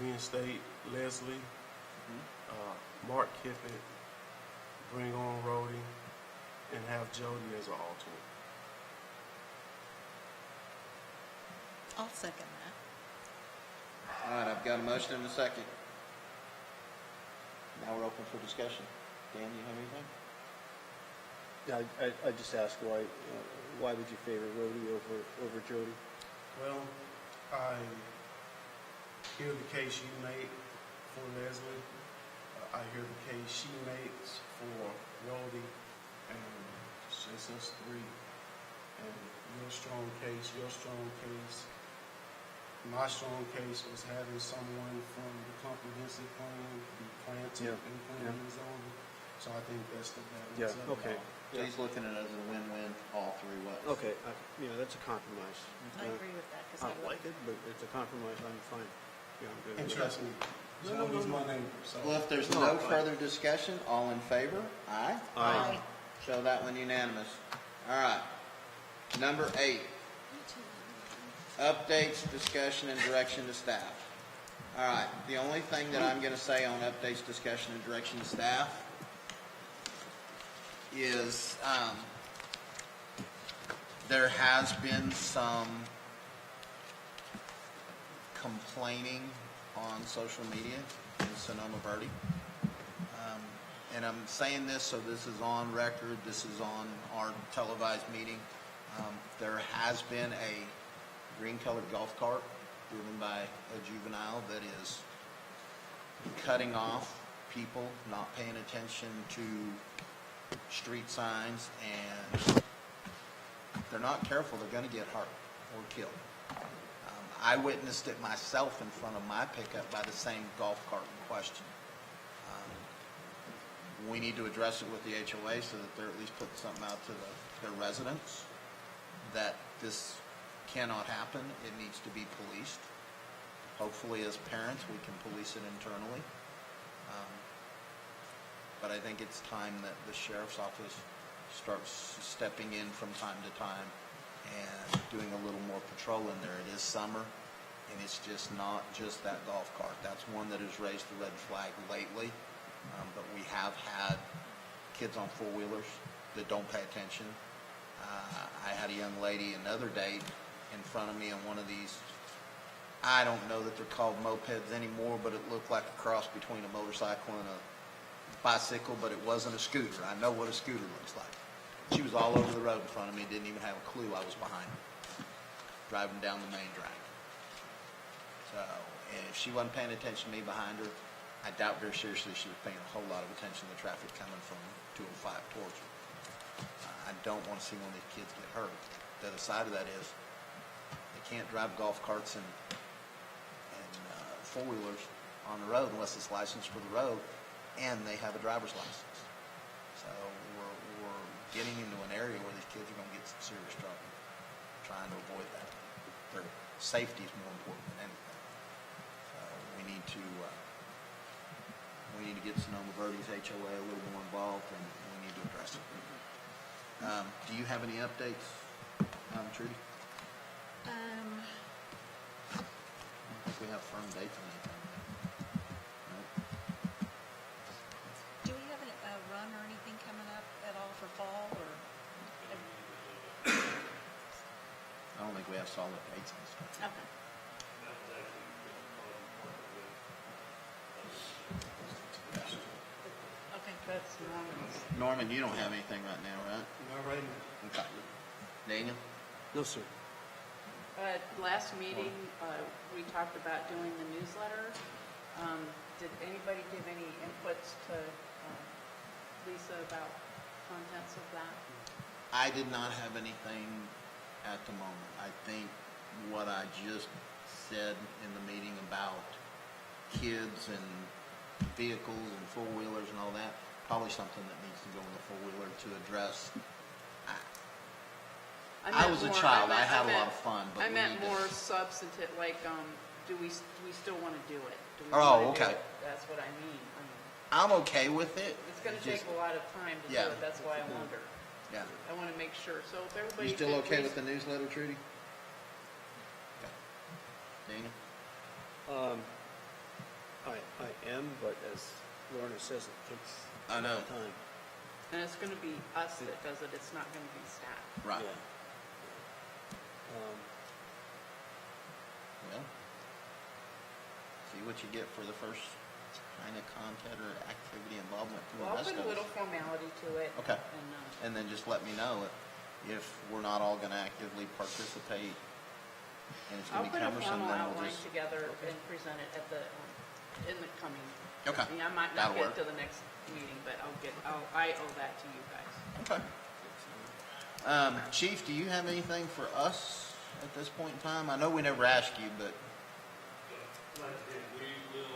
reinstate Leslie, Mark Kippett, bring on Rhodey, and have Jody as an alternate. I'll second that. All right, I've got a motion and a second. Now we're open for discussion. Dan, you have anything? Yeah, I just asked why would you favor Rhodey over Jody? Well, I hear the case you made for Leslie. I hear the case she makes for Rhodey, and it's just us three. And your strong case, my strong case was having someone from the comprehensive plan be planted in planning and zoning. So I think that's the. Yeah, okay. So he's looking at it as a win-win all three ways. Okay, that's a compromise. I agree with that, because I don't like it, but it's a compromise, I'm fine. Yeah, I'm good And with trust me, Joe is my neighbor, so. Well, if there's No, no fine. further discussion, all in favor? Aye? Aye. Show that one unanimous. All right. Number 8, updates, discussion, and direction to staff. All right, the only thing that I'm going to say on updates, discussion, and direction to staff is there has been some complaining on social media in Sonoma Verde. And I'm saying this, so this is on record, this is on our televised meeting. There has been a green-colored golf cart driven by a juvenile that is cutting off people, not paying attention to street signs, and if they're not careful, they're going to get hurt or killed. I witnessed it myself in front of my pickup by the same golf cart in question. We need to address it with the HOA so that they're at least putting something out to their residents that this cannot happen. It needs to be policed. Hopefully, as parents, we can police it internally. But I think it's time that the sheriff's office starts stepping in from time to time and doing a little more patrol in there. It is summer, and it's just not just that golf cart. That's one that has raised the red flag lately. But we have had kids on four-wheelers that don't pay attention. I had a young lady another day in front of me on one of these, I don't know that they're called mopeds anymore, but it looked like a cross between a motorcycle and a bicycle, but it wasn't a scooter. I know what a scooter looks like. She was all over the road in front of me, didn't even have a clue I was behind her, driving down the main drag. So, and if she wasn't paying attention to me behind her, I doubt very seriously she was paying a whole lot of attention to the traffic coming from 205 towards her. I don't want to see one of these kids get hurt. The other side of that is they can't drive golf carts and four-wheelers on the road unless it's licensed for the road and they have a driver's license. So we're getting into an area where these kids are going to get some serious trouble. Trying to avoid that. Their safety is more important than anything. So we need to get Sonoma Verde's HOA a little more involved, and we need to address it. Do you have any updates, Trudy? I don't think we have firm dates on anything. No? Do we have a run or anything coming up at all for fall, or? I don't think we have solid dates on stuff. Okay. Okay, That's Norman's. Norman, you don't have anything right now, right? Not right now. Okay. Daniel? No, sir. Last meeting, we talked about doing the newsletter. Did anybody give any inputs to Lisa about contents of that? I did not have anything at the moment. I think what I just said in the meeting about kids and vehicles and four-wheelers and all that, probably something that needs to go in the four-wheeler to address. I was a child. I had a lot of fun. But I we meant need to- more substantive, like, do we still want to do it? Do we Oh, wanna do okay. it? That's what I mean. I'm okay with it. It's going to Just- take a lot of time to do Yeah. it, that's why I wonder. Yeah. I want to make sure, so if everybody. You still could okay please- with the newsletter, Trudy? Okay. Daniel? I am, but as Lorna says, it takes I know. time. And it's going to be us that does it, it's not going to be staff. Right. Yeah. Well, see what you get for the first kind of content or activity involvement from Well, the I'll rest put of a little us. formality to it. Okay. And, And then just let me know if we're not all going to actively participate and it's I'll going to put be a cumbersome, formal then we'll outline just. together and present it at the, in the coming. Okay. I mean, I might not That'll get work. to the next meeting, but I owe that to you guys. Okay. Chief, do you have anything for us at this point in time? I know we never asked you, but Like I said, we will,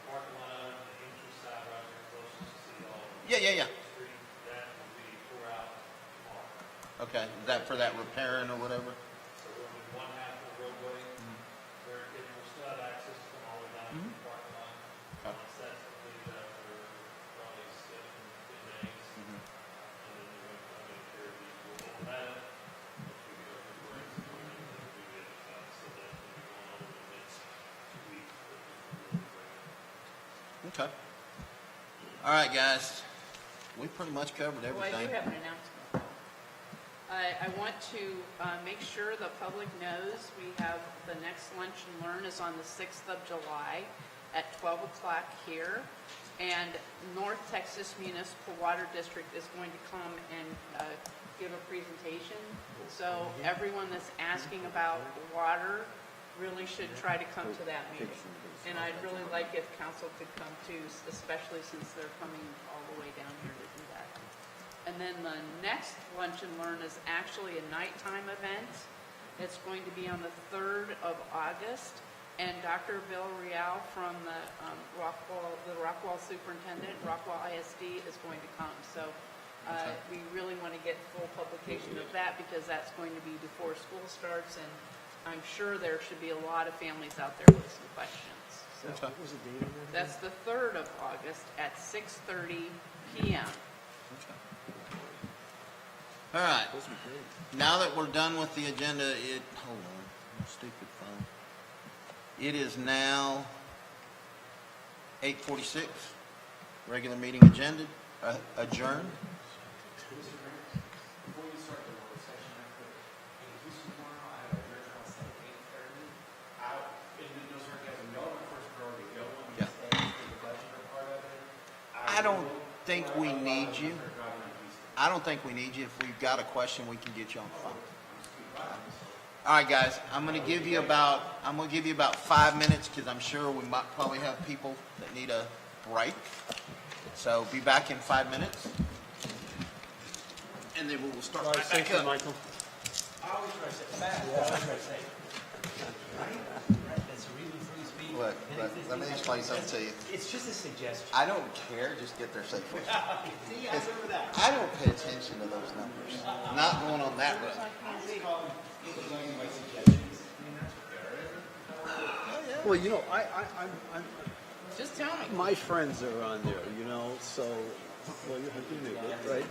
parking lot on the entry side right there closest to City Hall. Yeah. Street, that will be tore out tomorrow. Okay, is that for that repairing or whatever? So we're on one half of the roadway, where it will still have access to come all the way down to the parking lot. Okay. Once that's completed after probably 7 to 10 days, and then they're going to come in here, we will open that up, which we go to breaks, and then we get it done, so that will be going on in the next 2 weeks. Okay. All right, guys. We pretty much covered Well, I everything. do have an announcement. I want to make sure the public knows we have the next Lunch and Learn is on the 6th of July at 12 o'clock here. And North Texas Municipal Water District is going to come and give a presentation. So everyone that's asking about water really should try to come to that meeting. And I'd really like if council could come too, especially since they're coming all the way down here to do that. And then the next Lunch and Learn is actually a nighttime event. It's going to be on the 3rd of August. And Dr. Bill Real from the Rockwall Superintendent, Rockwall ISD, is going to come. So we really want to get full publication of that because that's going to be before school starts. And I'm sure there should be a lot of families out there with some questions. So Okay. that's the 3rd of August at 6:30 p.m. All right. Now that we're done with the agenda, hold on, stupid phone. It is now 8:46. Regular meeting agenda, adjourned. Before you start the work session, I put, in Houston tomorrow, I have a church house at 8:30. Out, in no sarcasm, y'all are my first priority. Y'all want me to stay for the budget or part of it? I don't think we need you. I don't think we need you. If we've got a question, we can get you on the phone. All right, guys, I'm going to give you about 5 minutes because I'm sure we might probably have people that need a break. So be back in 5 minutes. And then we'll start right back up. Michael. I always try to say fast. I always try to say, right? That's a reason for speed. Look, let me explain something to you. It's just a suggestion. I don't care. Just get there safely. See, I remember that. I don't pay attention to those numbers. I'm not going on that road. Well, you know, I'm Just tell me. my friends are on there, you know, so, well, you knew that, right?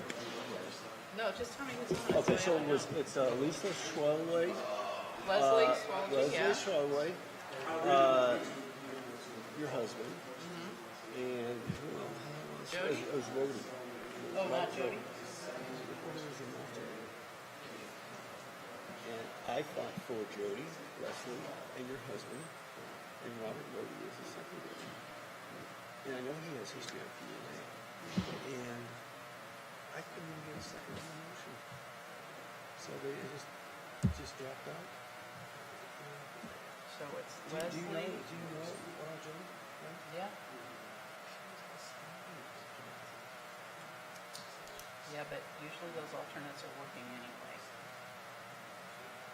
No, just tell me who's on it. Okay, so I know. it's Lisa Schwellway. Leslie Swalwell, Leslie yeah. Schwellway, your husband, and who else? Jody? It was Rhodey. Oh, not Jody. And I fought for Jody, Leslie, and your husband, and Robert Rhodey is the secretary. And I know he has history on PNA. And I couldn't even get a second on the motion. So they just dropped out. So it's Do you know Leslie. Jody? Yeah. Yeah, but usually those alternates are working anyway.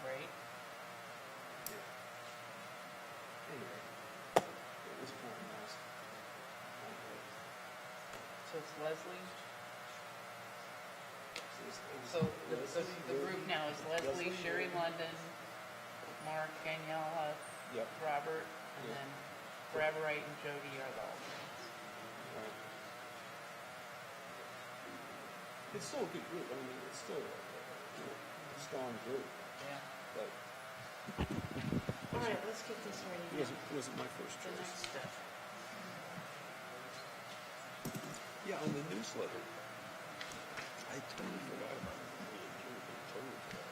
Right? Anyway, it was fun last. So it's Leslie. So the group now is Leslie, Sherry London, Mark, Daniela, Yep. Robert, and Yep. then Brad Wright and Jody are the alternates. Right. It's still a good group. I mean, it's still a strong group, Yeah. but All right, let's get this ready now. it wasn't my first The next choice. step. Yeah, on the newsletter, I totally forgot about it. Totally forgot.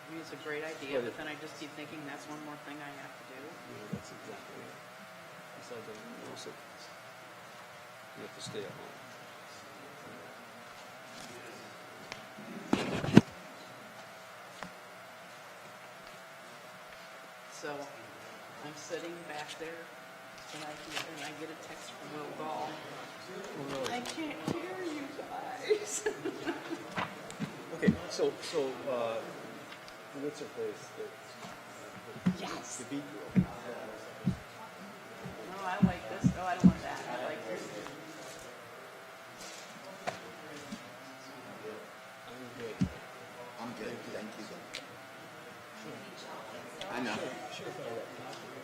I mean, it's a great idea, but then I just keep thinking that's one more thing I have to do. That's exactly it. Besides, everything else, you have to stay at home. So I'm sitting back there and I get a text from Will Gall. I can't hear you guys. Okay, so what's her face? Yes. The beat girl. No, I like this. Oh, I don't want that. I like this. I know.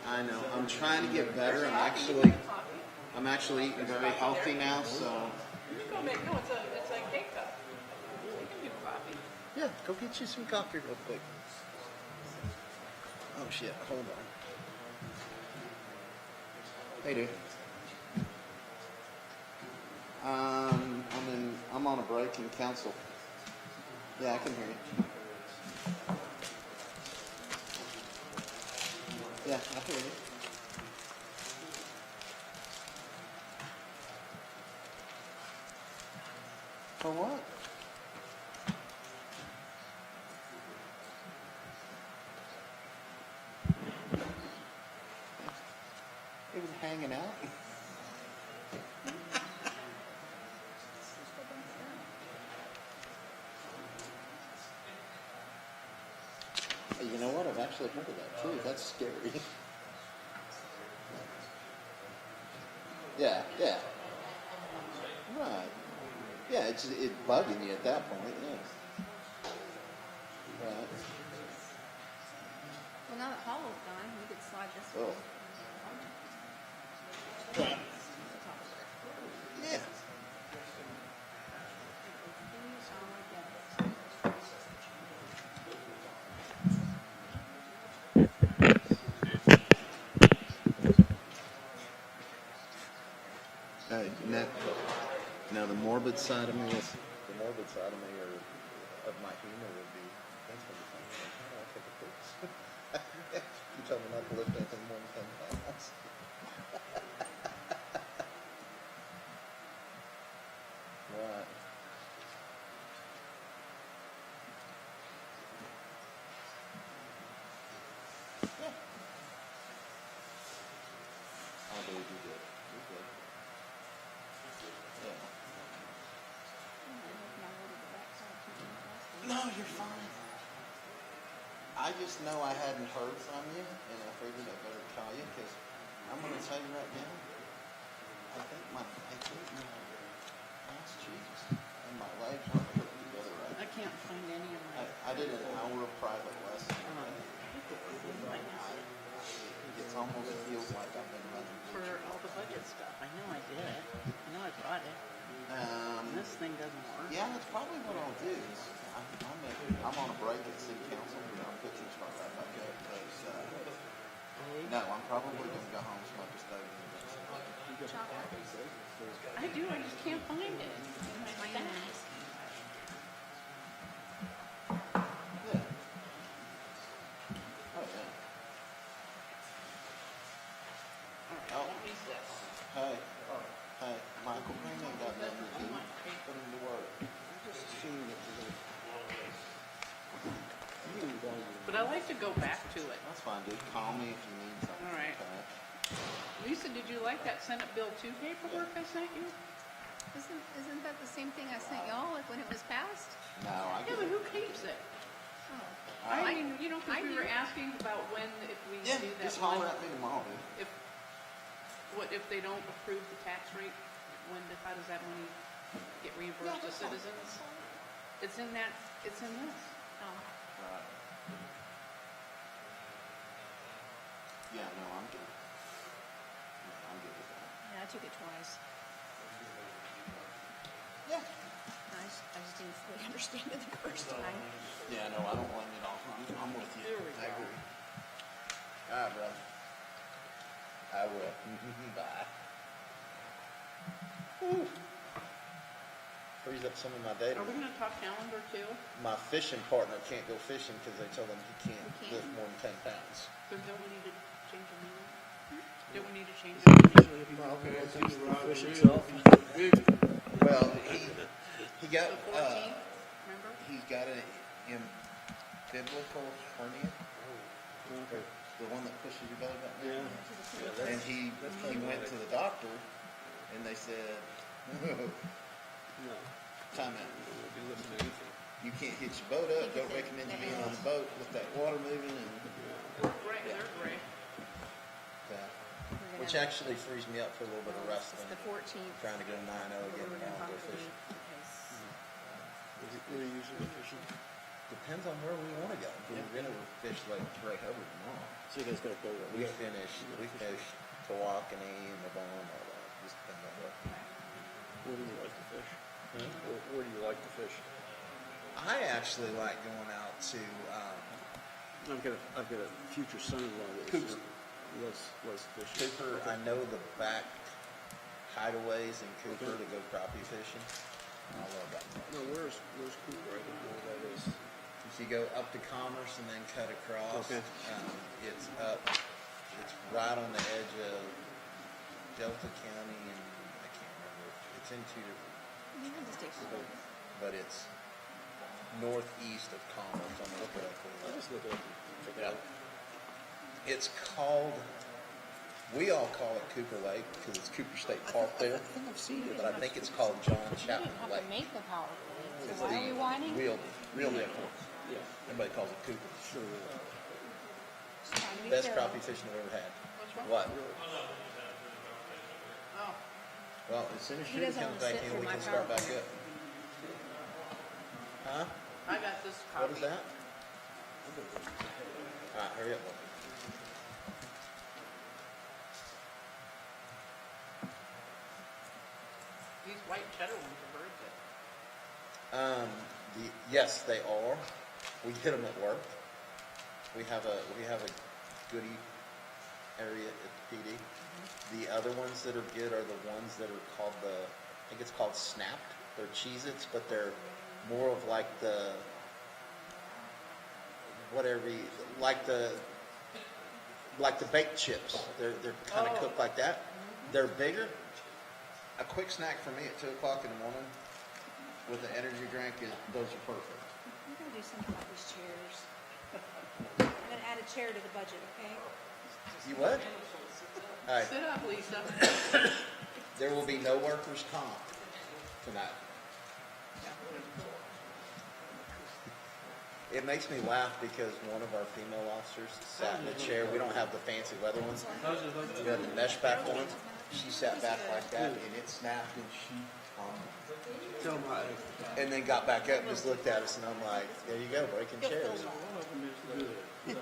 I know. I'm trying to get better. I'm actually eating very healthy now, so. You can go make, no, it's a cake cup. You can do coffee. Yeah, go get you some coffee real quick. Oh shit, hold on. Hey dude. I'm on a break in council. Yeah, I can hear you. Yeah, I hear you. For what? He was hanging out. Hey, you know what? I've actually heard of that too. That's scary. Yeah, yeah. Right. Yeah, it's bugging you at that point, yeah. Right. Well, now that Hollow's gone, we could slide this Oh. one. Yeah. Now the morbid side of me or of my humor would be, that's what I'm saying. How do I take a picture? You told me not to lift anything more than 10 pounds. Right. Yeah. Oh, dude, you good. You're good. Yeah. No, you're fine. I just know I hadn't heard from you, and I figured I better call you, because I'm going to tell you right now, I think my ass cheeks and my legs aren't put together right. I can't find any of my. I did an hour of private lesson. It almost feels like I've been running. For all the budget stuff. I know I did it. I know I brought it. And this thing doesn't work. Yeah, that's probably what I'll do. I'm on a break at city council, but I'm fixing to start right back up. Because, no, I'm probably going to go home, smoke a stogie. I do, I just can't find it. My stash. Yeah. Oh, yeah. Oh, what is this? Hey, Michael, bring that goddamn routine. Put him to work. But I like to go back to it. That's fine, dude. Call me if you need something. All right. Okay? Lisa, did you like that Senate Bill 2 paperwork I sent you? Isn't that the same thing I sent y'all, like when it was passed? No, I Yeah, get but it. who keeps it? Oh. I mean, you know, I because we do. were asking about when, if we Yeah, do that just holler one. at me tomorrow, dude. If they don't approve the tax rate, how does that money get reimbursed to citizens? It's in this. Oh. Right. Yeah, no, I'm good. No, I'm good with that. Yeah, I took it twice. Yeah. I just didn't fully understand it the first time. Yeah, no, I don't blame you at all. I'm with you. There we I go. agree. All right, brother. I will. Bye. Whew. Frees up some of my data. Are we gonna talk calendar too? My fishing partner can't go fishing because they told him he can't He can't? lift more than 10 pounds. Then don't we need to change the meeting? Don't we need to change the meeting? Well, he got, The 14th, remember? he's got an umbilical hernia. The one that pushes your belly button. Yeah. And he went to the doctor, and they said, time out. You can't hitch your boat up. Don't recommend you being on the boat with that water moving. And Right, they're great. which actually frees me up for a little bit of wrestling. It's the 14th. Trying to go 9-0 again We're tomorrow gonna and go probably, fishing. okay, Where are you usually fishing? Depends on where we want to go. We're going to fish Lake Ray Hubbard tomorrow. So you guys gotta go. We finished Tawakoni and Mabon, all that. Just depends on what. Where do you like to fish? Where do you like to fish? I actually like going out to, I've got a future son-in-law that loves fishing. Cooper. I know the back hideaways in Cooper to go crappie fishing. I love that place. No, where's Cooper? I don't know where that is. If you go up to Commerce and then cut across, it's right on the edge of Delta County and I can't remember. It's in two different, but it's northeast of Commerce. I'm looking at I'll it. just look it up and check it out. It's called, we all call it Cooper Lake because it's Cooper State Park there. I think I've seen it. But I think it's called John Chapman Lake. make the PowerPoint. It's the real name. Yeah. Everybody calls it Cooper. Sure. Best crappie fishing I've ever had. What? Oh, Well, as soon as He Shooter doesn't comes wanna back sit in, for we my can start back PowerPoint. up. Huh? I got this What copy. is that? All right, hurry up. These white cheddar ones are very good. Yes, they are. We hit them at work. We have a goodie area at the PD. The other ones that are good are the ones that are called I think it's called Snapped. They're Cheez-Its, but they're more of like the, like the baked chips. They're kind of cooked like that. They're bigger. A quick snack for me at 2 o'clock in the morning with an energy drink, those are perfect. We're gonna do something about these chairs. I'm gonna add a chair to the budget, okay? You what? All right, Sit up, Lisa. there will be no workers' comp tonight. It makes me laugh because one of our female officers sat in a chair. We don't have the fancy leather ones. We have the mesh back ones. She sat back like that and it snapped and she Tell my, and then got back up and just looked at us and I'm like, there you go, breaking chairs. one of them is good.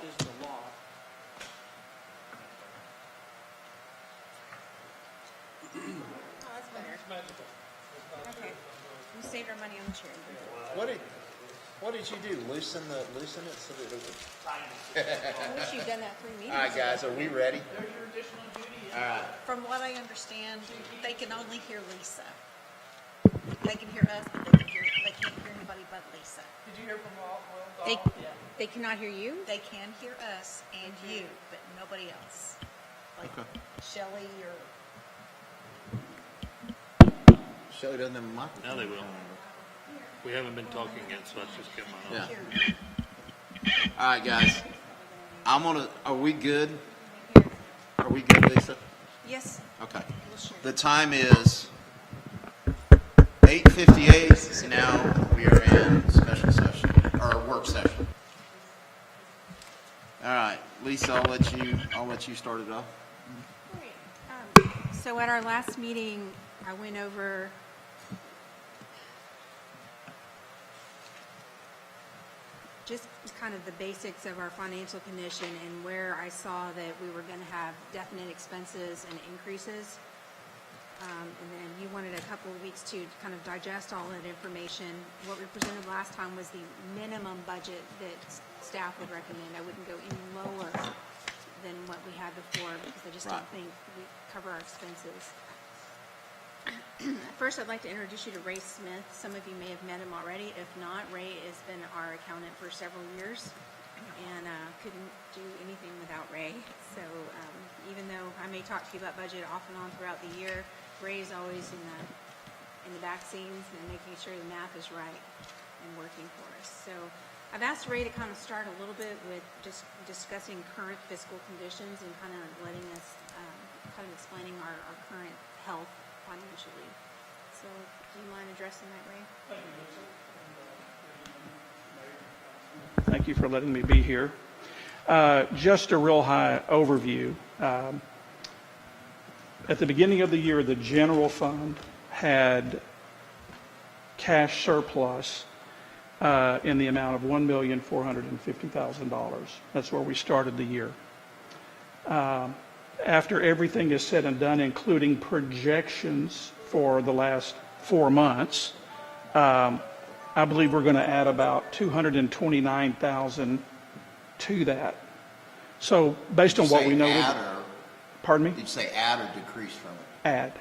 Is the law. Oh, that's better. Okay. We saved our money on the chair. What did you do? Loosen it so that it would. I wish you'd done that 3 meetings All right, guys, are we ready? There's your additional duty. All right. From what I understand, they can only hear Lisa. They can hear us, but they can't hear anybody but Lisa. Did you hear from They, Will? Yeah. they cannot hear you? They can hear us and you, but nobody else. Like Shelley or Shelley doesn't have a microphone. Now they will. We haven't been talking yet, so that's just coming on. Yeah. All right, guys. Are we good? Are we good, Lisa? Yes. Okay. We'll share. The time is 8:58. Now we are in special session, or work session. All right, Lisa, I'll let you start it off. So at our last meeting, I went over just kind of the basics of our financial condition and where I saw that we were going to have definite expenses and increases. And then you wanted a couple of weeks to kind of digest all that information. What we presented last time was the minimum budget that staff would recommend. I wouldn't go any lower than what we had before because I just don't think we cover our expenses. First, I'd like to introduce you to Ray Smith. Some of you may have met him already. If not, Ray has been our accountant for several years and couldn't do anything without Ray. So even though I may talk to you about budget off and on throughout the year, Ray is always in the back scenes and making sure the math is right and working for us. So I've asked Ray to kind of start a little bit with just discussing current fiscal conditions and kind of letting us kind of explaining our current health financially. So do you mind addressing that, Ray? Thank you for letting me be here. Just a real high overview. At the beginning of the year, the general fund had cash surplus in the amount of $1,450,000. That's where we started the year. After everything is said and done, including projections for the last 4 months, I believe we're going to add about $229,000 to that. So based on what we noted, pardon me? Did you say add or decrease from it? Add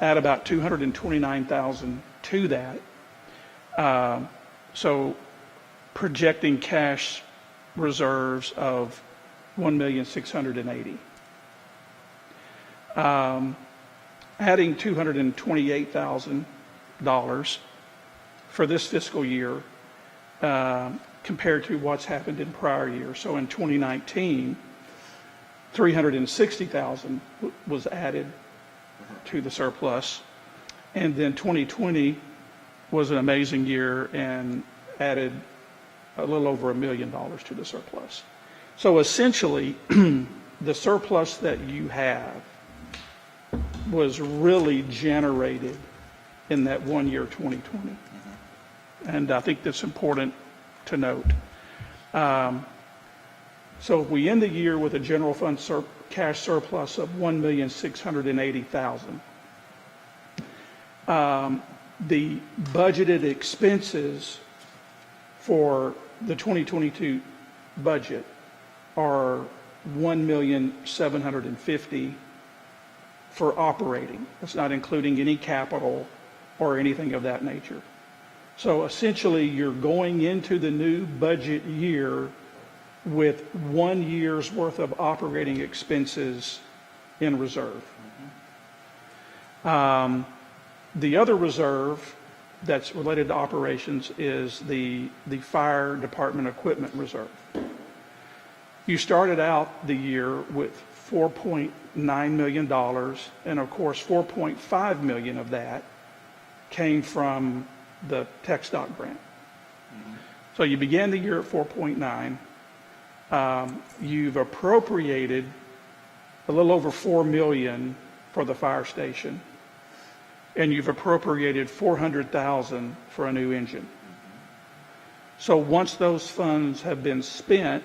Add. about $229,000 to that. So projecting cash reserves of $1,680,000. Adding $228,000 for this fiscal year compared to what's happened in prior years. So in 2019, $360,000 was added to the surplus, and then 2020 was an amazing year and added a little over $1 million to the surplus. So essentially, the surplus that you have was really generated in that 1 year, 2020. And I think that's important to note. So if we end the year with a general fund cash surplus of $1,680,000, the budgeted expenses for the 2022 budget are $1,750,000 for operating. That's not including any capital or anything of that nature. So essentially, you're going into the new budget year with 1 year's worth of operating expenses in reserve. The other reserve that's related to operations is the fire department equipment reserve. You started out the year with $4.9 million, and of course, $4.5 million of that came from the tech stock grant. So you began the year at 4.9. You've appropriated a little over $4 million for the fire station, and you've appropriated $400,000 for a new engine. So once those funds have been spent,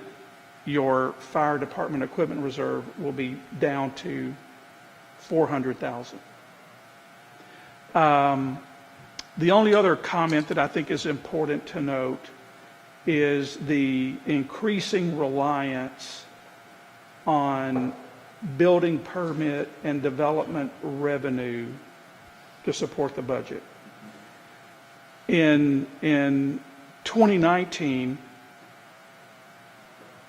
your fire department equipment reserve will be down to $400,000. The only other comment that I think is important to note is the increasing reliance on building permit and development revenue to support the budget. In 2019,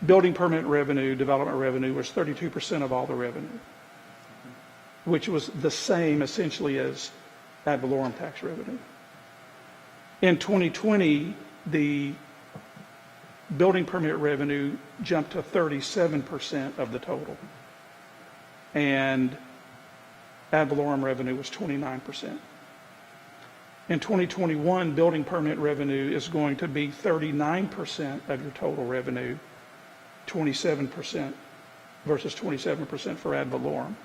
building permit revenue, development revenue was 32% of all the revenue, which was the same essentially as ad valorem tax revenue. In 2020, the building permit revenue jumped to 37% of the total, and ad valorem revenue was 29%. In 2021, building permit revenue is going to be 39% of your total revenue, 27% versus 27% for ad valorem.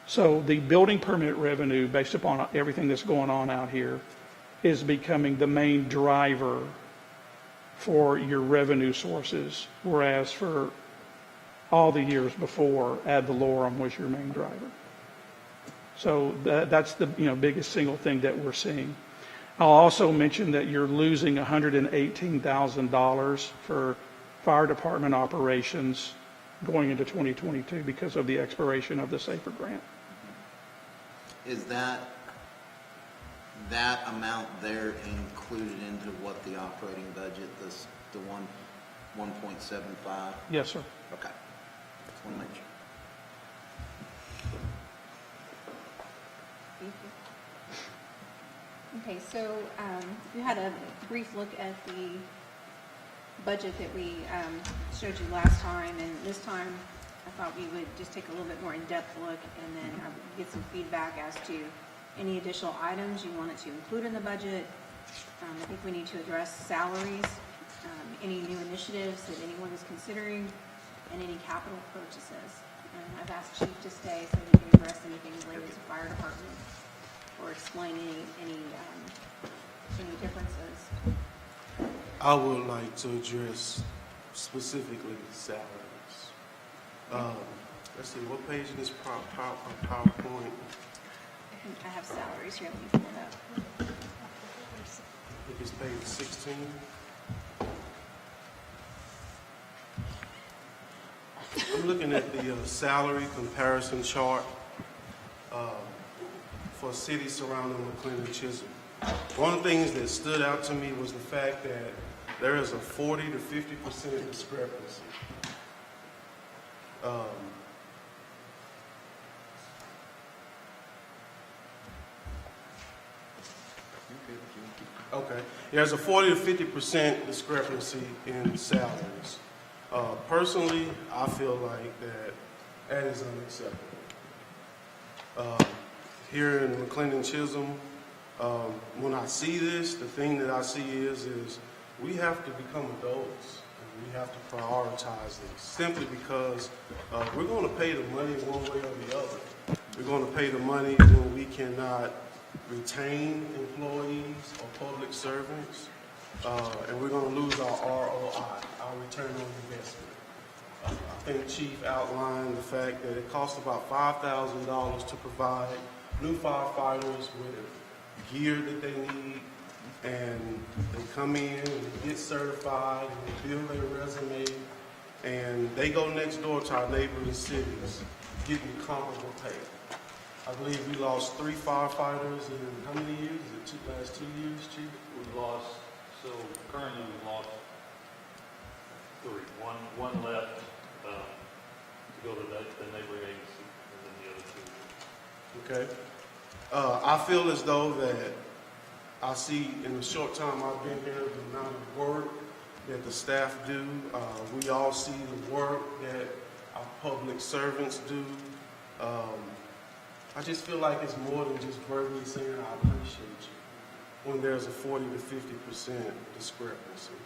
So the building permit revenue, based upon everything that's going on out here, is becoming the main driver for your revenue sources, whereas for all the years before, ad valorem was your main driver. So that's the biggest single thing that we're seeing. I'll also mention that you're losing $118,000 for fire department operations going into 2022 because of the expiration of the SAFER grant. Is that amount there included into what the operating budget, the 1.75? Yes, sir. Okay. Just want to make sure. Thank you. Okay, so you had a brief look at the budget that we showed you last time, and this time I thought we would just take a little bit more in-depth look, and then I would get some feedback as to any additional items you wanted to include in the budget. I think we need to address salaries, any new initiatives that anyone is considering, and any capital purchases. And I've asked Chief to stay so we can address anything related to fire department or explain any differences I would like to address specifically salaries. Let's see, what page in this PowerPoint? I have salaries here, let me pull it up. I think it's page 16. I'm looking at the salary comparison chart for cities surrounding McLendon-Chisholm. One of the things that stood out to me was the fact that there is a 40 to 50% discrepancy. Okay, there's a 40 to 50% discrepancy in salaries. Personally, I feel like that is unacceptable. Here in McLendon-Chisholm, when I see this, the thing that I see is we have to become adults and we have to prioritize this simply because we're going to pay the money one way or the other. We're going to pay the money when we cannot retain employees or public servants, and we're going to lose our ROI, our return on investment. I think Chief outlined the fact that it costs about $5,000 to provide new firefighters with gear that they need, and they come in and they get certified and they build their resume, and they go next door to our neighboring cities getting comparable pay. I believe we lost 3 firefighters in how many years? Is it last 2 years, Chief? We lost, so currently we lost 3. One left to go to the neighboring agency, and then the other 2. Okay. I feel as though that I see in the short time I've been here the amount of work that the staff do. We all see the work that our public servants do. I just feel like it's more than just verbally saying I appreciate you when there's a 40 to 50% discrepancy.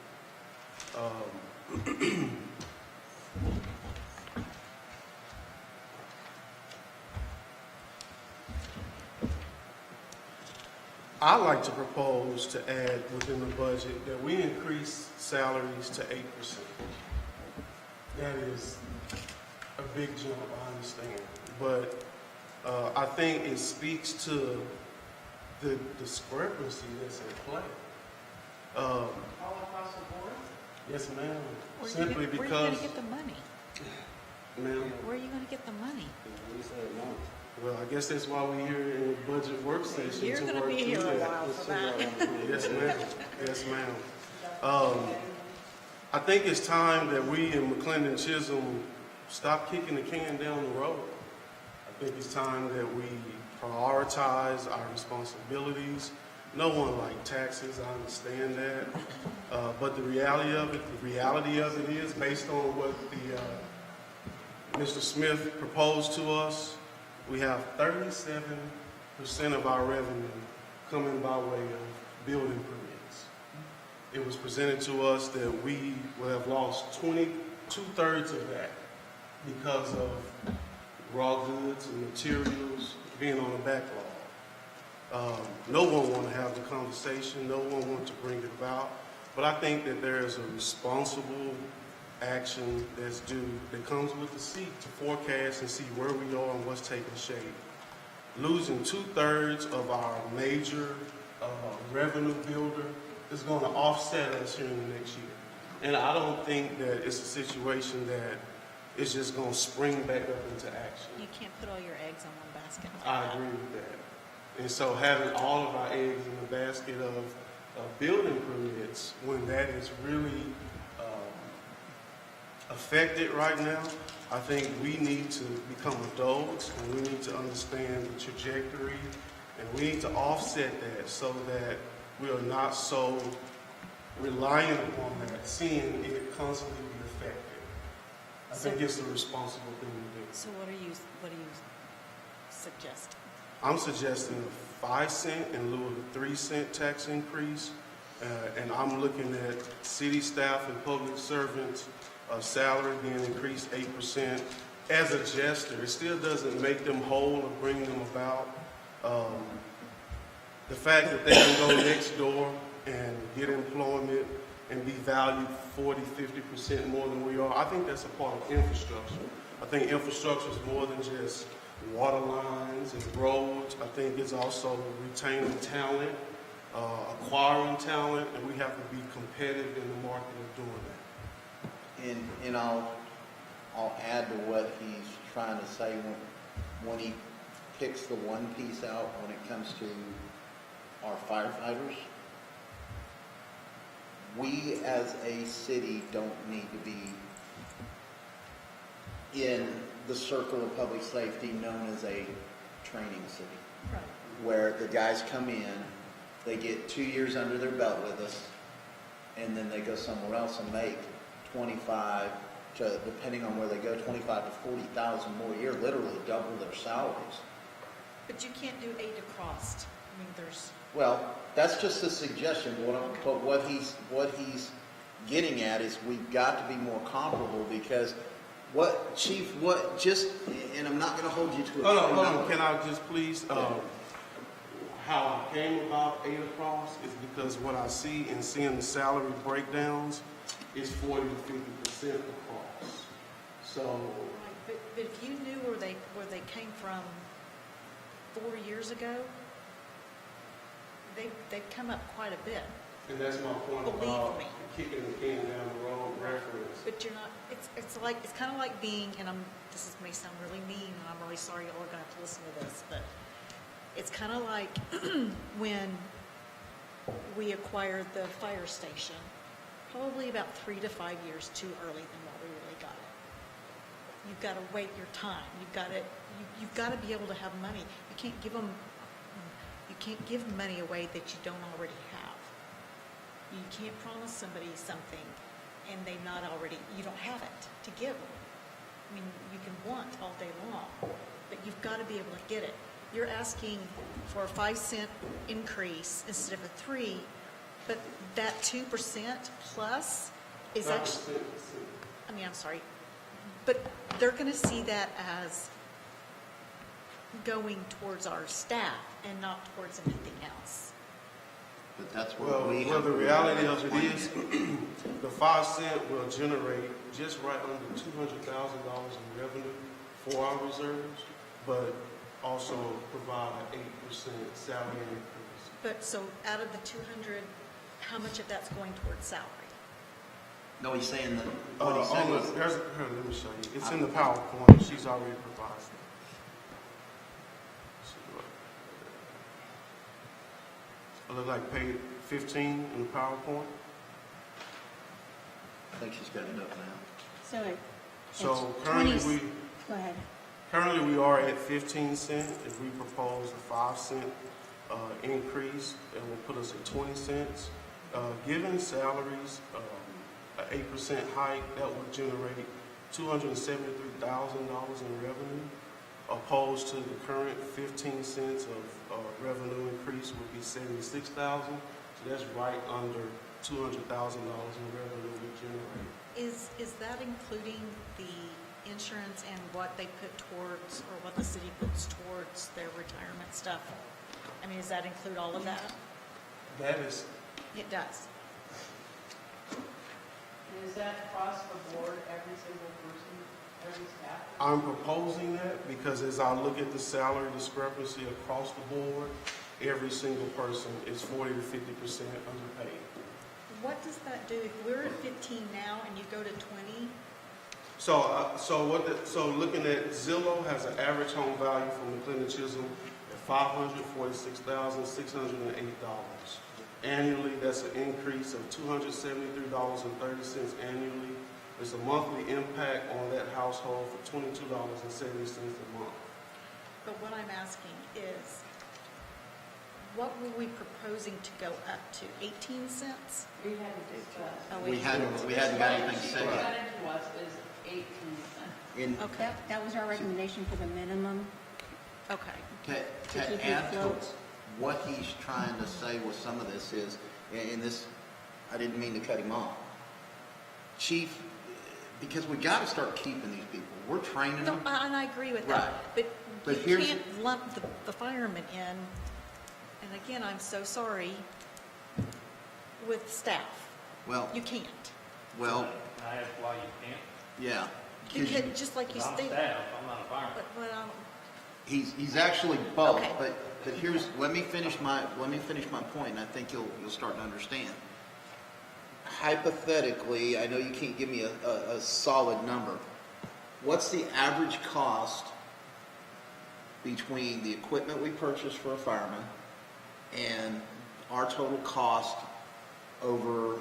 I like to propose to add within the budget that we increase salaries to 8%. That is a big jump, I understand, but I think it speaks to the discrepancy that's at play. All across the board? Yes, ma'am. Where are Simply you because, going to get the money? ma'am. Where are you going to get the money? Well, I guess that's why we're here in the budget work session. You're to going to work be here through a that. while for that. Yes, ma'am. Yes, ma'am. I think it's time that we in McLendon-Chisholm stop kicking the can down the road. I think it's time that we prioritize our responsibilities. No one likes taxes, I understand that. But the reality of it is, based on what Mr. Smith proposed to us, we have 37% of our revenue coming by way of building permits. It was presented to us that we will have lost 2/3 of that because of raw goods and materials being on the backlog. No one wants to have the conversation. No one wants to bring it about. But I think that there is a responsible action that's due, that comes with the seat to forecast and see where we are and what's taking shape. Losing 2/3 of our major revenue builder is going to offset us here in the next year. And I don't think that it's a situation that is just going to spring back up into action. You can't put all your eggs on one basket. I agree with that. And so having all of our eggs in the basket of building permits, when that is really affected right now, I think we need to become adults and we need to understand the trajectory and we need to offset that so that we are not so reliant upon that, seeing it constantly be affected. I think it's a responsible thing to do. So what are you suggesting? I'm suggesting a 5 cent in lieu of a 3 cent tax increase, and I'm looking at city staff and public servants' salary being increased 8%. As a gesture, it still doesn't make them whole or bring them about. The fact that they can go next door and get employment and be valued 40–50% more than we are. I think that's a part of infrastructure. I think infrastructure is more than just water lines and roads. I think it's also retaining talent, acquiring talent, and we have to be competitive in the market of doing that. And I'll add to what he's trying to say when he picks the one piece out when it comes to our firefighters. We as a city don't need to be in the circle of public safety known as a training city. Right. Where the guys come in, they get 2 years under their belt with us, and then they go somewhere else and make 25 to, depending on where they go, 25 to 40,000 more a year, literally double their salaries. But you can't do eight across. I mean, there's, Well, that's just a suggestion, but what he's getting at is we've got to be more comparable, because and I'm not going to hold you to it. Hold on. Can I just please, how I came about 8 across is because what I see in seeing the salary breakdowns is 40 to 50% across. So, but if you knew where they came from 4 years ago, they've come up quite a bit. and that's my point Believe about me. kicking the can down the road reference. But you're not, it's kind of like being, and this may sound really mean, and I'm really sorry y'all are going to have to listen to this, but it's kind of like when we acquired the fire station, probably about 3 to 5 years too early than what we really got it. You've got to wait your time. You've got to be able to have money. You can't give money away that you don't already have. You can't promise somebody something and they've not already, you don't have it to give them. I mean, you can want all day long, but you've got to be able to get it. You're asking for a 5-cent increase instead of a 3, but that 2% plus is actually, I'm sorry, but they're going to see that as going towards our staff and not towards anything else. But that's what Well, the reality of it is, the 5 cent will generate just right under $200,000 in revenue for our reserves, but also provide an 8% salary increase. But so out of the 200, how much of that's going towards salary? No, he's saying that, what he's saying is, Let me show you. It's in the PowerPoint. She's already provided it. It look like page 15 in the PowerPoint. I think she's got it up now. So it's currently 20 Go ahead. Currently, we are at 15 cents. If we propose a 5 cent increase, it will put us at 20 cents. Given salaries, an 8% hike, that would generate $273,000 in revenue, opposed to the current 15 cents of revenue increase would be $76,000. So that's right under $200,000 in revenue we generate. Is that including the insurance and what they put towards, or what the city puts towards their retirement stuff? I mean, does that include all of that? That is, It does. Is that across the board, every single person, every staff? I'm proposing that because as I look at the salary discrepancy across the board, every single person is 40 to 50% underpaid. What does that do? If we're at 15 now and you go to 20, So looking at Zillow has an average home value for McLendon-Chisholm at $546,608. Annually, that's an increase of $273.30 annually. There's a monthly impact on that household for $22.70 a month. but what I'm asking is, what were we proposing to go up to? 18 cents? We hadn't discussed. Oh, We hadn't got anything set What yet. percentage was is 18 cents. Okay, That was our recommendation for the minimum. okay. To keep add it to afloat. what he's trying to say with some of this is, and this, I didn't mean to cut him off. Chief, because we got to start keeping these people. We're training No, them. and I agree with Right. that. But you here's- can't lump the firemen in, and again, I'm so sorry, with staff. Well, You can't. well, Can I ask why you can't? yeah. 'Cause you- Because, just like you I'm stated. staff, I'm not a fireman. But, He's actually both, Okay. but here's, let me finish my point, and I think you'll start to understand. Hypothetically, I know you can't give me a solid number. What's the average cost between the equipment we purchase for a fireman and our total cost over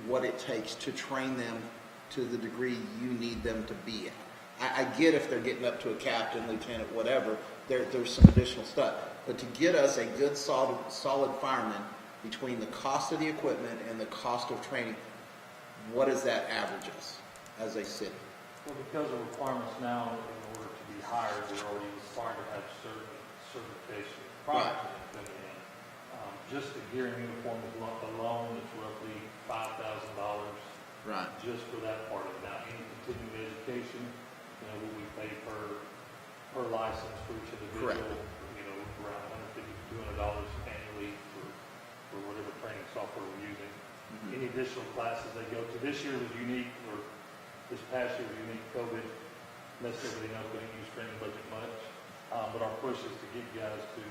what it takes to train them to the degree you need them to be at? I get if they're getting up to a captain, lieutenant, whatever, there's some additional stuff. But to get us a good, solid fireman between the cost of the equipment and the cost of training, what does that average us as a city? Well, because of requirements now, in order to be hired, we're already required to have certain certification prior to them coming in. Just the gear and uniform alone is roughly $5,000. Right. Just for that part of it. Now, any continuing education, what we pay per license for each individual, Correct. Around $150 to $200 annually for whatever training software we're using. Mm-hmm. Any additional classes they go to. This year was unique, or this past year was unique. COVID messed everything up. We didn't use training budget much. But our push is to get guys to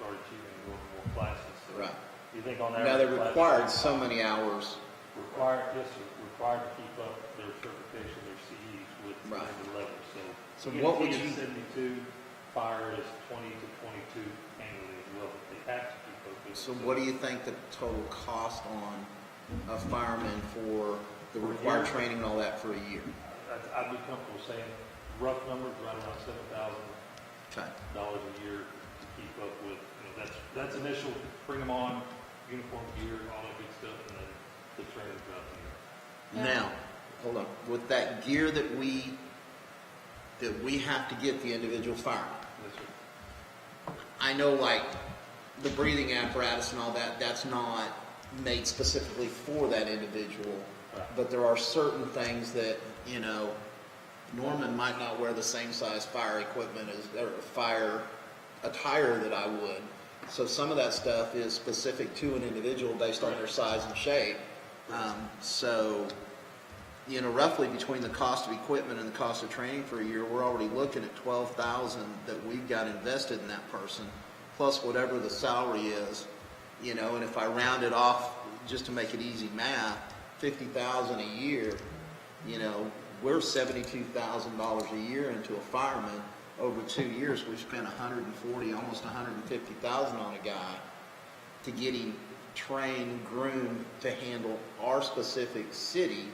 start achieving and going to more classes. So Right. You think on average? Now, they're required so many hours. Required to keep up their certification, their CEs with Right. the level. So EMT what would is you- 72, fire is 20 to 22 annually as well. They have to keep up with. So what do you think the total cost on a fireman for the required training and all that for a year? I'd be comfortable saying rough numbers, right around $7,000 Okay. a year to keep up with. That's initial, bring them on, uniform gear, all that good stuff, and then the training throughout the year. Now, hold on, with that gear that we have to get the individual fireman, Yes, sir. I know like the breathing apparatus and all that, that's not made specifically for that individual. Right. But there are certain things that, Norman might not wear the same size fire equipment or fire attire that I would. So some of that stuff is specific to an individual based on their size and shape. Roughly between the cost of equipment and the cost of training for a year, we're already looking at $12,000 that we've got invested in that person, plus whatever the salary is, and if I round it off just to make it easy math, $50,000 a year, we're $72,000 a year into a fireman. Over 2 years, we've spent $140,000, almost $150,000 on a guy to get him trained, groomed to handle our specific city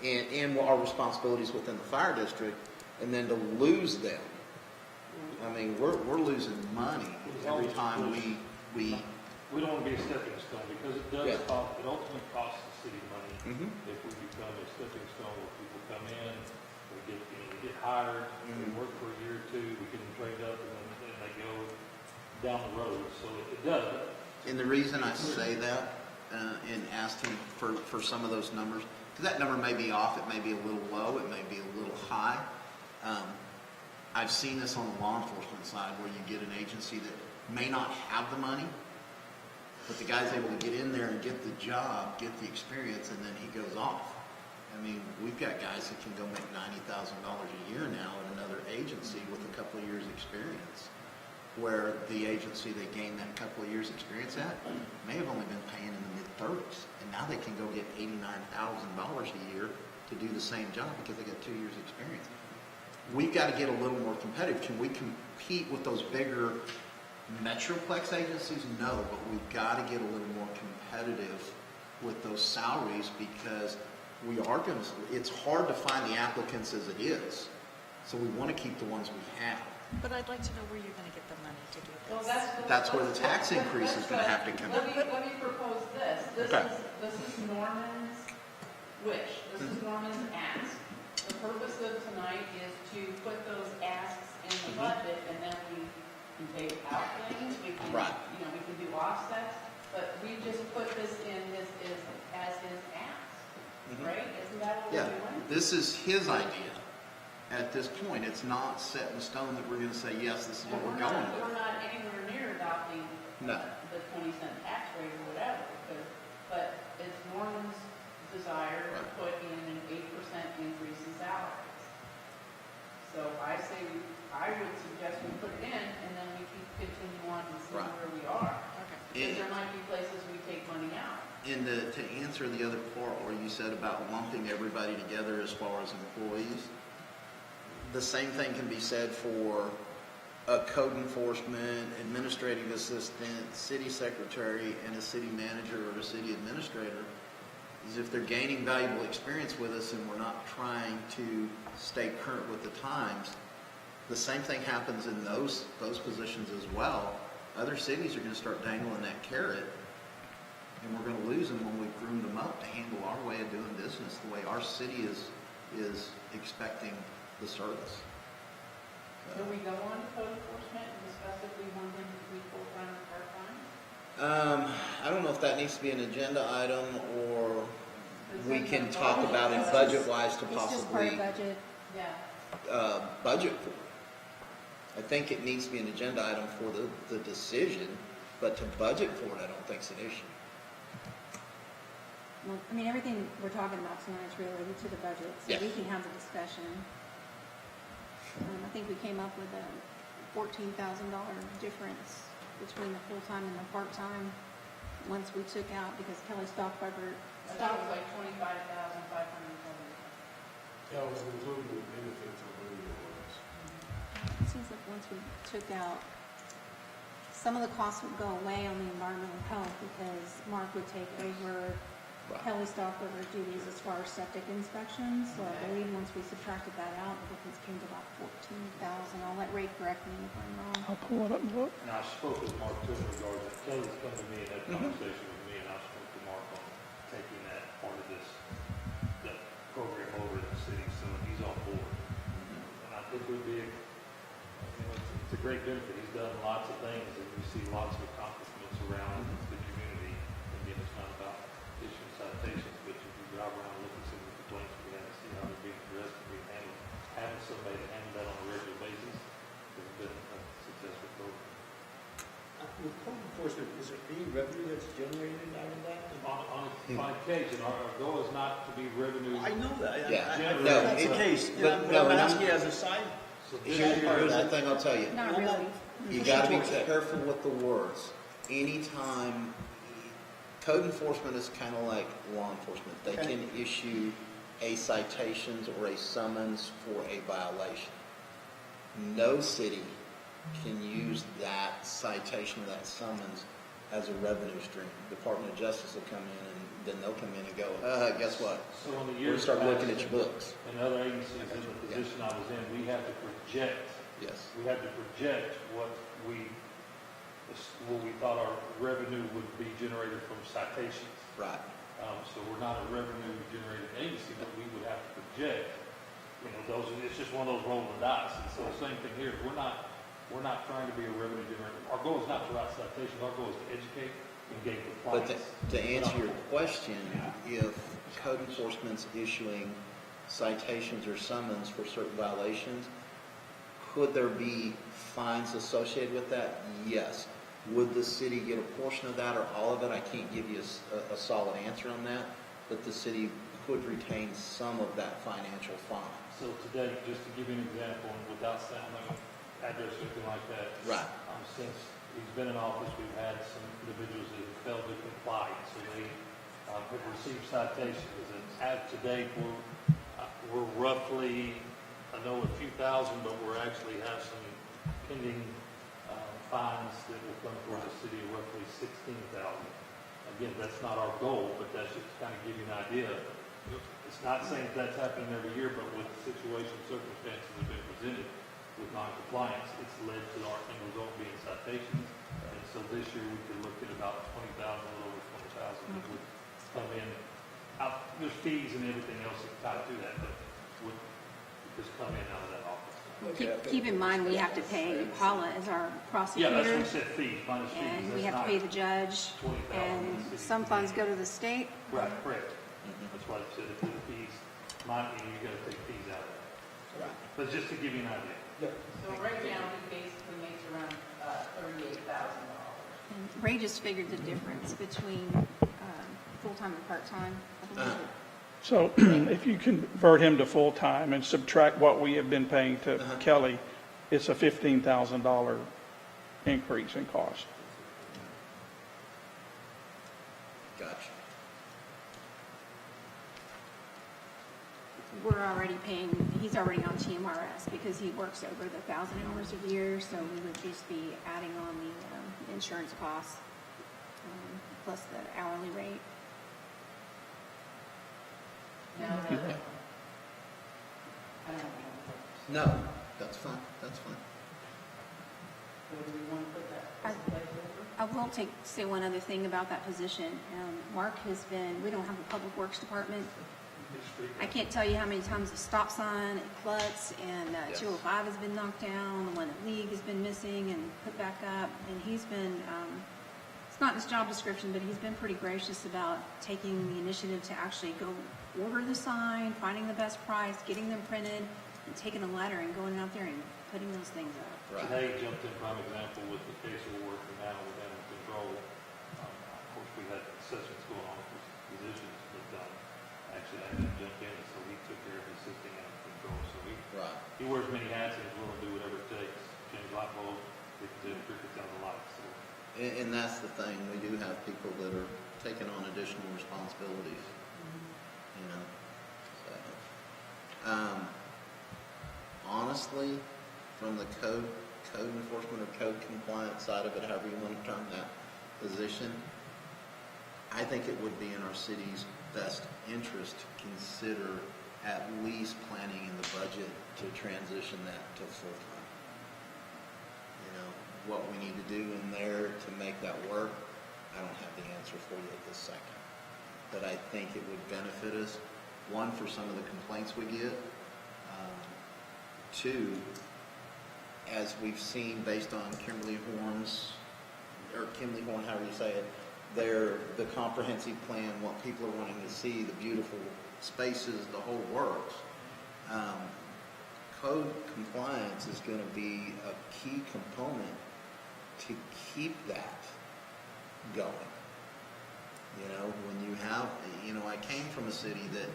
and our responsibilities within the fire district, and then to lose them. I mean, we're losing money every time we. We don't want to be a stepping stone because it does Yeah. cost, it ultimately costs the city money Mhm. if we become a stepping stone where people come in, we get hired, we work for a year or two, we get them trained up, and then they go down the road. So it does. And the reason I say that and asked him for some of those numbers, because that number may be off, it may be a little low, it may be a little high. I've seen this on the law enforcement side where you get an agency that may not have the money, but the guy's able to get in there and get the job, get the experience, and then he goes off. I mean, we've got guys that can go make $90,000 a year now at another agency with a couple of years' experience, where the agency they gained that couple of years' experience at may have only been paying in the mid-30s, and now they can go get $89,000 a year to do the same job because they got 2 years' experience. We've got to get a little more competitive. Can we compete with those bigger Metroplex agencies? No, but we've got to get a little more competitive with those salaries because we are going to, it's hard to find the applicants as it is. So we want to keep the ones we have. But I'd like to know where you're going to get the money to do Well, this. That's where the tax increase is going to have to come in. Let me propose this. Okay. This is Norman's wish. This is Norman's ask. The purpose of tonight is to put those asks in the budget, and then we can take out things, we can, Right. we can do offsets, but we just put this in as his ask, right? Isn't that what Yeah, we're doing? this is his idea. At this point, it's not set in stone that we're going to say, yes, this is what we're going with. We're not anywhere near adopting No. the 20-cent tax rate or whatever, but it's Norman's And to answer the other part where you said about lumping everybody together as far as employees, the same thing can be said for a code enforcement, administrative assistant, city secretary, and a city manager or a city administrator, is if they're gaining valuable experience with us and we're not trying to stay current with the times, the same thing happens in those positions as well. Other cities are going to start dangling that carrot, and we're going to lose them when we groom them up to handle our way of doing business the way our city is expecting the service. Can we go on to code enforcement and discuss if we want them to be full-time or part-time? I don't know if that needs to be an agenda item or we can talk about it budget-wise to It's just part possibly of budget. Yeah. budget for it. I think it needs to be an agenda item for the decision, but to budget for it, I don't think it's an issue. Well, I mean, everything we're talking about tonight is related to the budget, so Yes. we can have the discussion. I think we came up with a $14,000 difference between the full-time and the part-time once we took out, because Kelly Stockbarger I thought it was like 25,520. That was including the benefits, I believe it was. It seems like once we took out, some of the costs would go away on the environmental health because Mark would take over Kelly Stockbarger's duties as far as septic inspections. So I believe once we subtracted that out, the difference came to about 14,000. I'll let Ray correct me if I'm wrong. I'll pull it up and look. And I spoke with Mark too in regards to, Kelly's come to me and had a conversation with me, and I spoke to Mark on taking that part of that program over to the city, so he's on board. And I think it would be, it's a great benefit. He's done lots of things, and we see lots of accomplishments around the community. Again, it's not about issuing citations, but if you drive around and look at some of the complaints we have and see how they're being addressed and being handled, having somebody to handle that on a regular basis has been a successful program. With code enforcement, is there any revenue that's generated out of that? On occasion, our goal is not to be revenue. I know that. Yeah. No, that's the case. but But I'm no, asking as a side. Here's the thing I'll tell you. Not really. You got to be careful with the words. Anytime, code enforcement is kind of like law enforcement. They can issue a citations or a summons for a violation. No city can use that citation or that summons as a revenue stream. Department of Justice will come in and then they'll come in and go, guess what? So in the We'll years start past, looking at your books. in other agencies, in the position I was in, we had to project. Yes. We had to project what we thought our revenue would be generated from citations. Right. So we're not a revenue generating agency, but we would have to project, it's just one of those rolling dice. And so the same thing here, we're not trying to be a revenue generator. Our goal is not to write citations, our goal is to educate and gain But compliance. to answer your question, if code enforcement's issuing citations or summons for certain violations, could there be fines associated with that? Yes. Would the city get a portion of that or all of it? I can't give you a solid answer on that, but the city could retain some of that financial fine. So today, just to give you an example, and without sounding address or anything like that. Right. Since he's been in office, we've had some individuals that have failed to comply, so they have received citations. And as today, we're roughly, I know a few thousand, but we're actually have some pending fines that will come for the city of roughly 16,000. Again, that's not our goal, but that's just to kind of give you an idea. It's not saying that's happening every year, but with the situation, circumstances have been presented with non-compliance, it's led to our end result being citations. And so this year, we could look at about 20,000, a little over 20,000 that would come in. There's fees and everything else that tie to that, but would just come in out of that office. Keep in mind, we have to pay Paula as our Yeah, that's what prosecutor, I said, fees, minus fees. and we That's have to not pay the judge, 20,000 and in the city. some funds go to the state. Right, correct. That's why I said if the fees, you gotta take fees out of that. Right. But just to give you an idea. So right now, he basically makes around $38,000. And Ray just figured the difference between full-time and part-time. I believe it. So if you convert him to full-time and subtract what we have been paying to Kelly, it's a $15,000 increase in cost. Gotcha. We're already paying, he's already on TMRS because he works over the 1,000 hours a year, so we would just be adding on the insurance costs, plus the hourly rate. Now, No, that's fine, that's fine. where do we want to put that? I will say one other thing about that position. Mark has been, we don't have a public works department. I can't tell you how many times the stop sign at Klutz and 205 has been knocked down, the one at League has been missing and put back up, and he's been, it's not in his job description, but he's been pretty gracious about taking the initiative to actually go order the sign, finding the best price, getting them printed, and taking a ladder and going out there and putting those things up. Today jumped in prime example with the case we're working now with animal control. Of course, we had sessions going on with physicians, but actually I didn't jump in, so he took care of assisting animal control. So he wears many hats and is willing to do whatever it takes. Change light bulbs, get the crickets out of the lights. So. And that's the thing, we do have people that are taking on additional responsibilities, you know, so. Honestly, from the code enforcement or code compliance side of it, however you want to term that position, I think it would be in our city's best interest to consider at least planning in the budget to transition that to full-time. You know, what we need to do in there to make that work, I don't have the answer for you at this second. But I think it would benefit us, one, for some of the complaints we get, two, as we've seen based on Kimley-Horn's, or Kimley-Horn, however you say it, the comprehensive plan, what people are wanting to see, the beautiful spaces, the whole works. Code compliance is going to be a key component to keep that going. You know, when you have, you know, I came from a city that,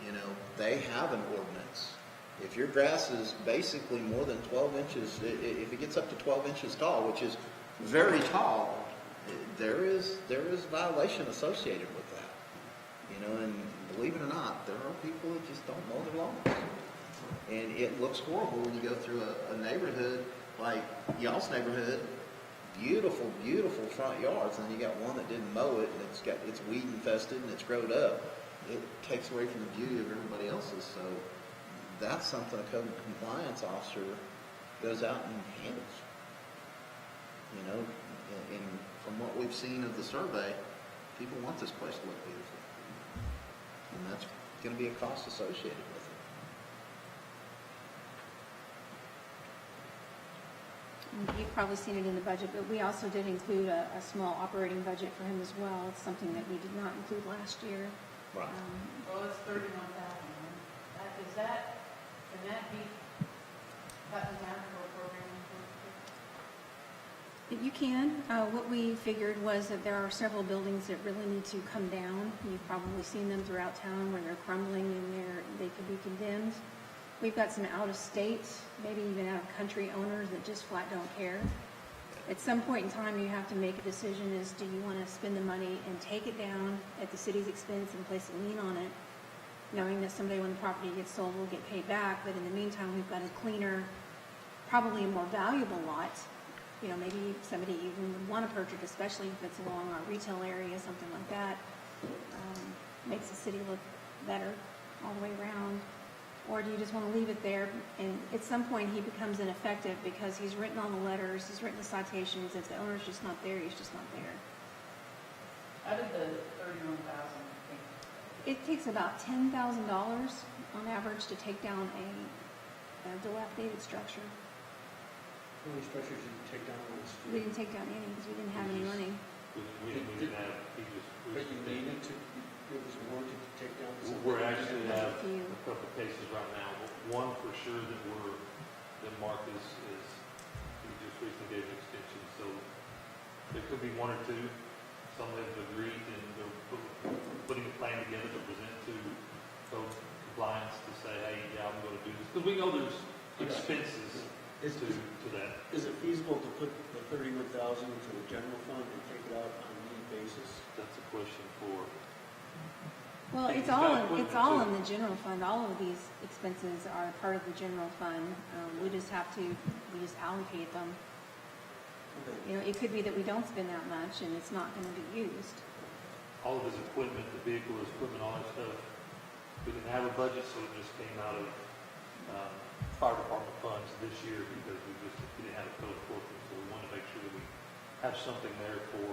you know, they have an ordinance. If your grass is basically more than 12 inches, if it gets up to 12 inches tall, which is very tall, there is violation associated with that. You know, and believe it or not, there are people that just don't mow their lawns. And it looks horrible when you go through a neighborhood like y'all's neighborhood, beautiful, beautiful front yards, and then you got one that didn't mow it, and it's weed infested and it's growed up. It takes away from the beauty of everybody else's. So that's something a code compliance officer goes out and handles. You know, and from what we've seen of the survey, people want this place to look beautiful. And that's going to be a cost associated with it. You've probably seen it in the budget, but we also did include a small operating budget for him as well. It's something that we did not include last year. Right. Well, it's 31,000. Can that be gotten down for a program? You can. What we figured was that there are several buildings that really need to come down. You've probably seen them throughout town where they're crumbling and they could be condemned. We've got some out-of-state, maybe even out-of-country owners that just flat don't care. At some point in time, you have to make a decision is, do you want to spend the money and take it down at the city's expense and place a lien on it, knowing that someday when the property gets sold, we'll get paid back, but in the meantime, we've got a cleaner, probably a more valuable lot. You know, maybe somebody even would want to purchase, especially if it's along our retail area, something like that. Makes the city look better all the way around. Or do you just want to leave it there, and at some point he becomes ineffective because he's written all the letters, he's written the citations, if the owner's just not there, he's just not there. How did the 31,000 think? It takes about $10,000 on average to take down a dilapidated structure. How many structures did you take down on the street? We didn't take down any because we didn't have any money. We didn't have, But you needed to, it was warranted to take down some. We're actually have a few. a couple of cases right now. One for sure that Mark is, he just recently gave an extension, so there could be one or two. Some have agreed and they're putting a plan together to present to code compliance to say, hey, yeah, I'm going to do this. Because we know there's expenses to that. Is it feasible to put the 31,000 into the general fund and take it out on basis? That's a question for, Well, He's it's got all, equipment, it's all too. in the general fund. All of these expenses are part of the general fund. We just allocate them. You know, it could be that we don't spend that much and it's not gonna be used. all of his equipment, the vehicle, his equipment, all that stuff. We didn't have a budget, so it just came out of fire department funds this year because we didn't have a code enforcement, so we wanted to make sure that we have something there for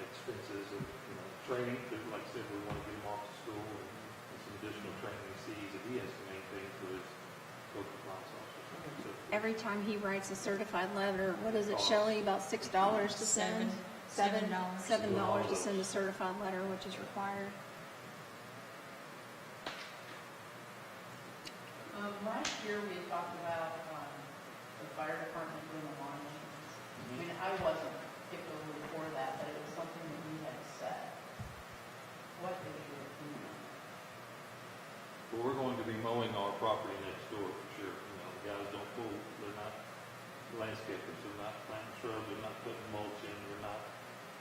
expenses of, training, because like I said, we want to get him off to school and some additional training he sees that he has to maintain for his code compliance officer. So Every time he writes a certified letter, what is it, Shelley, about $6 to send? $7. $7 to send a certified letter, which is required. Last year, we had talked about the fire department doing alarming. I mean, I wasn't particularly for that, but it was something that we had said. What is your opinion? Well, we're going to be mowing our property next door for sure. The guys don't pull, they're not landscapers, they're not planting shrubs, they're not putting mulch in,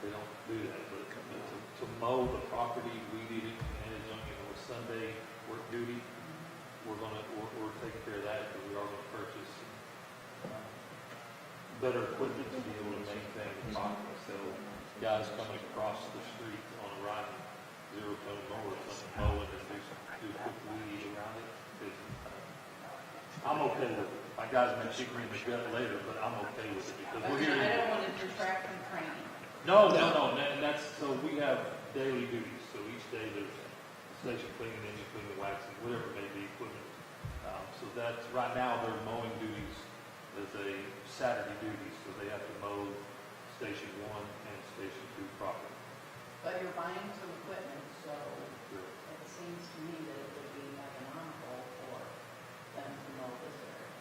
they don't do that. But to mow the property, weed eat it, and it's on, a Sunday work duty, we're taking care of that because we are going to purchase better equipment to be able to maintain the property. So guys coming across the street on a riding zero-tone mower or something, mowing and do quick weed around it. I'm okay with it. My guys may kick me in the gut later, but I'm okay with it because we're here. I don't want to detract from training. No, and that's, so we have daily duties, so each day there's station cleaning, engine cleaning, waxing, whatever it may be, equipment. So that's, right now, their mowing duties is a Saturday duty, so they have to mow Station 1 and Station 2 property. But you're buying some equipment, so it seems to me that it would be economical for them to mow this area.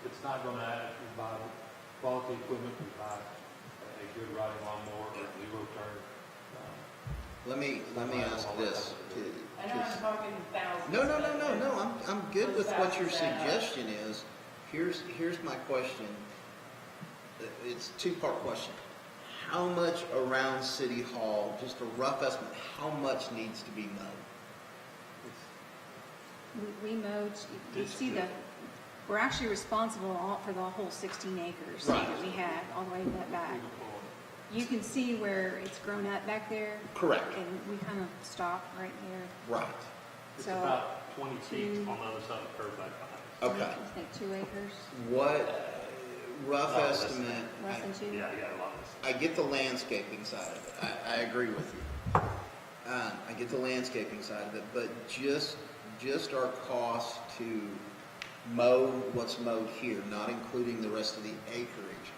It's not going to add, we buy quality equipment, we buy a good riding lawnmower or zero turn. Let me ask this. I know I'm talking thousands. No. I'm good with what your suggestion is. Here's my question. It's a two-part question. How much around City Hall, just a rough estimate, how much needs to be mowed? We mowed, you see we're actually responsible for the whole 16 acres Right. that we had all the way back. You can see where it's grown up back there. Correct. And we kind of stop right there. Right. It's So, about 20 feet on the other side of the curb back behind us. Okay. I think 2 acres, What rough estimate? less than 2. Yeah, a lot of this. I get the landscaping side of it. I agree with you. I get the landscaping side of it, but just our cost to mow what's mowed here, not including the rest of the acreage.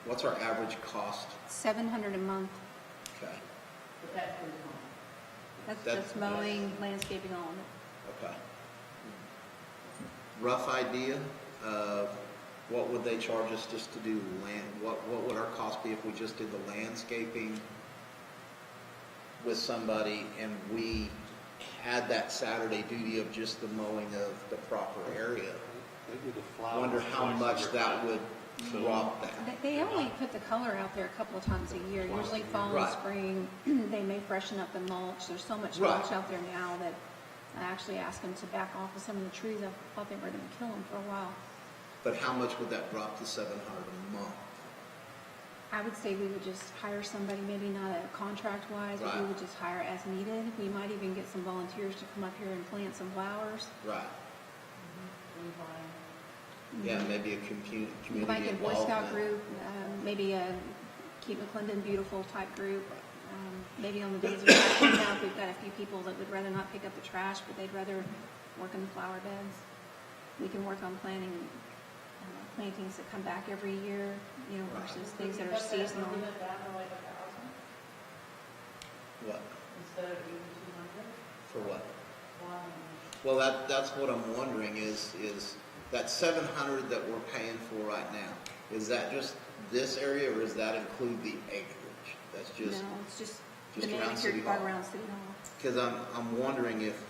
What's our average cost? $700 a month. Okay. But that includes mowing. That's mowing, landscaping, all of it. Okay. Rough idea of what would they charge us just to do what would our cost be if we just did the landscaping with somebody and we had that Saturday duty of just the mowing of the proper area? They do the I flowers wonder how twice a much year. that would drop that. They only put the color out there a couple of times a year, usually fall and Right. spring. They may freshen up the mulch. There's so much Right. mulch out there now that I actually asked them to back off of some of the trees. I thought they were going to kill them for a while. But how much would that drop to $700 a month? I would say we would just hire somebody, maybe not a contract-wise, but we Right. would just hire as needed. We might even get some volunteers to come up here and plant some flowers. Right. Mm-hmm. Yeah, maybe a community Like a Boy Scout involvement. group, maybe a Keep McLendon Beautiful type group. Maybe on the days of cleanup, we've got a few people that would rather not pick up the trash, but they'd rather work in the flower beds. We can work on planting plantings that come back every year, versus things that are seasonal. Limit down to like 1,000 What? instead of even 200? For what? Wow. Well, that's what I'm wondering is that 700 that we're paying for right now, is that just this area or does that include the acreage? That's just, No, it's just the just around manicured City part Hall. around City Hall. Because I'm wondering if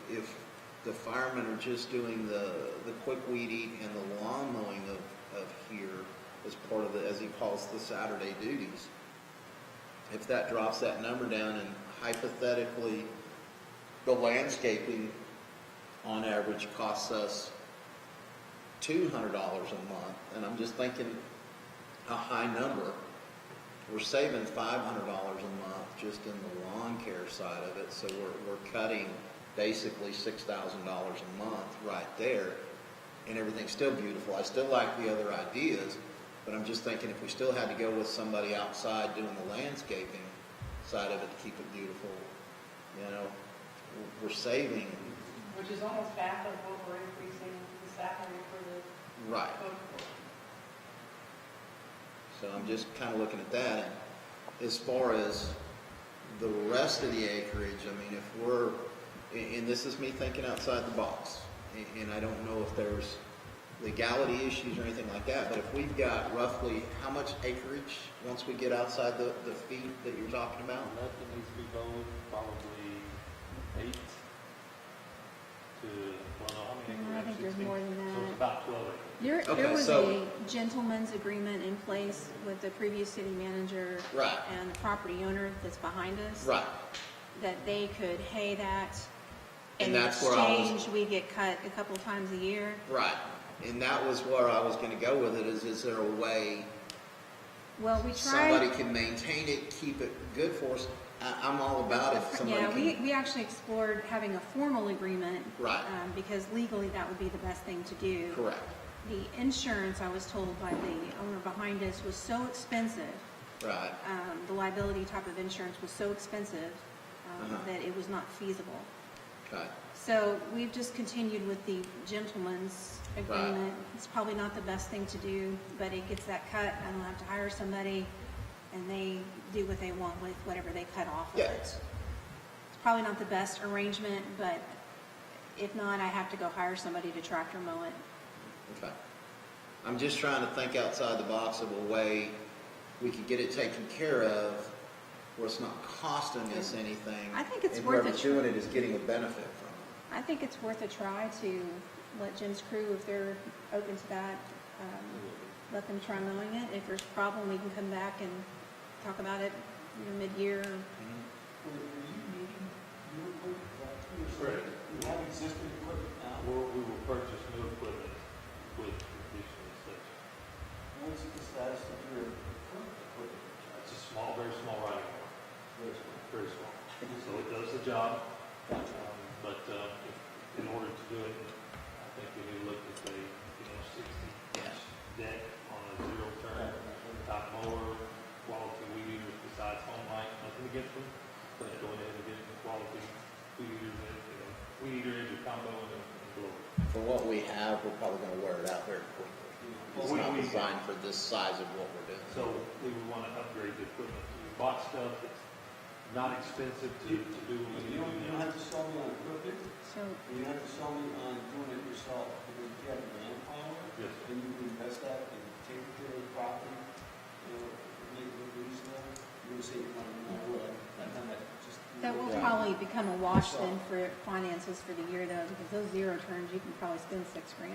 the firemen are just doing the quick weed eat and the lawn mowing of here as part of the, as he calls the Saturday duties. if that drops that number down and hypothetically, the landscaping on average costs us $200 a month, and I'm just thinking a high number, we're saving $500 a month just in the lawn care side of it, so we're cutting basically $6,000 a month right there, and everything's still beautiful. I still like the other ideas, but I'm just thinking if we still had to go with somebody outside doing the landscaping side of it to keep it beautiful, you know, we're saving. Which is almost half of what we're increasing the salary for the Right. code for. So I'm just kind of looking at that. And as far as the rest of the acreage, I mean, if we're, and this is me thinking outside the box, and I don't know if there's legality issues or anything like that, but if we've got roughly how much acreage once we get outside the feet that you're talking about? Nothing needs to be mowed, probably 8 to, well, no, how many acres? I think there's 16? more than So it's that. about 12 acres. Okay, There was so- a gentleman's agreement in place with the previous city manager Right. and the property owner that's behind us. Right. That they could hay that. And In that's where I was- exchange, we get cut a couple times a year. Right. And that was where I was going to go with it, is there a way Well, we somebody tried, can maintain it, keep it good for us? I'm all about if somebody yeah, can. we actually explored having a formal agreement. Right. Because legally that would be the best thing to do. Correct. The insurance, I was told by the owner behind us, was so expensive. Right. The liability type of insurance was so expensive that it was not feasible. Okay. So we've just continued with the gentleman's agreement. It's probably not the best thing to do, but it gets that cut. I don't have to hire somebody, and they do what they want with whatever they cut off of Yeah. it. It's probably not the best arrangement, but if not, I have to go hire somebody to tractor mow it. Okay. I'm just trying to think outside the box of a way we could get it taken care of where it's not costing us anything. I think it's and worth whoever's it. doing it is getting a benefit from it. I think it's worth a try to let Jim's crew, if they're open to that, let them try mowing it. If there's a problem, we can come back and talk about it, mid-year. Correct. We have existing equipment now. We will purchase new equipment with completion and such. What's the status of your current equipment? It's a small, very small riding mower. Very small. So it does the job. But in order to do it, I think we need to look at a 60-inch deck on a zero-turn top mower, quality weed eaters besides Home Light. Nothing against them, but go ahead and get quality weed eaters, weed eater into combo and blower. For what we have, we're probably going to wear it out very quickly. It's not designed for this size of what we're doing. So we would want to upgrade the equipment. We bought stuff that's not expensive to do what we You need to do don't now. have to sell me on equipment, So you have to sell me on doing it yourself. Because if you have manpower, Yes. then you can invest that in taking care of the property, make it reasonable. You're going to save money no matter what. I've done that just. that will probably become a wash then for finances for the year though, because those zero turns, you can probably spend $6,000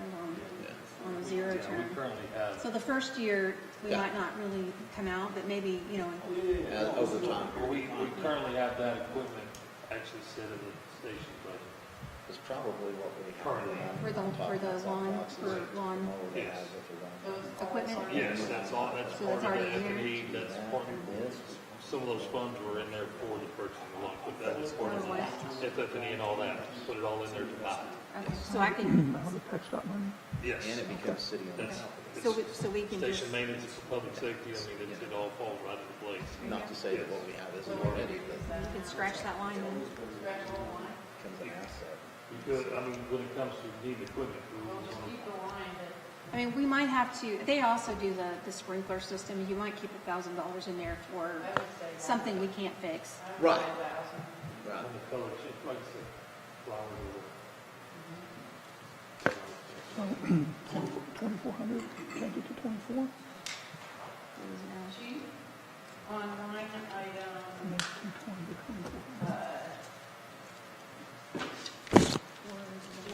on a zero Yeah, turn. we currently have, So the first year, we Yeah. might not really come out, but maybe, Over time. we currently have that equipment actually set in the station budget. It's probably what we have. Currently. For lawn Yes. equipment. Yes, that's all, that's So part that's of the already in there? F&E, that's part of, some of those funds were in there for the purchasing of the lawn, but that was part of the FF&E and all that, put it all in there to buy. Okay, so I can, Yes. And it becomes city-owned That's- property. so we can just, Station maintenance and public safety, I mean, it all falls right into place. Not to say that what we have isn't already, but it you can scratch that line then. becomes an asset. You could, I mean, when it comes to needing equipment, we would want Keep the line, but I mean, we might have to, they also do the sprinkler system. You might keep $1,000 in there for something we can't fix. Right. on Right. the color change, like I said, flowers or 2,400, change it to 24. Chief, on line item, Make 220 to 24.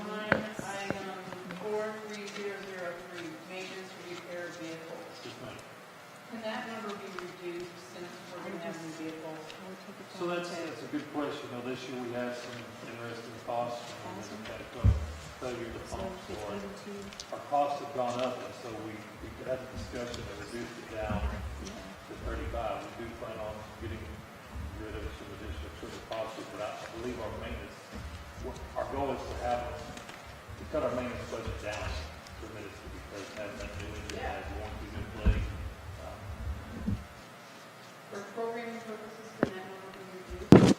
line item 43003, maintenance and repair vehicles. just like, Can that number be reduced since we're going to have new vehicles this year we had some interesting costs from this failure to pump. So our costs have gone up, and so we had a discussion and reduced it down to 35. We do plan on getting rid of some additional sugar costs, but I believe our maintenance, our goal is to cut our maintenance budget down tremendously because having that new engine has warranties in place. For programming purposes, can that number be reduced?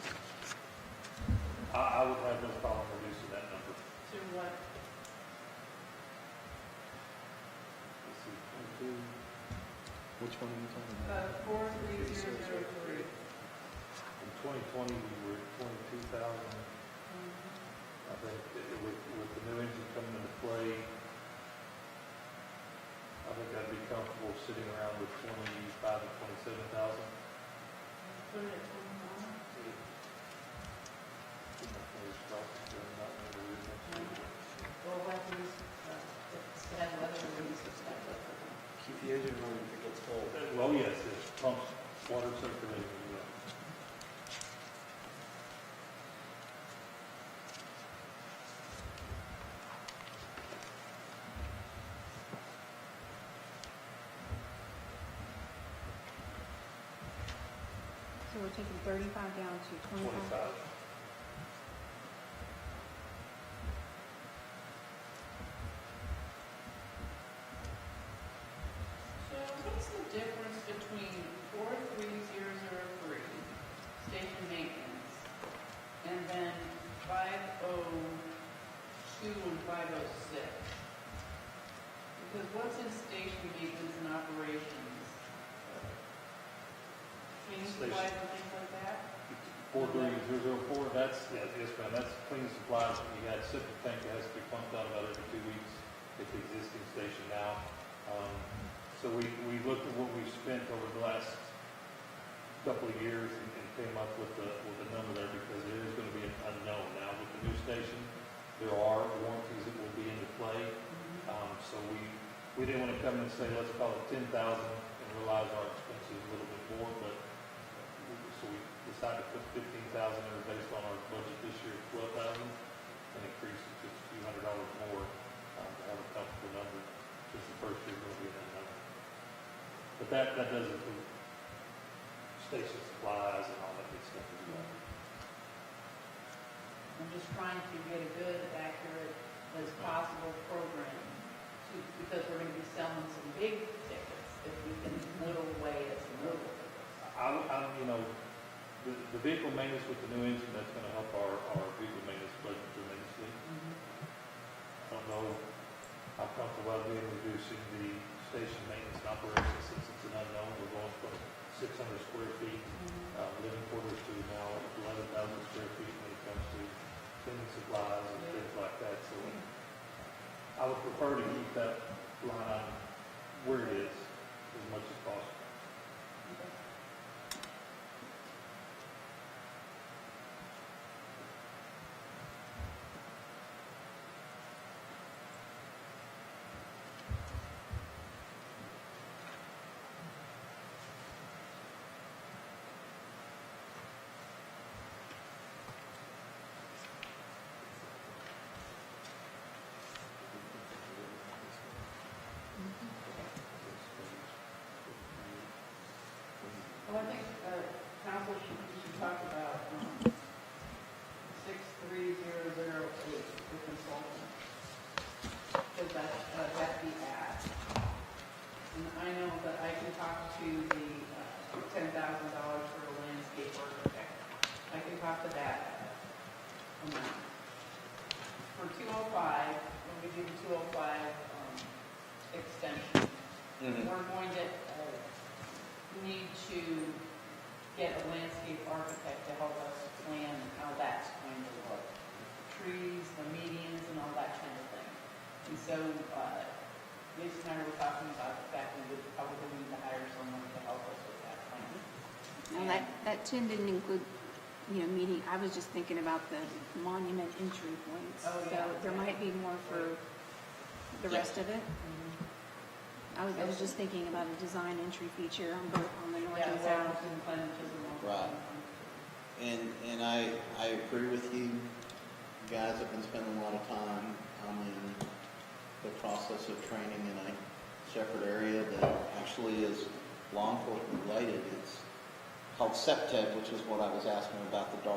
I would have no problem reducing that number. To what? Let's see, 22. Which one are you talking about? 43003. In 2020, we were at 22,000. I think with the new engine coming into play, I think I'd be comfortable sitting around with 25 to 27,000. Put it at 25. Well, what is, it has weather release and stuff. Keep the engine running if it gets cold. Well, yes, it's pumps, water circulating. So we're taking 35 down to 25? 25. So what's the difference between 43003, station maintenance, and then 502 and 506? Because what's in station maintenance and operations? Cleaning supplies and things like that? 43004, that's, yes, ma'am, that's cleaning supplies. We had septic tank that has to be pumped out about every 2 weeks at the existing station now. So we looked at what we've spent over the last couple of years and came up with a number there because there is going to be an unknown. Now with the new station, there are warranties that will be into play. So we didn't want to come in and say, let's call it 10,000 and realize our expenses a little bit more, but so we decided to put 15,000 there based on our budget this year of 12,000 and increase it just a few $100 more to have a comfortable number. Just the first year will be that number. But that does include station supplies and all that good stuff as well. I'm just trying to get a good, accurate as possible program because we're going to be selling some big tickets if we can whittle away at some little tickets. The vehicle maintenance with the new engine, that's going to help our vehicle maintenance budget tremendously. I don't know how comfortable I'll be in reducing the station maintenance and operations since it's an unknown. We're going from 600 square feet living quarters to now 11,000 square feet when it comes to cleaning supplies and things like that. So I would prefer to keep that line item where it is as much as possible. Well, I think council should talk about 63008, the consultant. Because that's the ad. And I know that I can talk to the $10,000 for a landscape architect. I can talk to that amount. For 205, when we do the 205 extension, we're going to need to get a landscape architect to help us plan how that's going to look. Trees, the medians, and all that kind of thing. And so, Lisa and I were talking about the fact we would probably need to hire someone to help us with that plan. Now, that 10 didn't include, meeting, I was just thinking about the monument entry points. Oh, yeah. So there might be more for the rest of it. I was just thinking about a design entry feature on both on the north and south. McLendon-Chisholm. Right. And I agree with you. You guys have been spending a lot of time. I'm in the process of training in a separate area that actually is law enforcement related. It's called SEPTED, which is what I was asking about the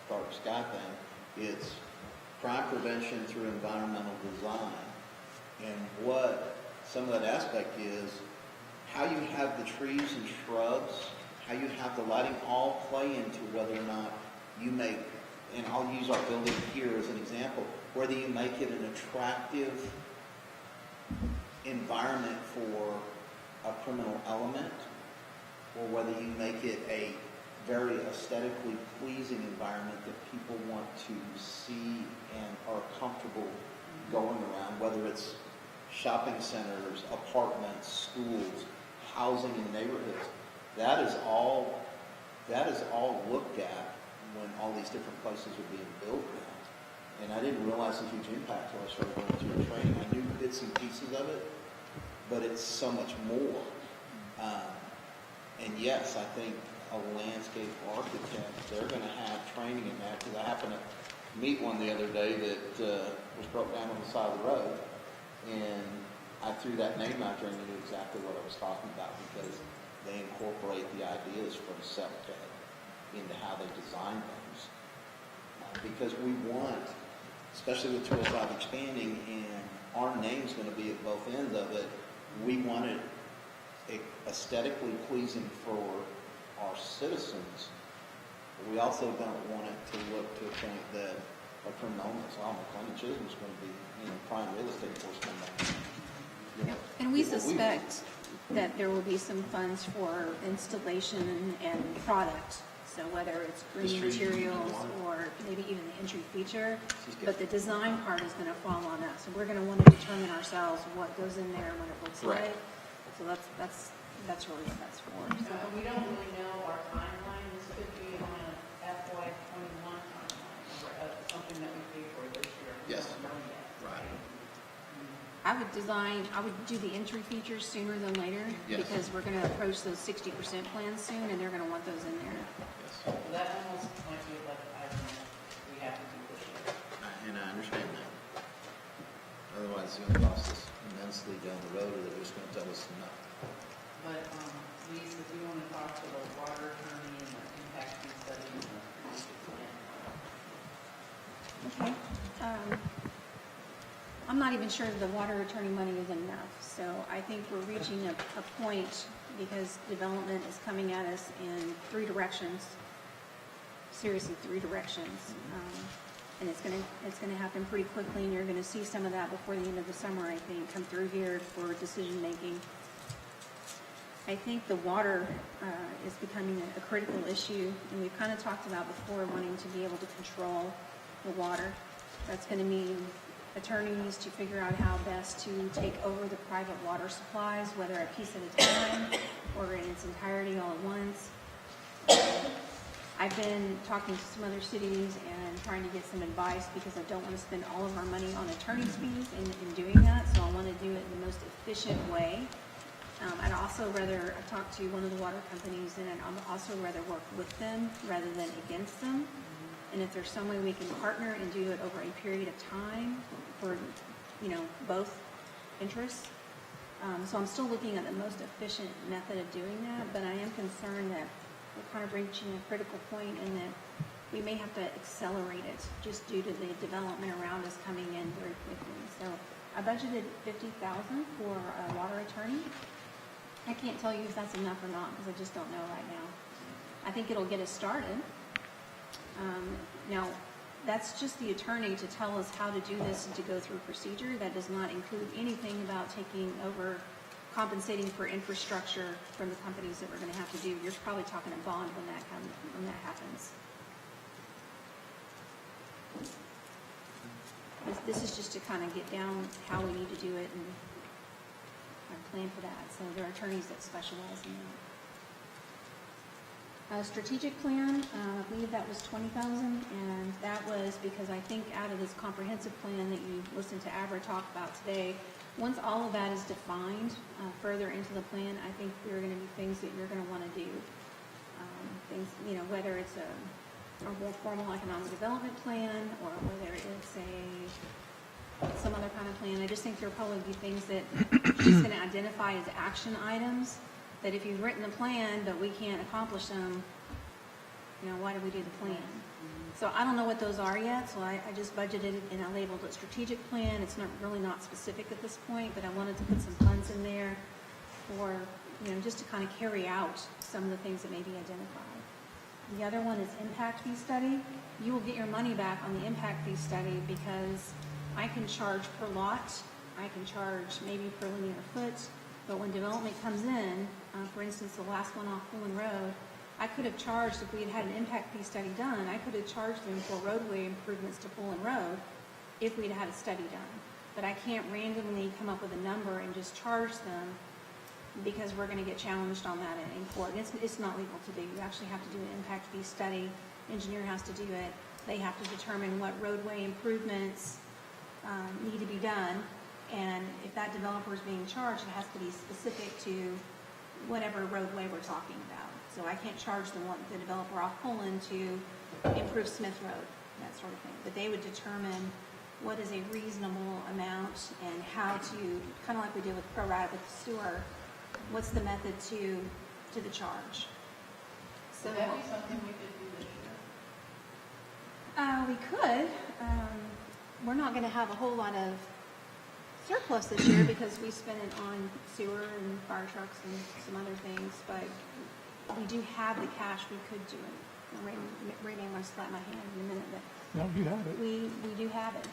dark sky thing. It's crime prevention through environmental design. And what some of that aspect is, how you have the trees and shrubs, how you have the lighting all play into whether or not you make, and I'll use our building here as an example, whether you make it an attractive environment for a criminal element, or whether you make it a very aesthetically pleasing environment that people want to see and are comfortable going around, whether it's shopping centers, apartments, schools, housing in neighborhoods. That is all looked at when all these different places are being built now. And I didn't realize the huge impact until I started going through the training. I knew bits and pieces of it, but it's so much more. And yes, I think a landscape architect, they're going to have training in that, because I happened to meet one the other day that was broke down on the side of the road, and I threw that name out there and they knew exactly what I was talking about, because they incorporate the ideas from SEPTED into how they design things. Because we want, especially with 205 expanding, and our name's going to be at both ends of it, we want it aesthetically pleasing for our citizens. But we also don't want it to look to a point that a criminal illness, McLendon-Chisholm is going to be, prime real estate enforcement. And we suspect that there will be some funds for installation and product. So whether it's green materials or maybe even the entry feature, but the design part is going to fall on us. And we're going to want to determine ourselves what goes in there and what it looks like. So that's really what that's for. So we don't really know our timeline. This could be on a FY '21 timeline, or something that we pay for this year. Yes. We don't know yet. Right. I would do the entry features sooner than later. Yes. Because we're going to approach those 60% plans soon, and they're going to want those in there. So that almost might be like an item that we have to do this year. And I understand that. Otherwise, it's going to cost us immensely down the road, or they're just going to tell us no. But, Lisa, if you want to talk to the water attorney and the impact fee study, Okay. I'm not even sure the water attorney money is enough. So I think we're reaching a point, because development is coming at us in three directions. Seriously, three directions. And it's going to happen pretty quickly, and you're going to see some of that before the end of the summer, I think, come through here for decision making. I think the water is becoming a critical issue, and we've kind of talked about before wanting to be able to control the water. That's going to mean attorneys to figure out how best to take over the private water supplies, whether a piece at a time or in its entirety all at once. I've been talking to some other cities and trying to get some advice, because I don't want to spend all of our money on attorney's fees in doing that, so I want to do it in the most efficient way. I'd also rather, I've talked to one of the water companies, and I'd also rather work with them rather than against them. And if there's some way we can partner and do it over a period of time for, both interests. So I'm still looking at the most efficient method of doing that, but I am concerned that we're kind of reaching a critical point, and that we may have to accelerate it just due to the development around us coming in very quickly. So I budgeted $50,000 for a water attorney. I can't tell you if that's enough or not, because I just don't know right now. I think it'll get us started. Now, that's just the attorney to tell us how to do this and to go through procedure. That does not include anything about taking over, compensating for infrastructure from the companies that we're going to have to do. You're probably talking a bond when that happens. This is just to kind of get down how we need to do it and plan for that. So there are attorneys that specialize in that. Strategic plan, I believe that was $20,000, and that was because I think out of this comprehensive plan that you listened to Abra talk about today, once all of that is defined further into the plan, I think there are going to be things that you're going to want to do. Things, whether it's more formal economic development plan, or whether it's some other kind of plan. I just think there'll probably be things that she's going to identify as action items, that if you've written the plan, but we can't accomplish them, why did we do the plan? So I don't know what those are yet, so I just budgeted it and I labeled it strategic plan. It's really not specific at this point, but I wanted to put some funds in there for, just to kind of carry out some of the things that may be identified. The other one is impact fee study. You will get your money back on the impact fee study because I can charge per lot, I can charge maybe per linear foot, but when development comes in, for instance, the last one off Pullen Road, I could have charged, if we had had an impact fee study done, I could have charged them for roadway improvements to Pullen Road if we'd had a study done. But I can't randomly come up with a number and just charge them because we're going to get challenged on that in court. And it's not legal to do. You actually have to do an impact fee study. Engineer has to do it. They have to determine what roadway improvements need to be done. And if that developer is being charged, it has to be specific to whatever roadway we're talking about. So I can't charge the developer off Pullen to improve Smith Road, that sort of thing. But they would determine what is a reasonable amount and how to, kind of like we did with pro rata with the sewer, what's the method to the charge. So Would that be something we could do this year? we could. We're not going to have a whole lot of surplus this year because we spent it on sewer and fire trucks and some other things, but we do have the cash. We could do it. Ray may want to slap my hand in a minute, but No, you have it. we do have it,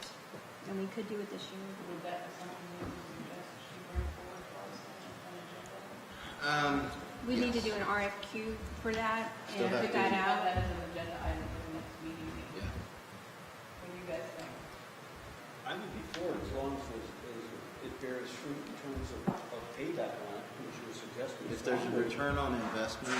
and we could do it this year. Would that be something we would suggest she bring forward to us on an agenda? We need to do an RFQ for that Still and have put to- that Have out. that as an agenda item for the next meeting. Yeah. What do you guys think? I would be for it as long as it bears fruit in terms of payback on it, which you were suggesting. If there's a return on investment,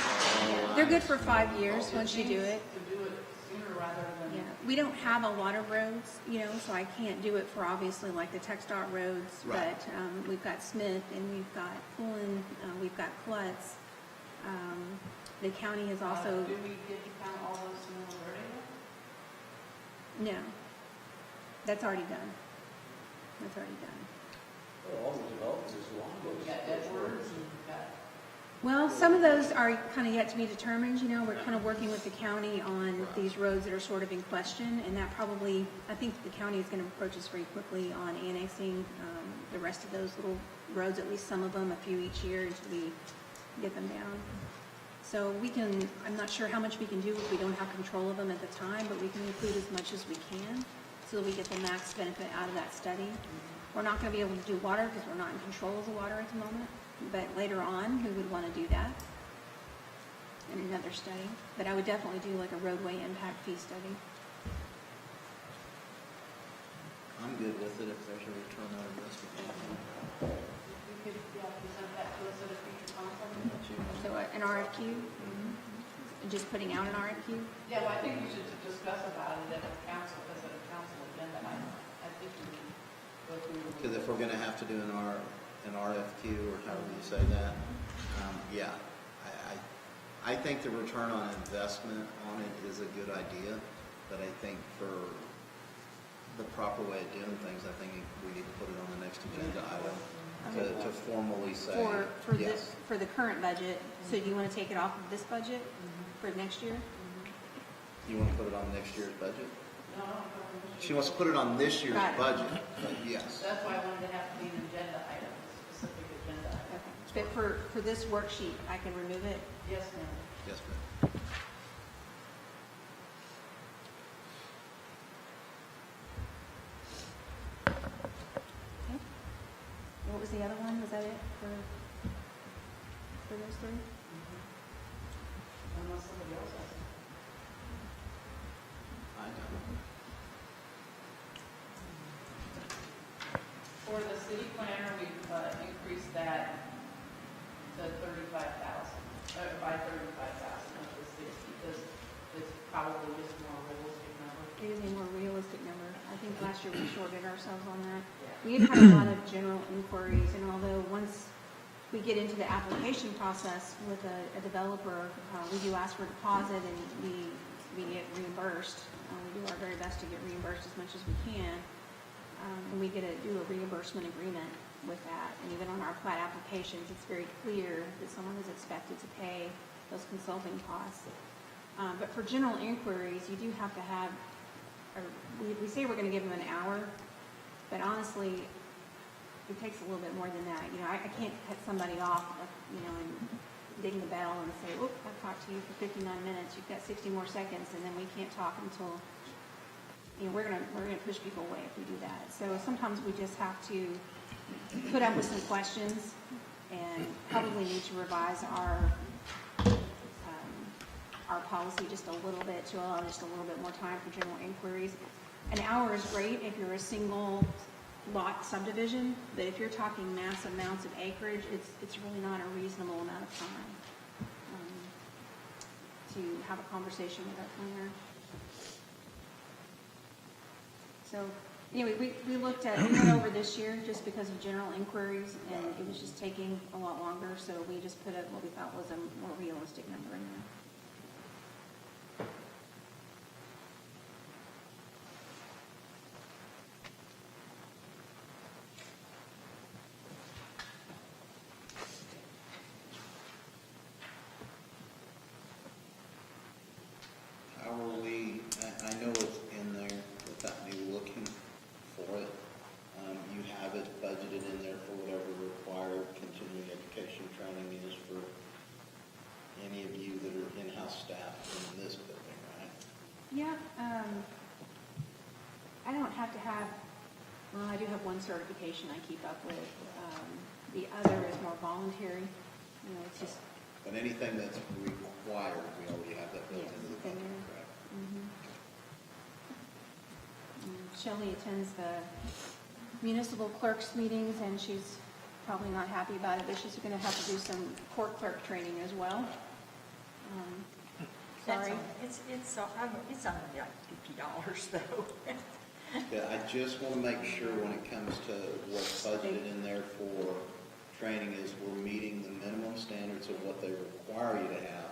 They're good for 5 years once you do it. To do it sooner rather than. Yeah, we don't have a lot of roads, so I can't do it for obviously like the TxDOT roads, Right. but we've got Smith and we've got Pullen, we've got Klutz. The county has also, Do we get to count all those Sonoma Verde? no, that's already done. That's already done. Well, all the developers along We've got Edwards and we've got. Well, some of those are kind of yet to be determined, we're kind of working with the county on these roads that are sort of in question, and that probably, I think the county is going to approach us very quickly on annexing the rest of those little roads, at least some of them, a few each year until we get them down. So we can, I'm not sure how much we can do if we don't have control of them at the time, but we can include as much as we can so that we get the max benefit out of that study. We're not going to be able to do water because we're not in control of the water at the moment. But later on, we would want to do that in another study. But I would definitely do like a roadway impact fee study. I'm good with it if there's a return on investment. You could present that to us at a future council meeting. So an RFQ, just putting out an RFQ. Yeah, well, I think we should discuss about it at the council, as a council agenda item. I think we can go through. Because if we're going to have to do an RFQ, or however you say that, yeah. I think the return on investment on it is a good idea, but I think for the proper way of doing things, I think we need to put it on the next agenda item to formally say, For yes. this, for the current budget, so do you want to take it off of this budget for next year? You want to put it on next year's budget? No, She wants to put it on this year's Right. budget, but yes. that's why I wanted to have to be an agenda item, a specific agenda item. Okay. But for this worksheet, I can remove it? Yes, ma'am. Yes, ma'am. Okay. What was the other one? Was that it for those three? Unless somebody else has. I don't. For the city planner, we've increased that to 35,000, by 35,000 up to 60, because it's probably just a more realistic number. It is a more realistic number. I think last year we shorted ourselves on that. Yeah. We've had a lot of general inquiries, and although once we get into the application process with a developer, we do ask for a deposit, and we we get reimbursed. We do our very best to get reimbursed as much as we can. And we do a reimbursement agreement with that. And even on our plat applications, it's very clear that someone is expected to pay those consulting costs. But for general inquiries, you do have to have, or we say we're going to give them an hour, but honestly, it takes a little bit more than that. You know, I can't cut somebody off, you know, and ding the bell and say, "Oh, I've talked to you for 59 minutes. You've got 60 more seconds," and then we can't talk until, you know, we're gonna push people away if we do that. So sometimes we just have to put up with some questions, and probably need to revise our policy just a little bit to allow just a little bit more time for general inquiries. An hour is great if you're a single lot subdivision, but if you're talking massive amounts of acreage, it's really not a reasonable amount of time to have a conversation with our planner. So anyway, we went over this year just because of general inquiries, and it was just taking a lot longer, so we just put up what we thought was a more realistic number in there. I know it's in there without me looking for it. You have it budgeted in there for whatever required continuing education training is for any of you that are in-house staff in this building, right? Yeah, I don't have to have, well, I do have one certification I keep up with. The other is more voluntary, you know, it's just. But anything that's required, we already have that built into the budget, correct? Shelley attends the municipal clerks meetings, and she's probably not happy about it, but she's going to have to do some court clerk training as well. Sorry. It's only like $50 though. Yeah, I just want to make sure when it comes to what's budgeted in there for training is we're meeting the minimum standards of what they require you to have.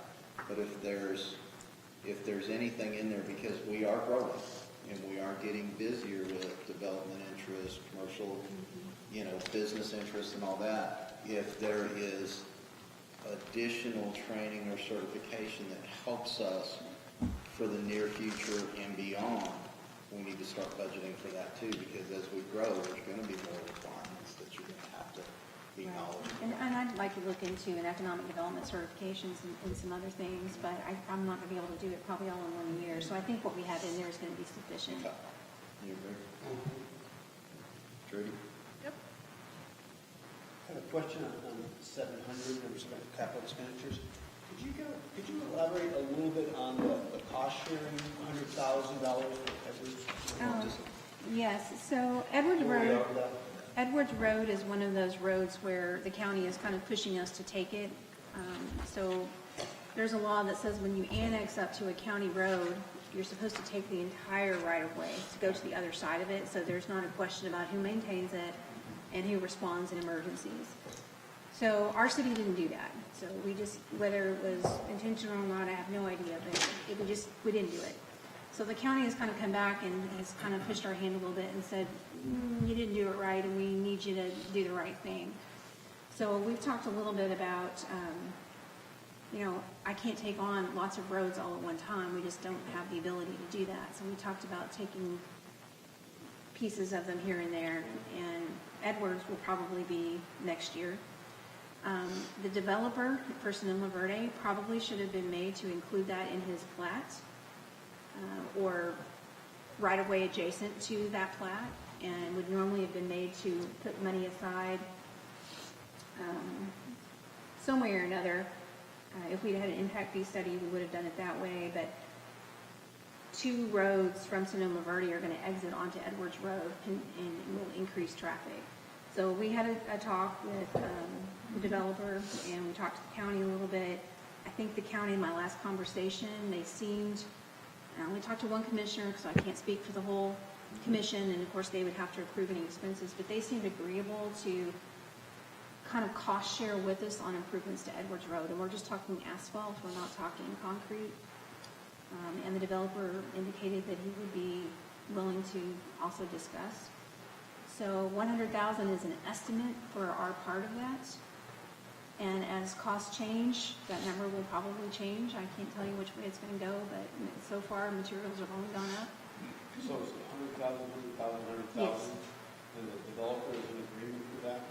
But if there's anything in there, because we are growing and we are getting busier with development interest, commercial, you know, business interest and all that, if there is additional training or certification that helps us for the near future and beyond, we need to start budgeting for that too, because as we grow, there's going to be more requirements that you're going to have to be knowledgeable. And I'd like to look into an economic development certifications and some other things, but I'm not going to be able to do it probably all in 1 year. So I think what we have in there is going to be sufficient. Okay. You agree? Trudy? Yep. I have a question on 700 capital expenditures. Could you elaborate a little bit on the cost sharing, $100,000 for Edwards? Yes, so Edwards Road is one of those roads where the county is kind of pushing us to take it. So there's a law that says when you annex up to a county road, you're supposed to take the entire right-of-way to go to the other side of it, so there's not a question about who maintains it and who responds in emergencies. So our city didn't do that. So we just, whether it was intentional or not, I have no idea, but we didn't do it. So the county has kind of come back and has kind of pushed our hand a little bit and said, you didn't do it right, and we need you to do the right thing. So we've talked a little bit about, you know, I can't take on lots of roads all at one time. We just don't have the ability to do that. So we talked about taking pieces of them here and there, and Edwards will probably be next year. The developer for Sonoma Verde probably should have been made to include that in his plat, or right-of-way adjacent to that plat, and would normally have been made to put money aside some way or another. If we'd had an impact fee study, we would have done it that way, but 2 roads from Sonoma Verde are going to exit onto Edwards Road and will increase traffic. So we had a talk with the developer, and we talked to the county a little bit. I think the county, in my last conversation, they seemed, I only talked to one commissioner because I can't speak for the whole commission, and of course they would have to approve any expenses, but they seemed agreeable to kind of cost share with us on improvements to Edwards Road. And we're just talking asphalt, we're not talking concrete. and the developer indicated that he would be willing to also discuss. So 100,000 is an estimate for our part of that. And as costs change, that number will probably change. I can't tell you which way it's going to go, but so far materials have only gone up. So it's 100,000, 100,000, 100,000? Yes. And the developer is in agreement with that?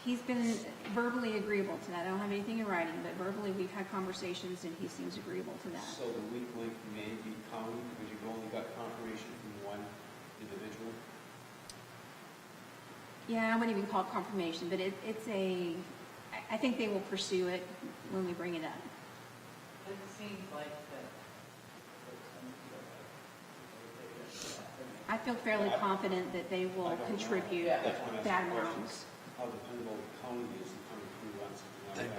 He's been verbally agreeable to that. I don't have anything in writing, but verbally we've had conversations and he seems agreeable to that. So the weak link may be county because you've only got confirmation from one individual? Yeah, I wouldn't even call it confirmation, but it's I think they will pursue it when we bring it up. It seems like I feel fairly confident that they will contribute Yeah. That's why I'm asking that the amount. questions. How dependable the county is in coming through on something like that?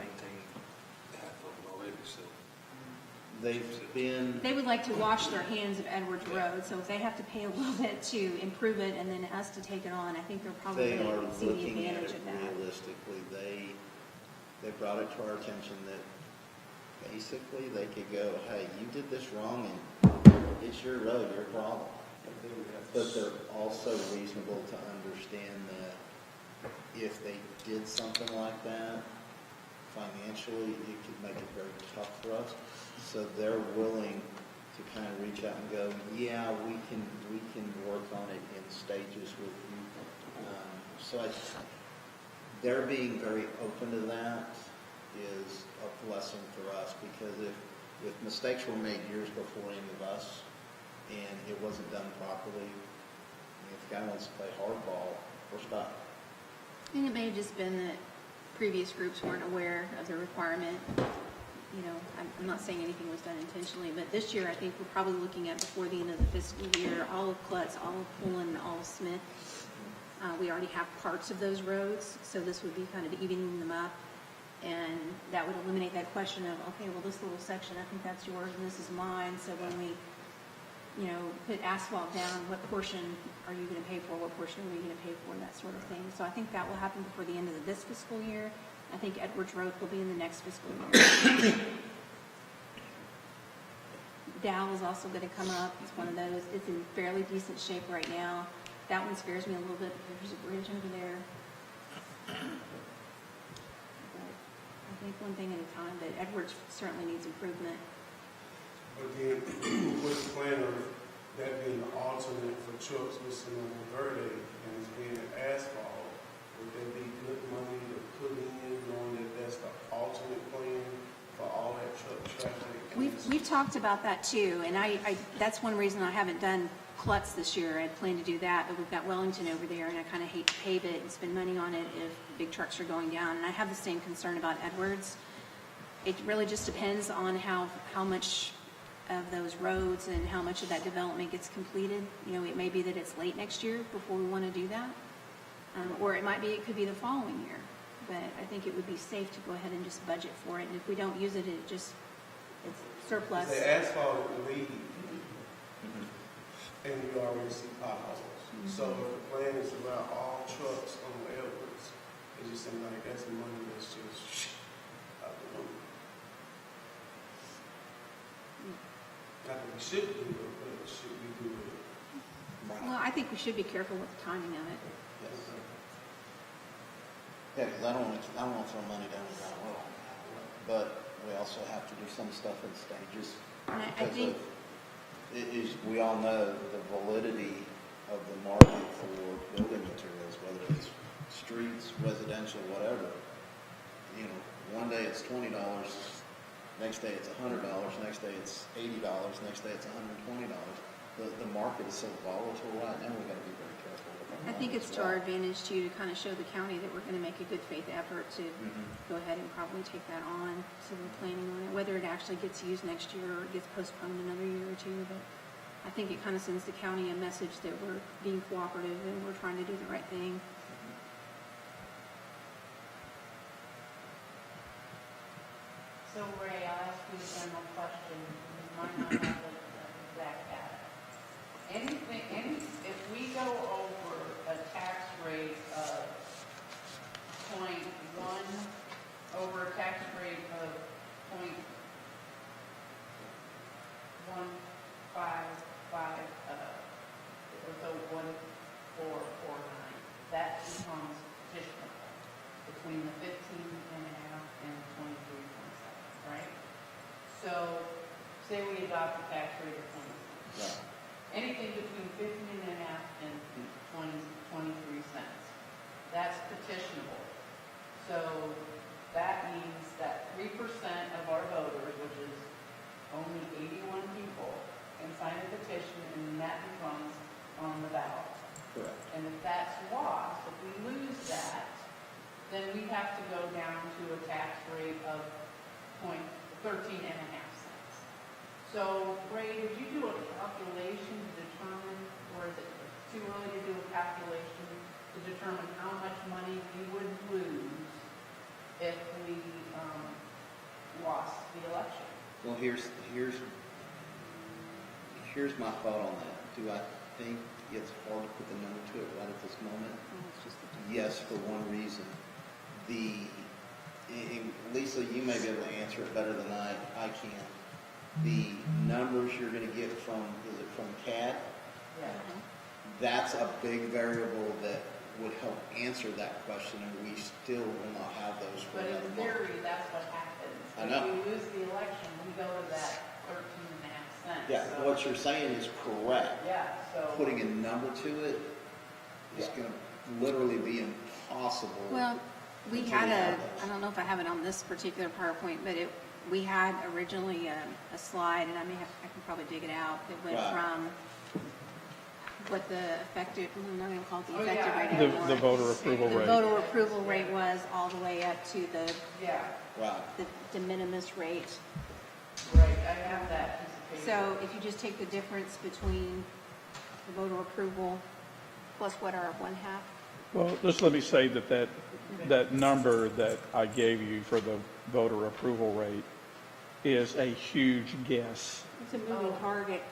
They've been, They would like to wash their hands of Edwards Road, so if they have to pay a little bit to improve it and then us to take it on, I think they're probably they are going to see the looking at advantage it of that. realistically. They brought it to our attention that basically they could go, hey, you did this wrong and it's your road, your problem. But they're also reasonable to understand that if they did something like that, financially, it could make it very tough for us. So they're willing to kind of reach out and go, yeah, we can work on it in stages with you. So they're being very open to that is a blessing for us, because if mistakes were made years before any of us and it wasn't done properly, I mean, if the guy wants to play hardball, we're stuck. And it may have just been that previous groups weren't aware of the requirement. You know, I'm not saying anything was done intentionally, but this year I think we're probably looking at before the end of the fiscal year, all of Klutz, all of Pullen, all of Smith. We already have parts of those roads, so this would be kind of evening them up. And that would eliminate that question of, okay, well, this little section, I think that's yours and this is mine. So when we, you know, put asphalt down, what portion are you going to pay for? What portion are we going to pay for? That sort of thing. So I think that will happen before the end of this fiscal year. I think Edwards Road will be in the next fiscal year. Dow is also going to come up. It's one of those. It's in fairly decent shape right now. That one scares me a little bit because there's a bridge over there. But I think one thing at a time, but Edwards certainly needs improvement. Again, with the plan of that being the alternate for trucks with Sonoma Verde and it's being asphalt, would that be good money to put in, knowing that that's the alternate plan for all that truck traffic? We've talked about that too, and I that's one reason I haven't done Klutz this year. I'd planned to do that, but we've got Wellington over there, and I kind of hate to pave it and spend money on it if big trucks are going down. And I have the same concern about Edwards. It really just depends on how much of those roads and how much of that development gets completed. You know, it may be that it's late next year before we want to do that, or it could be the following year. But I think it would be safe to go ahead and just budget for it. And if we don't use it, it's surplus. The asphalt lead, and you already see potholes. So if the plan is to allow all trucks on Edwards, it just seems like that's money that's just out the window. Not that we should do it, but should we do it? Well, I think we should be careful with the timing of it. Yes. Yeah, because I don't want to throw money down the ground well. But we also have to do some stuff in stages. And I because think we all know the validity of the market for building materials, whether it's streets, residential, whatever. You know, one day it's $20, next day it's $100, next day it's $80, next day it's $120. The market is so volatile right now, we've got to be very careful with our I think money it's as to well. our advantage too to kind of show the county that we're going to make a good faith effort to go ahead and probably take that on. So we're planning on it, whether it actually gets used next year or it gets postponed another year or two. But I think it kind of sends the county a message that we're being cooperative and we're trying to do the right thing. So Ray, I'll ask you a general question. You might not have the exact data. If we go over a tax rate of 0.1, over a tax rate of 0.1 becomes petitionable between the 15.5 and 23.7, right? So, say we adopt a tax rate of 20 cents. Anything between 15.5 and 23 cents, that's petitionable. So that means that 3% of our voters, which is only 81 people, can sign a petition, and that becomes on the ballot. Correct. And if that's lost, if we lose that, then we have to go down to a tax rate of 13.5 cents. So, Ray, did you do a calculation to determine, or is it too early to do a calculation to determine how much money we would lose if we lost the election? Well, here's my thought on that. Do I think it's hard to put the number to it right at this moment? Yes, for one reason. And Lisa, you may be able to answer it better than I can. The numbers you're going to get from, is it from CAD? Yeah. That's a big variable that would help answer that question, and we still will not have those for But another in month. theory, that's what happens. I know. If we lose the election, we go to that 13.5 cents. Yeah, So- what you're saying is correct. Yeah, so. Putting a number to it is going to literally be impossible. Well, we until had have a, those. I don't know if I have it on this particular PowerPoint, but we had originally a slide, and I can probably dig it out, that went Right. from what the effective, I'm not going to call it the Oh, effective yeah. rate The anymore. voter approval The rate. voter approval rate was all the way up to Yeah, Right. the de minimis rate. right, I have that piece of paper. So if you just take the difference between the voter approval plus what our 1/2, Well, just let me say that number that I gave you for the voter approval rate is a huge guess, it's a moving target.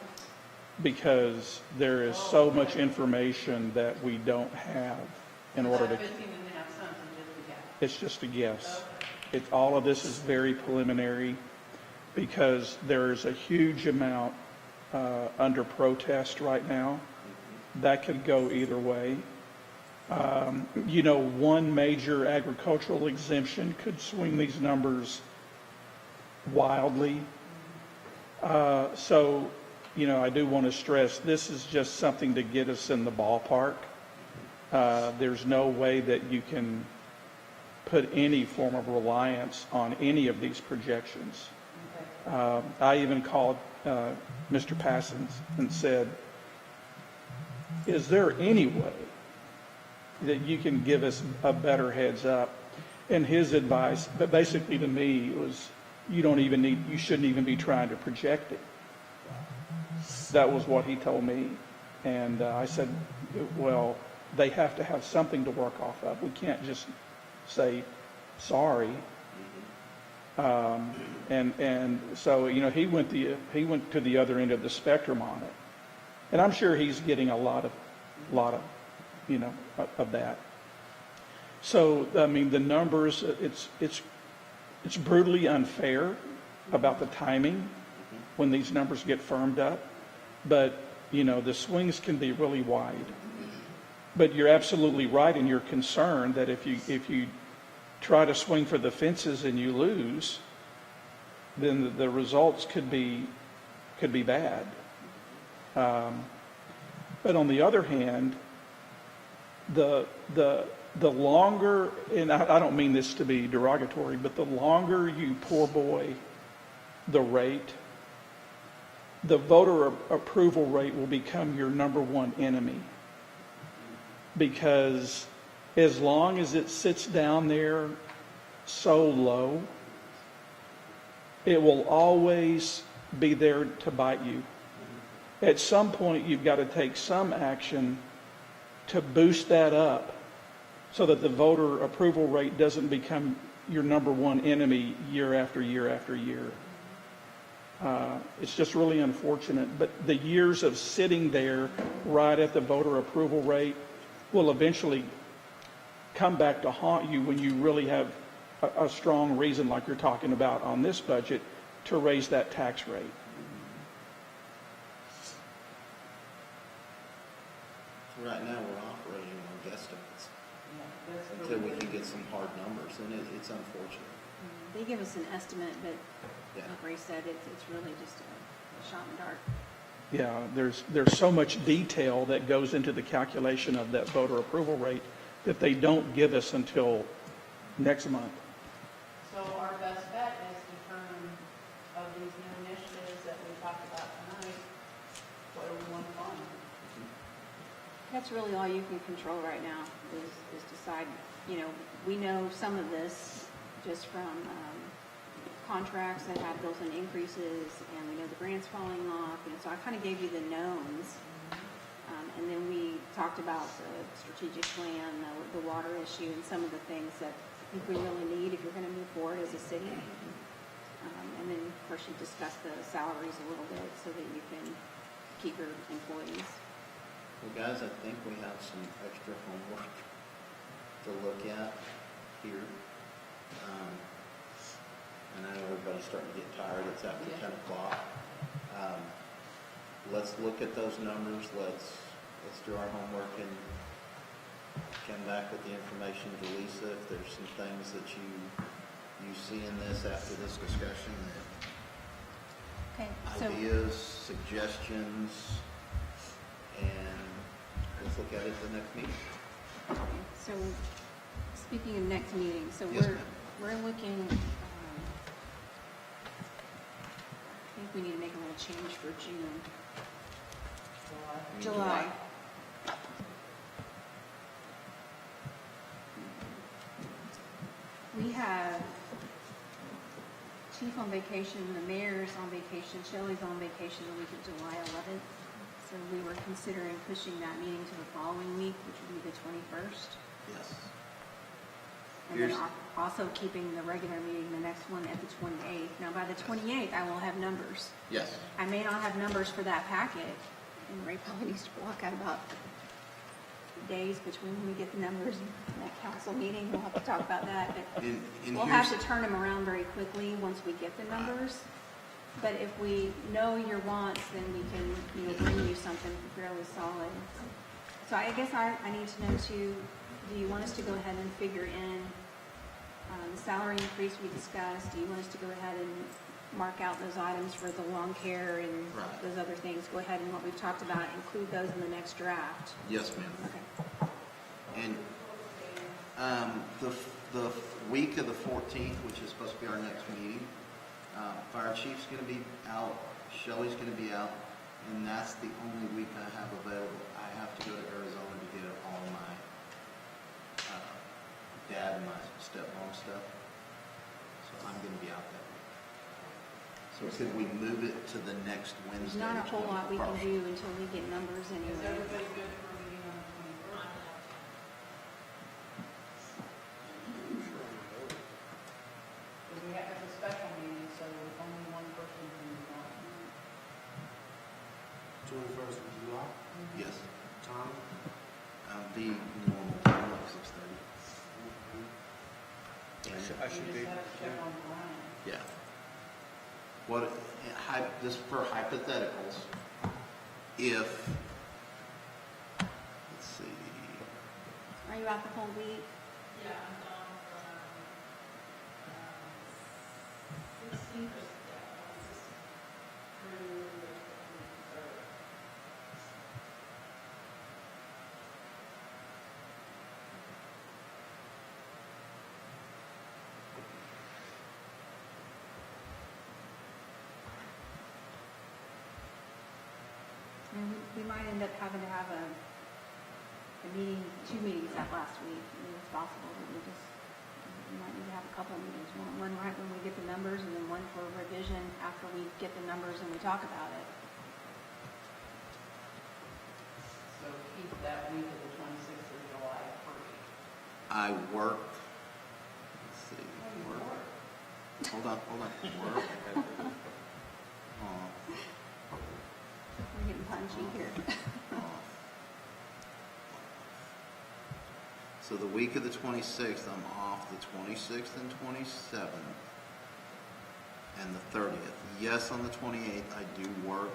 because there is so much information that we don't have in order to, 15.5 cents is just a guess. it's just a guess. All of this is very preliminary, because there is a huge amount under protest right now. That could go either way. One major agricultural exemption could swing these numbers wildly. So, I do want to stress, this is just something to get us in the ballpark. There's no way that you can put any form of reliance on any of these projections. I even called Mr. Passons and said, is there any way that you can give us a better heads up? And his advice, but basically to me, was you shouldn't even be trying to project it. That was what he told me. And I said, well, they have to have something to work off of. We can't just say, sorry. And so, he went to the other end of the spectrum on it. And I'm sure he's getting a lot of of that. So, the numbers, it's brutally unfair about the timing when these numbers get firmed up. But, the swings can be really wide. But you're absolutely right in your concern that if you try to swing for the fences and you lose, then the results could be bad. But on the other hand, the longer, and I don't mean this to be derogatory, but the longer you poor boy the rate, the voter approval rate will become your number one enemy. Because as long as it sits down there so low, it will always be there to bite you. At some point, you've got to take some action to boost that up so that the voter approval rate doesn't become your number one enemy year after year after year. It's just really unfortunate. But the years of sitting there right at the voter approval rate will eventually come back to haunt you when you really have a strong reason, like you're talking about on this budget, to raise that tax rate. Right now, we're operating on guesstimates. until we can get some hard numbers, and it's unfortunate. They give us an estimate, but Yeah. like Ray said, it's really just a shot in the dark. Yeah, there's so much detail that goes into the calculation of that voter approval rate that they don't give us until next month. So our best bet is to turn of these new initiatives that we talked about tonight, what do we want to fund? That's really all you can control right now is decide, we know some of this just from contracts that have built-in increases, and we know the grants falling off, so I kind of gave you the knowns. And then we talked about the strategic plan, the water issue, and some of the things that I think we really need if you're going to move forward as a city. And then, of course, you discussed the salaries a little bit so that you can keep your employees. Well, guys, I think we have some extra homework to look at here. And I know everybody's starting to get tired. It's after 10 o'clock. Let's look at those numbers. Let's do our homework and come back with the information to Lisa. If there's some things that you see in this after this discussion, Okay, so ideas, suggestions, and let's look at it the next meeting. So, speaking of next meeting, so Yes, ma'am. we're looking, I think we need to make a little change for June. July. We have Chief on vacation, the mayor's on vacation, Shelley's on vacation the week of July 11th. So we were considering pushing that meeting to the following week, which would be the 21st. Yes. And then also keeping the regular meeting, the next one at the 28th. Now, by the 28th, I will have numbers. Yes. I may not have numbers for that packet, and Ray probably needs to block out about days between when we get the numbers and that council meeting. We'll have to talk about that, but And we'll have to turn them around very quickly once we get the numbers. But if we know your wants, then we can, bring you something fairly solid. So I guess I need to know too, do you want us to go ahead and figure in the salary increase we discussed? Do you want us to go ahead and mark out those items for the lawn care and Right. those other things? Go ahead and what we've talked about, include those in the next draft. Yes, ma'am. Okay. And the week of the 14th, which is supposed to be our next meeting, fire chief's going to be out, Shelley's going to be out, and that's the only week I have available. I have to go to Arizona to get all my dad and my stepmom stuff, so I'm going to be out that week. So could we move it to the next Wednesday? There's not a whole lot we can 21st? do until we get numbers Is anyway. everybody good for a meeting on the 21st? Because we have, it's a special meeting, so only one person can be on. 21st of July, Yes. Tom? The normal time, like 6:30. I should We be. just have to check on Brian. Yeah. What, this for hypotheticals, if, let's see, Are you out the whole week? Yeah, I'm gone from 16th through the 23rd. I mean, we might end up having to have a meeting, 2 meetings that last week. I mean, it's possible that we might need to have a couple of meetings. One right when we get the numbers, and then one for revision after we get the numbers and we talk about it. So keep that week of the 26th of July free. I work, let's see, work. Hold on, work. We're getting punchy here. So the week of the 26th, I'm off the 26th and 27th, and the 30th. Yes, on the 28th, I do work,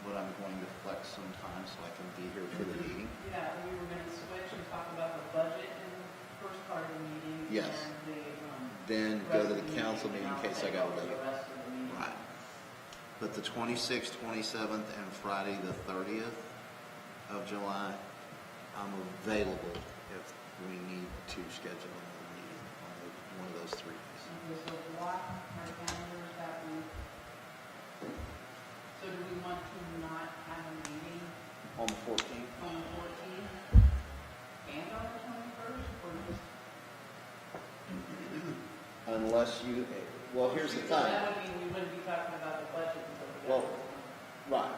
but I'm going to flex some time so I can be here for the meeting. Yeah, we were gonna switch and talk about the budget in Yes. Then go to the council meeting in case I got late. Right. But the 26th, 27th, and Friday, the 30th of July, I'm available if we need to schedule another meeting on one of those 3 days. So block our calendars that week. So do we want to not have a meeting On the 14th? on the 14th and on the 21st, or just? Unless you, well, here's the So thing. that would mean we wouldn't be talking about the budget until we got Well, there. right,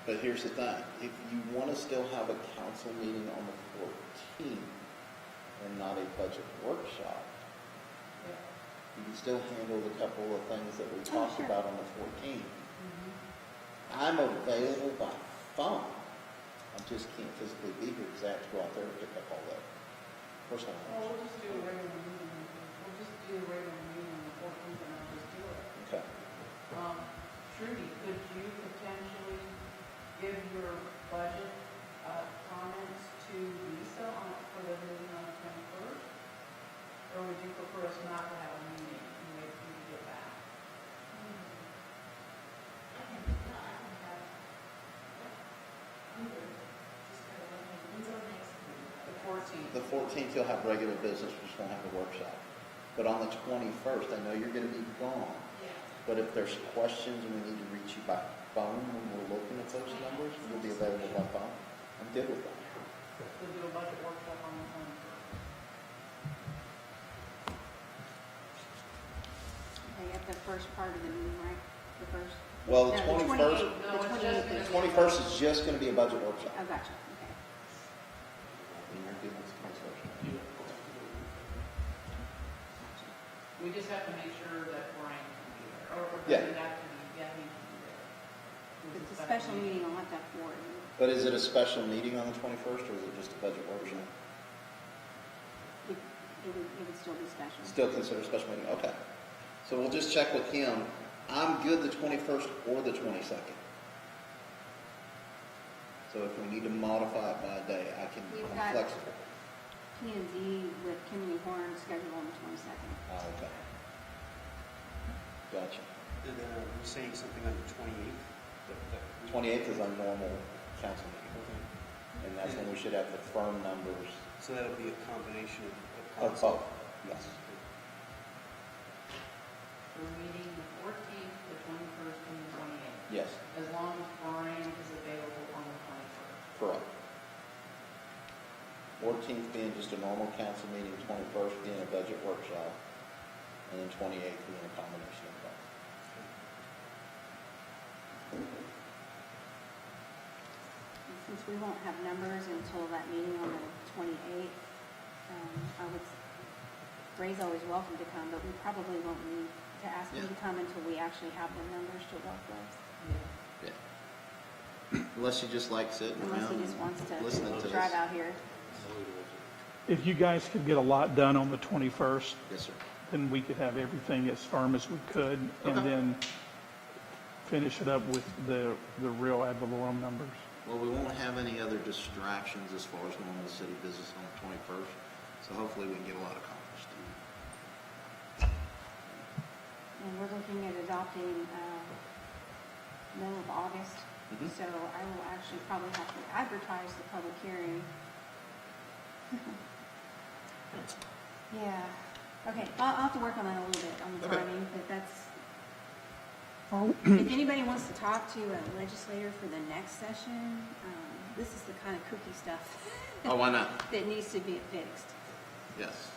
but here's the thing, if you want to still have a council meeting on the 14th and not a budget workshop, you can still handle the couple of things that we talked sure. about on the 14th. I'm available by phone, I just can't physically be here because I have to go out there and pick up all that personal Well, information. we'll just do a regular meeting, we'll just do a regular meeting on the 14th and I'll just do it. Okay. Trudy, could you potentially give your budget comments to Lisa for the meeting on the 21st? Or would you prefer us not to have a meeting and wait for you to get back? The 14th. The 14th, you'll have regular business, we just won't have a workshop. But on the 21st, I know you're going to be gone. But if there's questions and we need to reach you by phone when we're looking at those numbers, you'll be available by phone. I'm good with that. We'll do a budget workshop on the 21st. Okay, at the first part of the meeting, right? The first? Well, the No, 21st, No, it's just the gonna be- 21st is just going to be a budget workshop. Oh, gotcha, okay. And you're good with the 21st. We just have to make sure that Brian can be there, or Yeah. does it have to be, yeah, he can be there. It's a special meeting, I'll have to have four. But is it a special meeting on the 21st, or is it just a budget workshop? It would still be special. Still consider a special meeting, okay. So we'll just check with him. I'm good the 21st or the 22nd. So if we need to modify it by a day, We've I'm got- flexible. P and Z with Kimley-Horn scheduled on the 22nd. Oh, okay. Gotcha. And then are we saying something on the 28th? 28th is our normal council meeting, and that's when we should have the firm numbers So that'll be a combination of both, yes. We're meeting the 14th, the 21st, and the 28th, Yes, as long as Brian is available on the 21st. correct. 14th being just a normal council meeting, 21st being a budget workshop, and then 28th being a combination of both. And since we won't have numbers until that meeting on the 28th, I would, Ray's always welcome to come, but we probably won't need to ask him to come until we actually have the numbers to work with. Yeah. Unless you just like sitting Unless around he just wants listening to to drive this. out here. If you guys could get a lot done on the 21st, Yes, sir. then we could have everything as firm as we could, and Okay. then finish it up with the real ad valorem numbers. Well, we won't have any other distractions as far as normal city business on the 21st, so hopefully we can get a lot accomplished. And we're looking at adopting middle of August. Mhm. So I will actually probably have to advertise the public hearing. Yeah, okay, I'll have to work on that a little bit, on the Okay. timing, but that's, Oh, if anybody wants to talk to a legislator for the next session, this is the kind of kooky stuff Oh, why not? that needs to be fixed. Yes.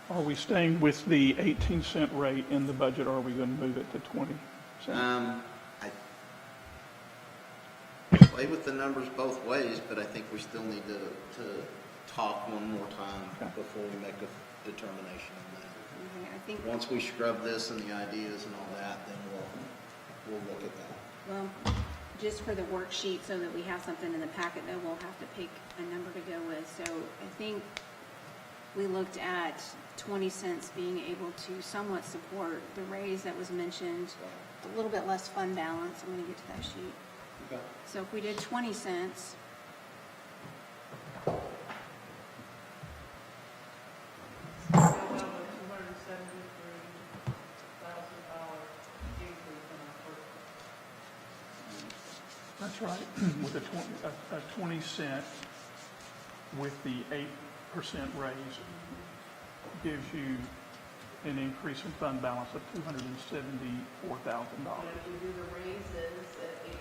Are we staying with the 18-cent rate in the budget, or are we going to move it to 20 cents? I play with the numbers both ways, but I think we still need to talk one more time Okay. before we make a determination on that. I think, Once we scrub this and the ideas and all that, then we'll look at that. well, just for the worksheet, so that we have something in the packet, though, we'll have to pick a number to go with. So I think we looked at 20 cents being able to somewhat support the raise that was mentioned, a little bit less fund balance. I'm going to get to that sheet. Okay. So if we did 20 cents, That's right, with a 20-cent with the 8% raise gives you an increase in fund balance of $274,000. And if you do the raises at 8%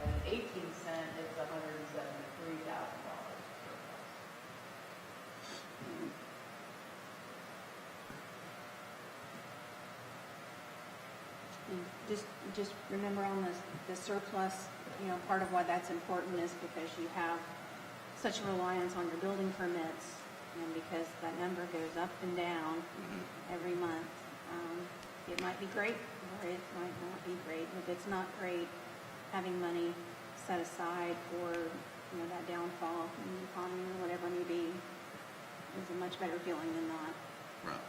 and 18 cent, it's $173,000. And just remember on the surplus, part of why that's important is because you have such a reliance on your building permits, and because that number goes up and down every month. It might be great, or it might not be great. If it's not great, having money set aside for, that downfall in the economy or whatever it may be is a much better feeling than not. Right.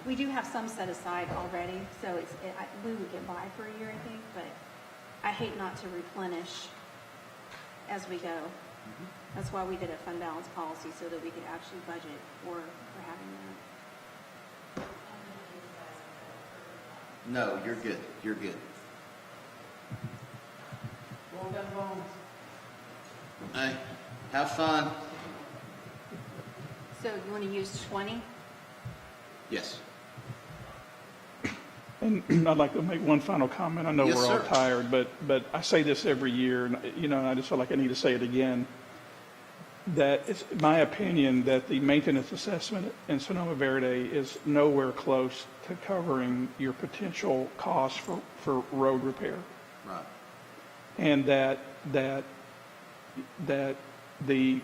We do have some set aside already, so we would get by for a year, I think, but I hate not to replenish as we go. That's why we did a fund balance policy, so that we could actually budget for having that. No, you're good. You're good. Roll them bones. Hey, have fun. So you want to use 20? Yes. And I'd like to make one final comment. I know Yes, we're all sir. tired, but I say this every year, and I just feel like I need to say it again. That it's my opinion that the maintenance assessment in Sonoma Verde is nowhere close to covering your potential costs for road repair. Right. And that the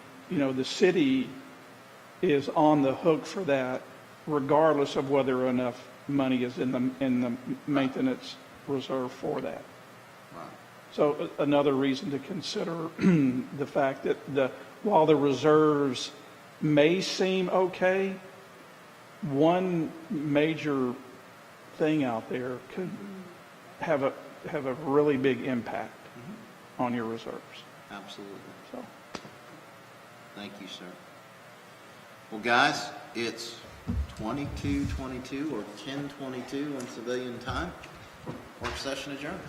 city is on the hook for that, regardless of whether enough money is in the maintenance reserve for that. Right. So another reason to consider the fact that while the reserves may seem okay, one major thing out there could have a really big impact on your reserves. Absolutely. So Thank you, sir. Well, guys, it's 22:22 or 10:22 in civilian time. Work session adjourned.